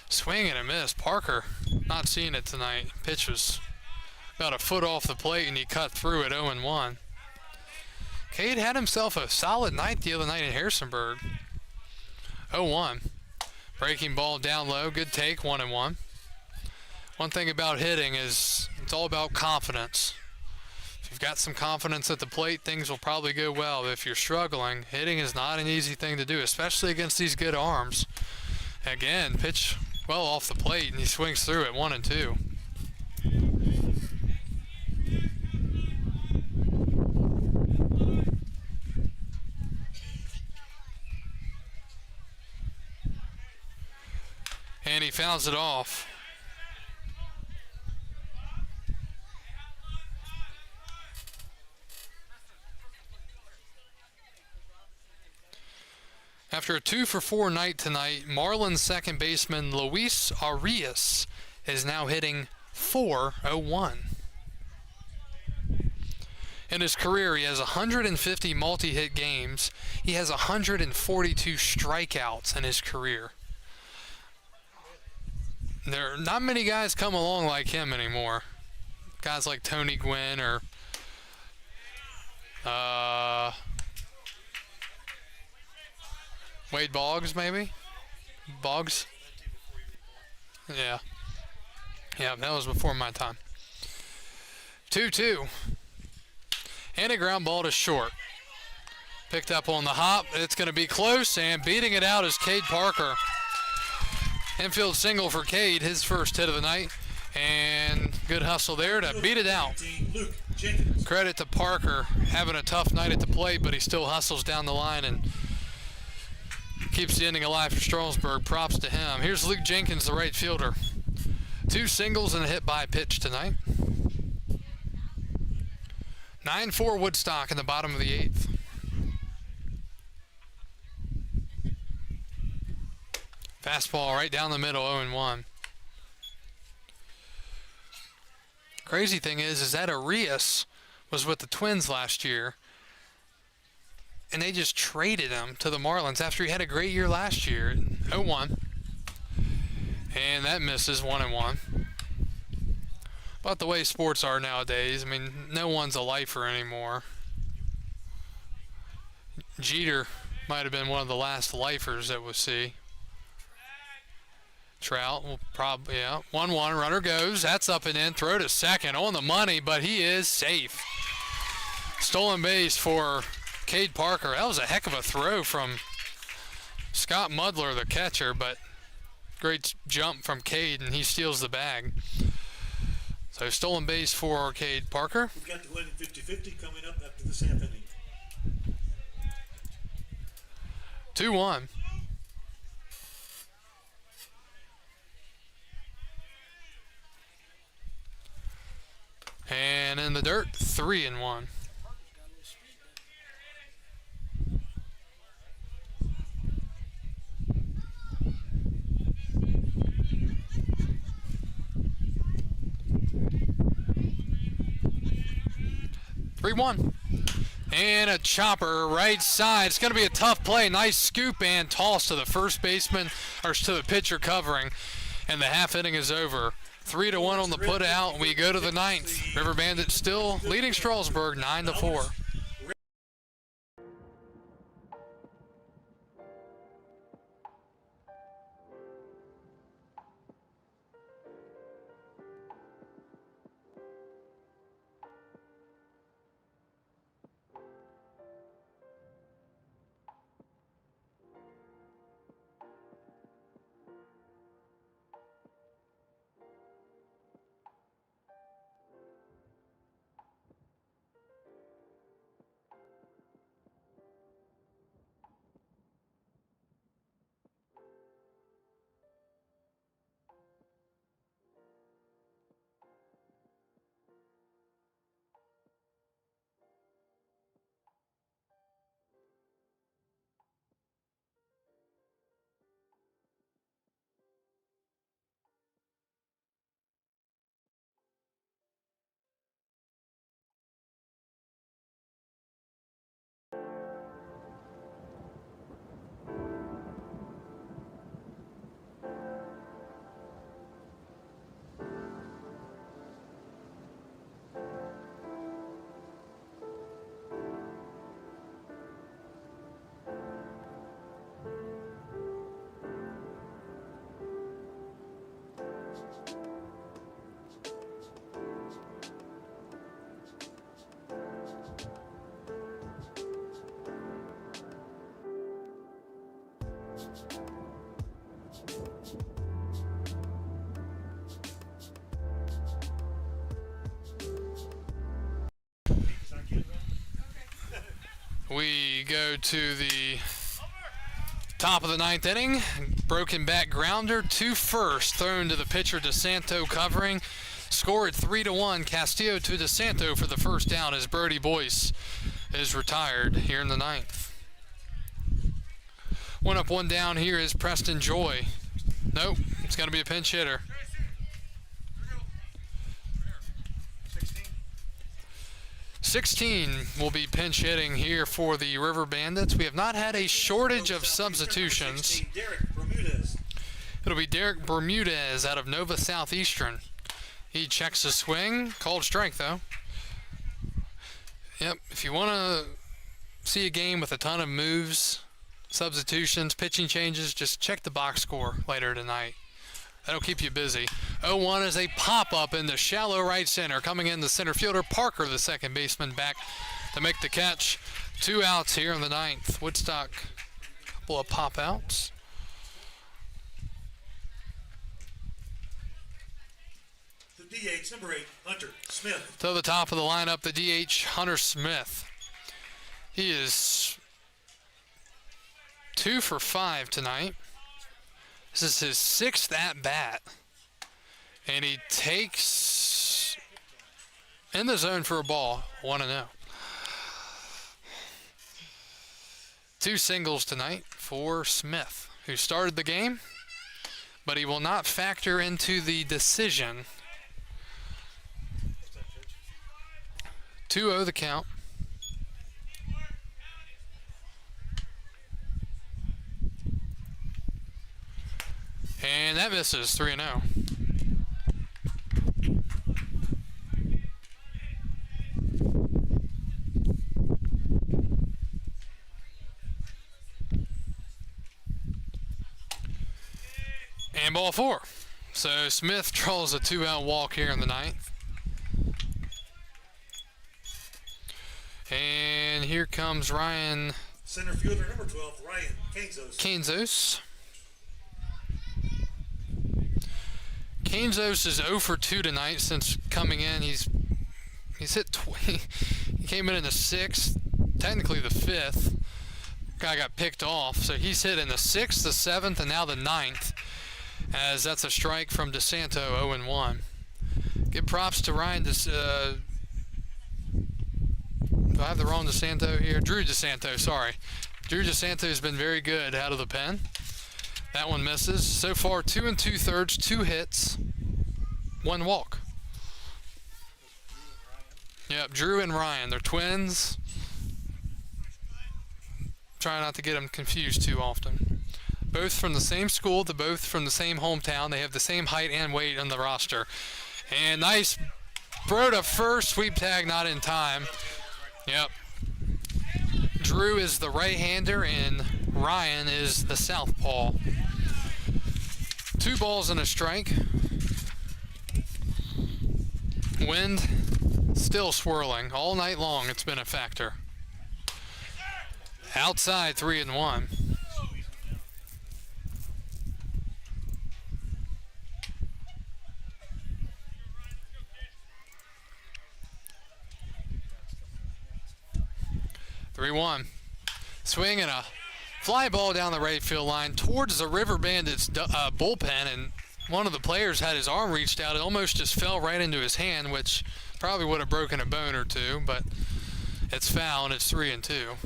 swing and a miss. Parker not seeing it tonight. Pitch was about a foot off the plate, and he cut through it 0-1. Cade had himself a solid night the other night in Harrisonburg. 0-1. Breaking ball down low. Good take, 1-1. One thing about hitting is it's all about confidence. If you've got some confidence at the plate, things will probably go well. But if you're struggling, hitting is not an easy thing to do, especially against these good arms. Again, pitch well off the plate, and he swings through it 1-2. And he fouls it off. After a 2 for 4 night tonight, Marlins second baseman Luis Arias is now hitting .401. In his career, he has 150 multi-hit games. He has 142 strikeouts in his career. There are not many guys come along like him anymore. Guys like Tony Gwynn or Wade Boggs, maybe? Boggs? Yeah. Yeah, that was before my time. 2-2. And a ground ball to short. Picked up on the hop. It's going to be close, and beating it out is Cade Parker. Infield single for Cade, his first hit of the night. And good hustle there to beat it out. Credit to Parker, having a tough night at the plate, but he still hustles down the line and keeps the inning alive for Strasburg. Props to him. Here's Luke Jenkins, the right fielder. 2 singles and a hit by pitch tonight. 9-4 Woodstock in the bottom of the 8th. Fastball right down the middle, 0-1. Crazy thing is that Arias was with the Twins last year, and they just traded him to the Marlins after he had a great year last year. 0-1. And that misses, 1-1. About the way sports are nowadays, I mean, no one's a lifer anymore. Jeter might have been one of the last lifers that we'll see. Trout will probably, yeah. 1-1, runner goes. That's up and in. Throw to second on the money, but he is safe. Stolen base for Cade Parker. That was a heck of a throw from Scott Mudler, the catcher, but great jump from Cade, and he steals the bag. So stolen base for Cade Parker.
We've got the winning 50-50 coming up after this half inning.
2-1. And in the dirt, 3-1. And a chopper right side. It's going to be a tough play. Nice scoop and toss to the first baseman, or to the pitcher covering. And the half inning is over. 3-1 on the put out. We go to the 9th. River Bandits still leading Strasburg 9-4. We go to the top of the ninth inning. Broken back grounder to first, thrown to the pitcher DeSanto covering. Score at 3-1. Castillo to DeSanto for the first down as Brody Boyce is retired here in the ninth. One up, one down here is Preston Joy. Nope, it's going to be a pinch hitter. 16 will be pinch hitting here for the River Bandits. We have not had a shortage of substitutions. It'll be Derek Bermudez out of Nova Southeastern. He checks the swing. Called strike, though. Yep, if you want to see a game with a ton of moves, substitutions, pitching changes, just check the box score later tonight. That'll keep you busy. 0-1 is a pop-up in the shallow right center. Coming in the center fielder, Parker, the second baseman, back to make the catch. 2 outs here in the ninth. Woodstock, a couple of pop-outs.
The DH, number 8, Hunter Smith.
To the top of the lineup, the DH, Hunter Smith. He is 2 for 5 tonight. This is his 6th at-bat. And he takes in the zone for a ball, 1-0. 2 singles tonight for Smith, who started the game, but he will not factor into the decision. 2-0 the count. And that misses, 3-0. And ball 4. So Smith draws a 2-out walk here in the ninth. And here comes Ryan.
Center fielder, number 12, Ryan Kainzos.
Kainzos is 0 for 2 tonight since coming in. He's hit 20. He came in the 6th, technically the 5th. Guy got picked off, so he's hit in the 6th, the 7th, and now the 9th, as that's a strike from DeSanto, 0-1. Give props to Ryan. Do I have the wrong DeSanto here? Drew DeSanto, sorry. Drew DeSanto has been very good out of the pen. That one misses. So far, 2 2/3, 2 hits, 1 walk. Yep, Drew and Ryan. They're twins. Try not to get them confused too often. Both from the same school, they're both from the same hometown. They have the same height and weight on the roster. And nice throw to first. Sweep tag not in time. Yep. Drew is the right-hander and Ryan is the southpaw. 2 balls and a strike. Wind still swirling all night long. It's been a factor. Outside, 3-1. Swing and a fly ball down the right field line towards the River Bandits bullpen, and one of the players had his arm reached out. It almost just fell right into his hand, which probably would have broken a bone or two, but it's foul and it's 3-2.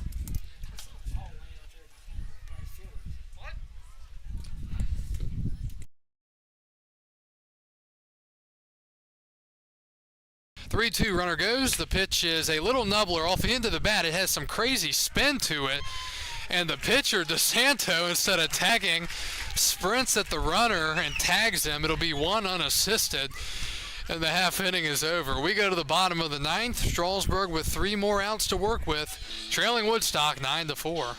Three-two runner goes. The pitch is a little nubbler off the end of the bat. It has some crazy spin to it. And the pitcher, DeSanto, instead of tagging, sprints at the runner and tags him. It'll be 1 unassisted, and the half inning is over. We go to the bottom of the ninth. Strasburg with 3 more outs to work with, trailing Woodstock 9-4.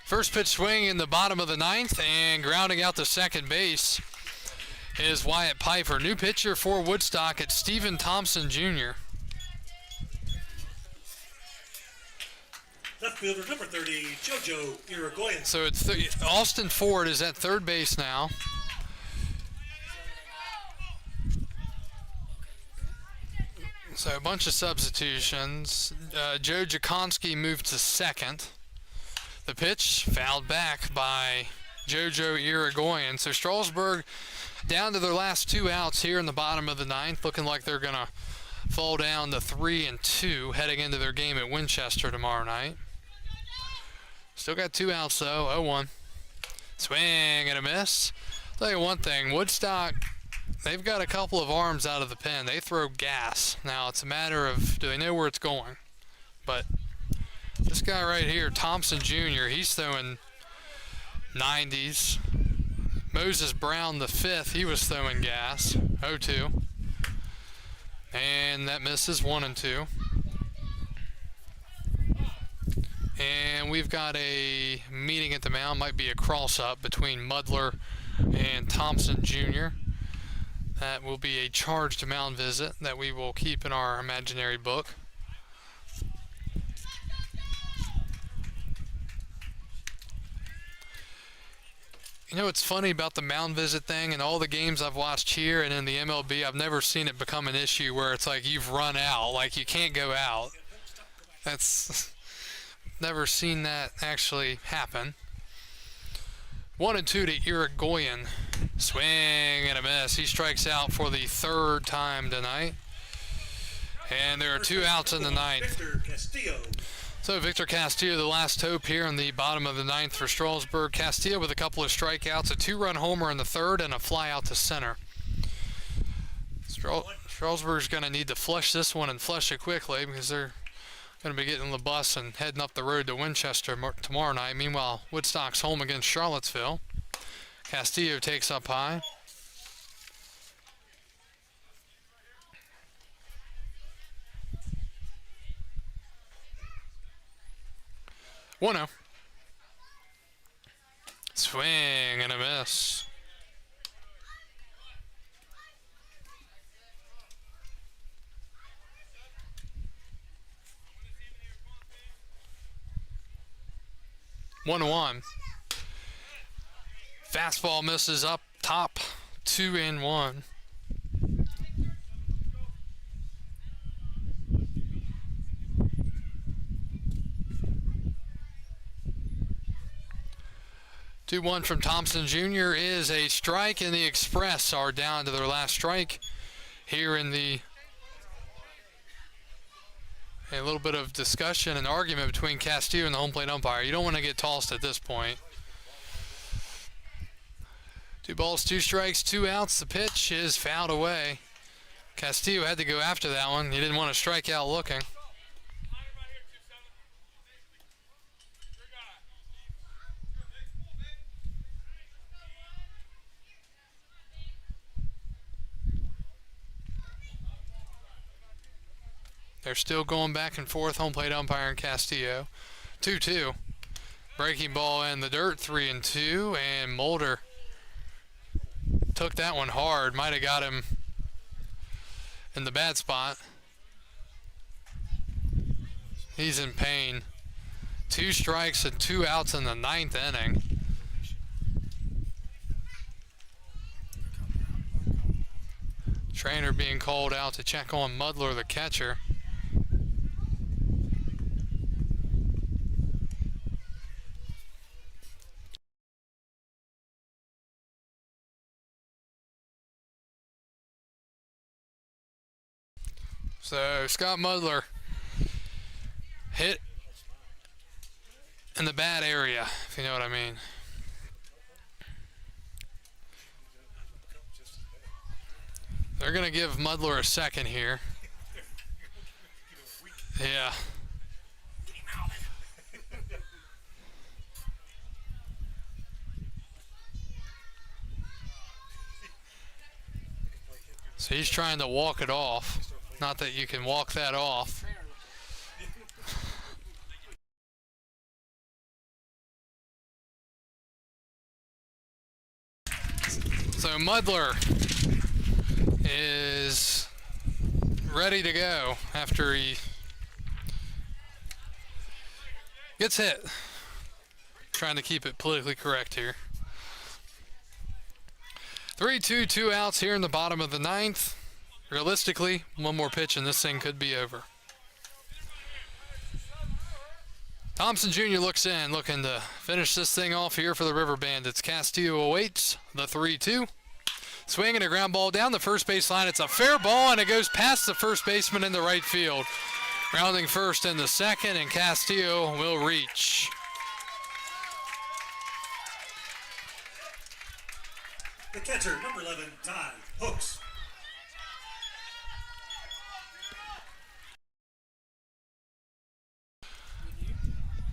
First pitch swing in the bottom of the ninth, and grounding out to second base is Wyatt Piper. New pitcher for Woodstock, it's Stephen Thompson Jr.
Left fielder number 30, JoJo Irigoyen.
So it's Austin Ford is at third base now. So a bunch of substitutions. Joe Jakonski moved to second. The pitch fouled back by JoJo Irigoyen. So Strasburg down to their last 2 outs here in the bottom of the ninth, looking like they're going to fall down to 3-2 heading into their game at Winchester tomorrow night. Still got 2 outs though, 0-1. Swing and a miss. Tell you one thing, Woodstock, they've got a couple of arms out of the pen. They throw gas. Now it's a matter of, do they know where it's going? But this guy right here, Thompson Jr., he's throwing 90s. Moses Brown, the fifth, he was throwing gas, 0-2. And that misses, 1-2. And we've got a meeting at the mound, might be a cross-up between Mudler and Thompson Jr. That will be a charged mound visit that we will keep in our imaginary book. You know what's funny about the mound visit thing and all the games I've watched here and in the MLB, I've never seen it become an issue where it's like you've run out, like you can't go out. That's never seen that actually happen. 1-2 to Irigoyen. Swing and a miss. He strikes out for the 3rd time tonight. And there are 2 outs in the ninth.
Victor Castillo.
So Victor Castillo, the last hope here in the bottom of the ninth for Strasburg. Castillo with a couple of strikeouts, a 2-run homer in the 3rd, and a fly out to center. Strasburg's going to need to flush this one and flush it quickly because they're going to be getting on the bus and heading up the road to Winchester tomorrow night. Meanwhile, Woodstock's home against Charlottesville. Castillo takes up high. One-oh. Swing and a miss. 1-1. Fastball misses up top, 2-1. Two one from Thompson Jr. is a strike, and the Express are down to their last strike here in the. A little bit of discussion and argument between Castillo and the home plate umpire. You don't want to get tossed at this point. 2 balls, 2 strikes, 2 outs. The pitch is fouled away. Castillo had to go after that one. He didn't want to strike out looking. They're still going back and forth, home plate umpire and Castillo. 2-2. Breaking ball in the dirt, 3-2, and Mulder took that one hard. Might have got him in the bad spot. He's in pain. 2 strikes and 2 outs in the 9th inning. Trainer being called out to check on Mudler, the catcher. So Scott Mudler hit in the bad area, if you know what I mean. They're going to give Mudler a second here. Yeah. So he's trying to walk it off. Not that you can walk that off. So Mudler is ready to go after he gets hit. Trying to keep it politically correct here. 3-2, 2 outs here in the bottom of the ninth. Realistically, one more pitch and this thing could be over. Thompson Jr. looks in, looking to finish this thing off here for the River Bandits. Castillo awaits the 3-2. Swing and a ground ball down the first base line. It's a fair ball, and it goes past the first baseman in the right field. Rounding first in the second, and Castillo will reach.
The catcher, number 11, Ty Hooks.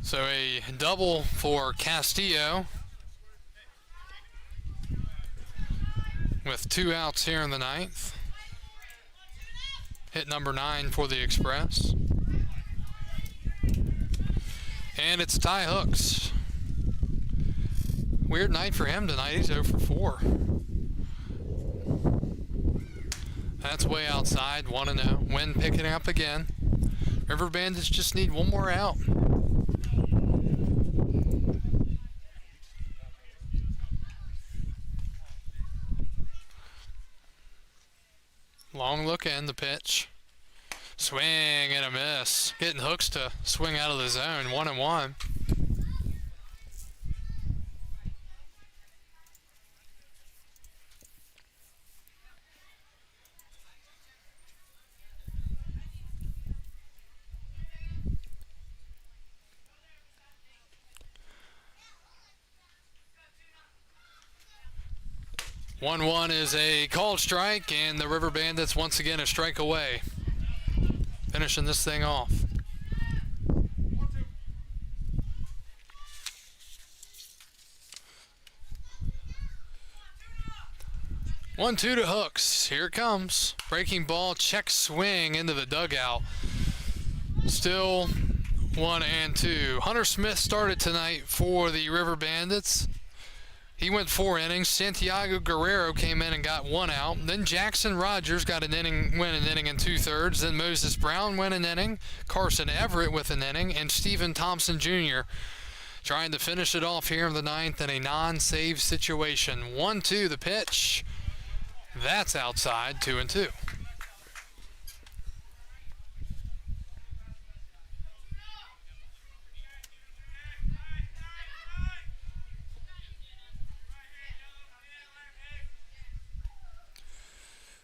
So a double for Castillo with 2 outs here in the ninth. Hit number 9 for the Express. And it's Ty Hooks. Weird night for him tonight. He's 0 for 4. That's way outside, 1-0. Wind picking up again. River Bandits just need one more out. Long look in, the pitch. Swing and a miss. Getting Hooks to swing out of the zone, 1-1. One is a called strike, and the River Bandits once again a strike away. Finishing this thing off. 1-2 to Hooks. Here it comes. Breaking ball, check swing into the dugout. Still 1-2. Hunter Smith started tonight for the River Bandits. He went 4 innings. Santiago Guerrero came in and got 1 out. Then Jackson Rogers got an inning, went an inning and 2/3. Then Moses Brown went an inning. Carson Everett with an inning. And Stephen Thompson Jr. trying to finish it off here in the ninth in a non-save situation. 1-2 the pitch. That's outside, 2-2.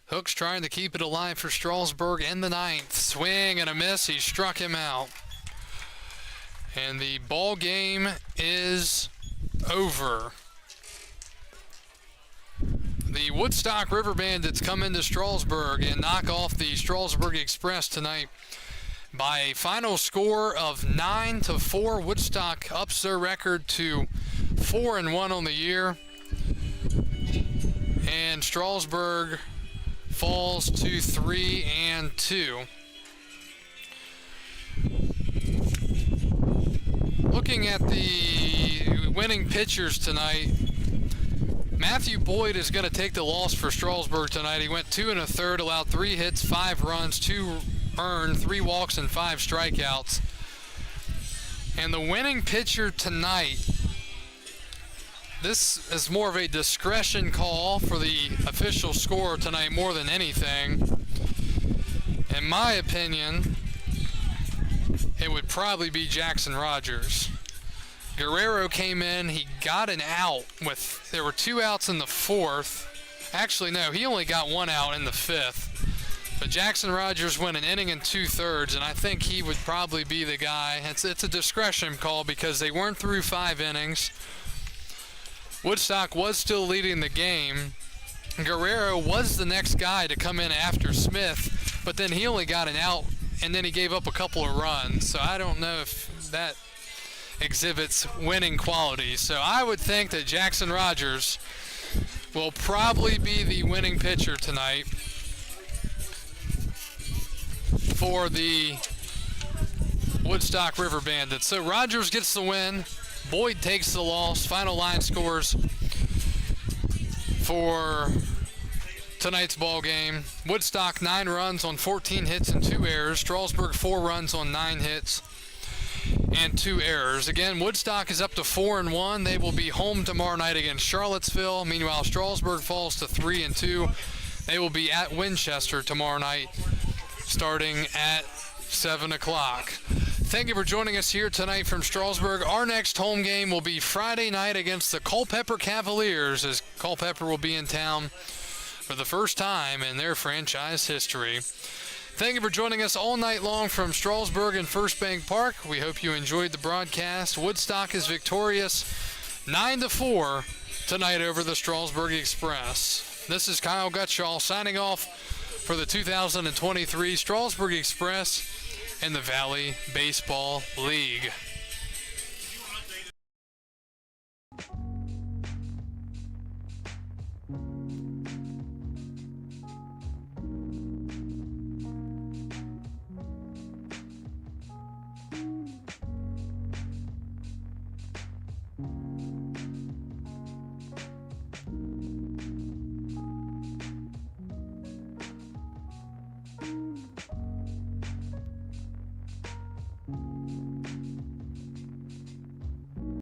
Hooks trying to keep it alive for Strasburg in the ninth. Swing and a miss. He struck him out. And the ball game is over. The Woodstock River Bandits come into Strasburg and knock off the Strasburg Express tonight by a final score of 9-4. Woodstock ups their record to 4-1 on the year. And Strasburg falls to 3-2. Looking at the winning pitchers tonight, Matthew Boyd is going to take the loss for Strasburg tonight. He went 2 1/3, allowed 3 hits, 5 runs, 2 earned, 3 walks, and 5 strikeouts. And the winning pitcher tonight, this is more of a discretion call for the official score tonight more than anything. In my opinion, it would probably be Jackson Rogers. Guerrero came in, he got an out there were 2 outs in the 4th. Actually, no, he only got 1 out in the 5th. But Jackson Rogers went an inning and 2/3, and I think he would probably be the guy. It's a discretion call because they weren't through 5 innings. Woodstock was still leading the game. Guerrero was the next guy to come in after Smith, but then he only got an out, and then he gave up a couple of runs. So I don't know if that exhibits winning qualities. So I would think that Jackson Rogers will probably be the winning pitcher tonight for the Woodstock River Bandits. So Rogers gets the win. Boyd takes the loss. Final line scores for tonight's ball game. Woodstock 9 runs on 14 hits and 2 errors. Strasburg 4 runs on 9 hits and 2 errors. Again, Woodstock is up to 4-1. They will be home tomorrow night against Charlottesville. Meanwhile, Strasburg falls to 3-2. They will be at Winchester tomorrow night, starting at 7 o'clock. Thank you for joining us here tonight from Strasburg. Our next home game will be Friday night against the Culpeper Cavaliers, as Culpeper will be in town for the first time in their franchise history. Thank you for joining us all night long from Strasburg and First Bank Park. We hope you enjoyed the broadcast. Woodstock is victorious 9-4 tonight over the Strasburg Express. This is Kyle Gutschall signing off for the 2023 Strasburg Express and the Valley Baseball League.